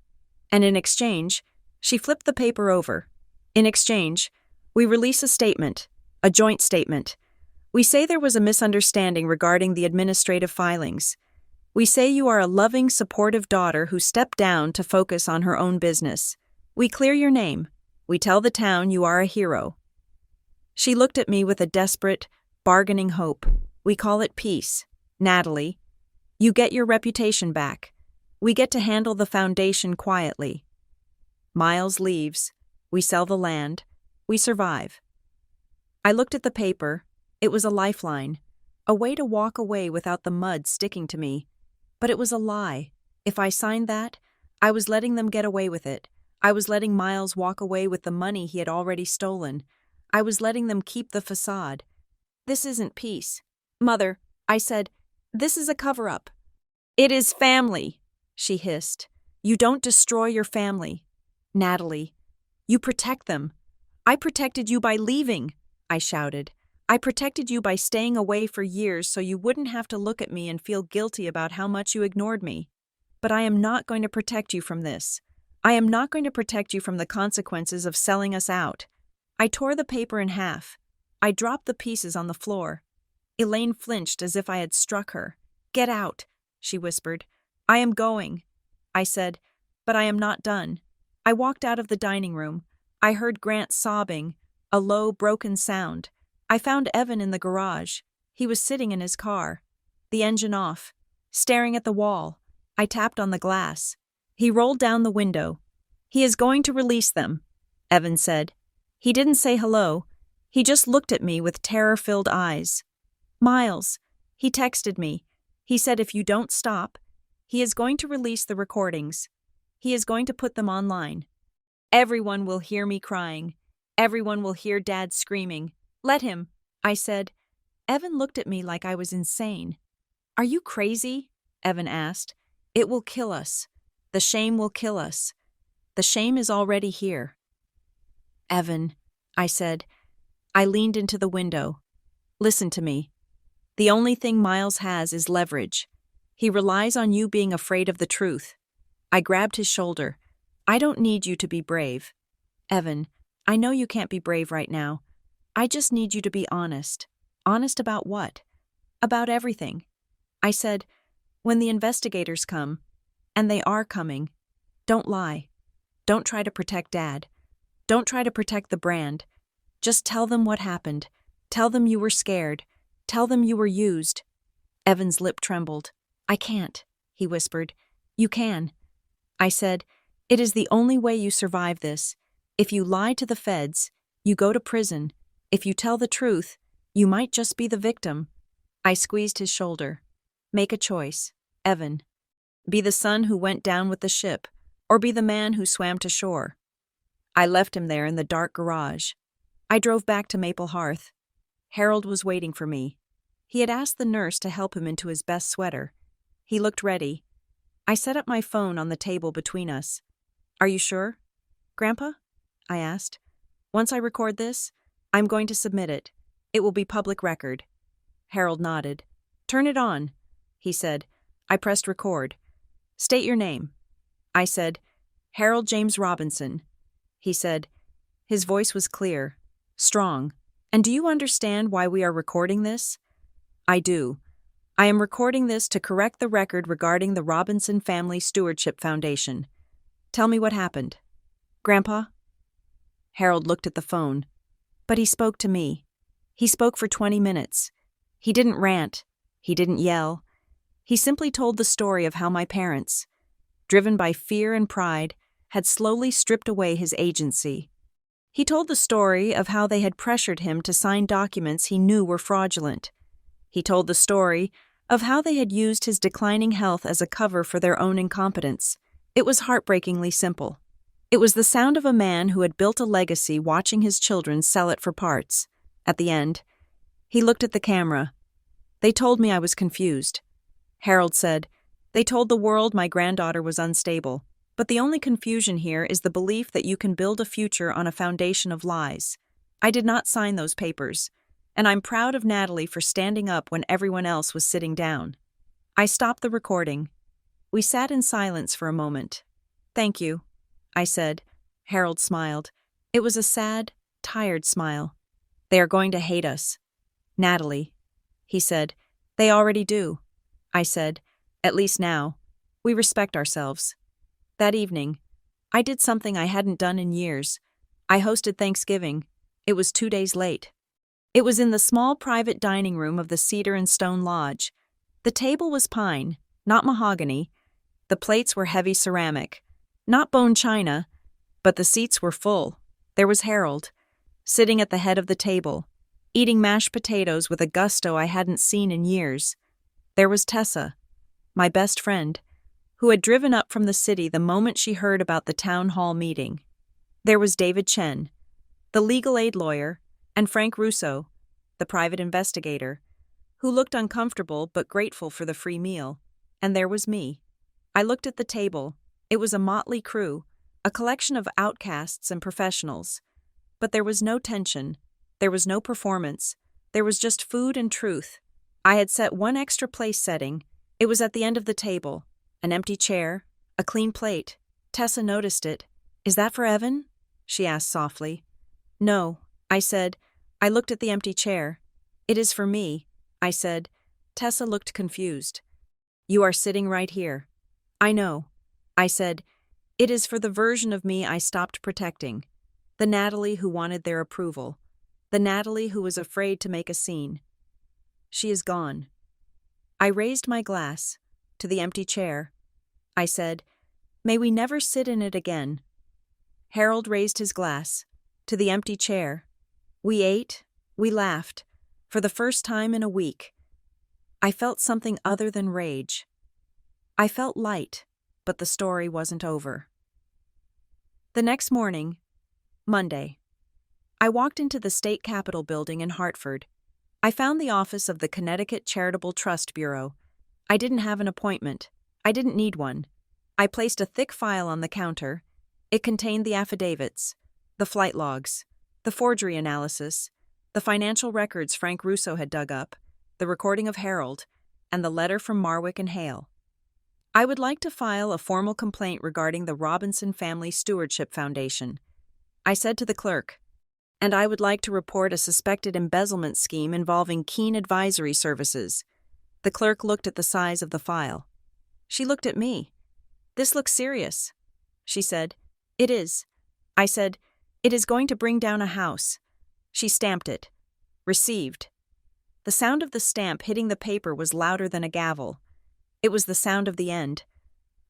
And in exchange, she flipped the paper over. In exchange, we release a statement, a joint statement. We say there was a misunderstanding regarding the administrative filings. We say you are a loving, supportive daughter who stepped down to focus on her own business. We clear your name. We tell the town you are a hero. She looked at me with a desperate, bargaining hope. We call it peace. Natalie, you get your reputation back. We get to handle the foundation quietly. Miles leaves. We sell the land. We survive. I looked at the paper. It was a lifeline, a way to walk away without the mud sticking to me. But it was a lie. If I signed that, I was letting them get away with it. I was letting Miles walk away with the money he had already stolen. I was letting them keep the facade. This isn't peace. Mother, I said, this is a cover-up. It is family, she hissed. You don't destroy your family. Natalie, you protect them. I protected you by leaving, I shouted. I protected you by staying away for years so you wouldn't have to look at me and feel guilty about how much you ignored me. But I am not going to protect you from this. I am not going to protect you from the consequences of selling us out. I tore the paper in half. I dropped the pieces on the floor. Elaine flinched as if I had struck her. Get out, she whispered. I am going, I said, but I am not done. I walked out of the dining room. I heard Grant sobbing, a low, broken sound. I found Evan in the garage. He was sitting in his car, the engine off, staring at the wall. I tapped on the glass. He rolled down the window. He is going to release them, Evan said. He didn't say hello. He just looked at me with terror-filled eyes. Miles, he texted me. He said if you don't stop, he is going to release the recordings. He is going to put them online. Everyone will hear me crying. Everyone will hear Dad screaming. Let him, I said. Evan looked at me like I was insane. Are you crazy? Evan asked. It will kill us. The shame will kill us. The shame is already here. Evan, I said. I leaned into the window. Listen to me. The only thing Miles has is leverage. He relies on you being afraid of the truth. I grabbed his shoulder. I don't need you to be brave. Evan, I know you can't be brave right now. I just need you to be honest. Honest about what? About everything. I said, when the investigators come, and they are coming, don't lie. Don't try to protect Dad. Don't try to protect the brand. Just tell them what happened. Tell them you were scared. Tell them you were used. Evan's lip trembled. I can't, he whispered. You can. I said, it is the only way you survive this. If you lie to the feds, you go to prison. If you tell the truth, you might just be the victim. I squeezed his shoulder. Make a choice, Evan. Be the son who went down with the ship, or be the man who swam to shore. I left him there in the dark garage. I drove back to Maple Hearth. Harold was waiting for me. He had asked the nurse to help him into his best sweater. He looked ready. I set up my phone on the table between us. Are you sure, Grandpa? I asked. Once I record this, I'm going to submit it. It will be public record. Harold nodded. Turn it on, he said. I pressed record. State your name. I said, Harold James Robinson. He said, his voice was clear, strong. And do you understand why we are recording this? I do. I am recording this to correct the record regarding the Robinson Family Stewardship Foundation. Tell me what happened. Grandpa? Harold looked at the phone. But he spoke to me. He spoke for 20 minutes. He didn't rant. He didn't yell. He simply told the story of how my parents, driven by fear and pride, had slowly stripped away his agency. He told the story of how they had pressured him to sign documents he knew were fraudulent. He told the story of how they had used his declining health as a cover for their own incompetence. It was heartbreakingly simple. It was the sound of a man who had built a legacy watching his children sell it for parts. At the end, he looked at the camera. They told me I was confused. Harold said, They told the world my granddaughter was unstable, but the only confusion here is the belief that you can build a future on a foundation of lies. I did not sign those papers, and I'm proud of Natalie for standing up when everyone else was sitting down. I stopped the recording. We sat in silence for a moment. "Thank you," I said. Harold smiled. It was a sad, tired smile. "They are going to hate us." "Natalie," he said. "They already do," I said. "At least now. We respect ourselves." That evening, I did something I hadn't done in years. I hosted Thanksgiving. It was 2 days late. It was in the small private dining room of the Cedar and Stone Lodge. The table was pine, not mahogany. The plates were heavy ceramic, not bone china, but the seats were full. There was Harold, sitting at the head of the table, eating mashed potatoes with a gusto I hadn't seen in years. There was Tessa, my best friend, who had driven up from the city the moment she heard about the town hall meeting. There was David Chen, the legal aid lawyer, and Frank Russo, the private investigator, who looked uncomfortable but grateful for the free meal. And there was me. I looked at the table. It was a motley crew, a collection of outcasts and professionals. But there was no tension. There was no performance. There was just food and truth. I had set one extra place setting. It was at the end of the table. An empty chair, a clean plate. Tessa noticed it. "Is that for Evan?" she asked softly. "No," I said. I looked at the empty chair. "It is for me," I said. Tessa looked confused. "You are sitting right here." "I know," I said. "It is for the version of me I stopped protecting. The Natalie who wanted their approval. The Natalie who was afraid to make a scene. She is gone." I raised my glass to the empty chair. I said, "May we never sit in it again." Harold raised his glass to the empty chair. We ate, we laughed, for the first time in a week. I felt something other than rage. I felt light, but the story wasn't over. The next morning, Monday, I walked into the State Capitol building in Hartford. I found the office of the Connecticut Charitable Trust Bureau. I didn't have an appointment. I didn't need one. I placed a thick file on the counter. It contained the affidavits, the flight logs, the forgery analysis, the financial records Frank Russo had dug up, the recording of Harold, and the letter from Marwick and Hale. "I would like to file a formal complaint regarding the Robinson Family Stewardship Foundation," I said to the clerk, "and I would like to report a suspected embezzlement scheme involving Keen Advisory Services." The clerk looked at the size of the file. She looked at me. "This looks serious," she said. "It is." I said, "It is going to bring down a house." She stamped it. "Received." The sound of the stamp hitting the paper was louder than a gavel. It was the sound of the end.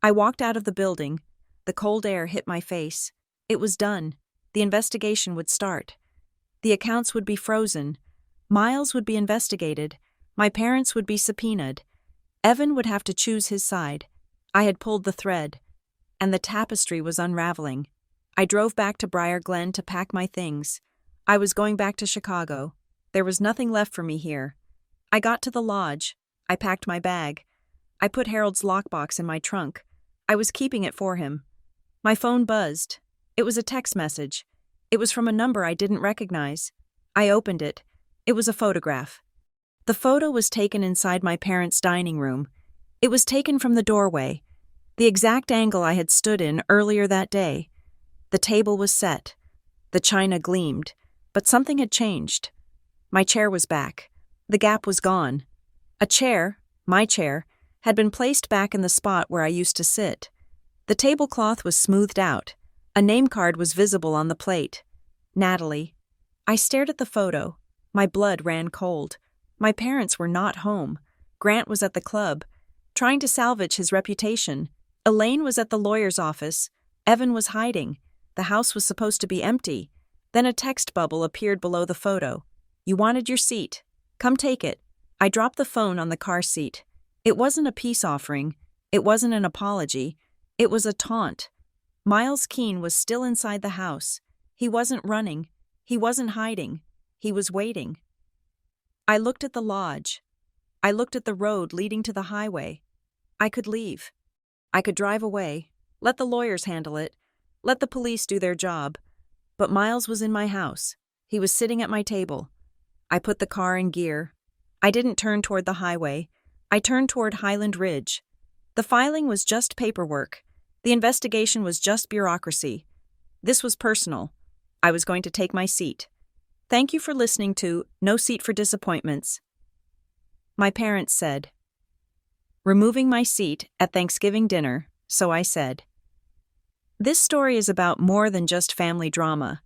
I walked out of the building. The cold air hit my face. It was done. The investigation would start. The accounts would be frozen. Miles would be investigated. My parents would be subpoenaed. Evan would have to choose his side. I had pulled the thread, and the tapestry was unraveling. I drove back to Briar Glen to pack my things. I was going back to Chicago. There was nothing left for me here. I got to the lodge. I packed my bag. I put Harold's lockbox in my trunk. I was keeping it for him. My phone buzzed. It was a text message. It was from a number I didn't recognize. I opened it. It was a photograph. The photo was taken inside my parents' dining room. It was taken from the doorway, the exact angle I had stood in earlier that day. The table was set. The china gleamed, but something had changed. My chair was back. The gap was gone. A chair, my chair, had been placed back in the spot where I used to sit. The tablecloth was smoothed out. A name card was visible on the plate. Natalie. I stared at the photo. My blood ran cold. My parents were not home. Grant was at the club, trying to salvage his reputation. Elaine was at the lawyer's office. Evan was hiding. The house was supposed to be empty. Then a text bubble appeared below the photo. "You wanted your seat. Come take it." I dropped the phone on the car seat. It wasn't a peace offering. It wasn't an apology. It was a taunt. Miles Keene was still inside the house. He wasn't running. He wasn't hiding. He was waiting. I looked at the lodge. I looked at the road leading to the highway. I could leave. I could drive away, let the lawyers handle it, let the police do their job. But Miles was in my house. He was sitting at my table. I put the car in gear. I didn't turn toward the highway. I turned toward Highland Ridge. The filing was just paperwork. The investigation was just bureaucracy. This was personal. I was going to take my seat. Thank you for listening to No Seat for Disappointments. My parents said. Removing my seat at Thanksgiving dinner, so I said. This story is about more than just family drama.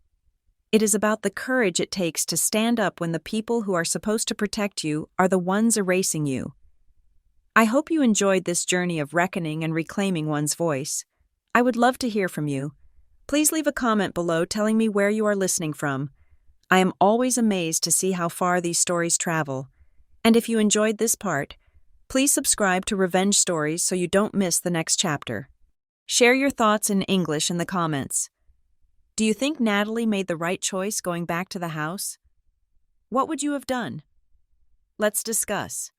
It is about the courage it takes to stand up when the people who are supposed to protect you are the ones erasing you. I hope you enjoyed this journey of reckoning and reclaiming one's voice. I would love to hear from you. Please leave a comment below telling me where you are listening from. I am always amazed to see how far these stories travel. And if you enjoyed this part, please subscribe to Revenge Stories so you don't miss the next chapter. Share your thoughts in English in the comments. Do you think Natalie made the right choice going back to the house? What would you have done? Let's discuss.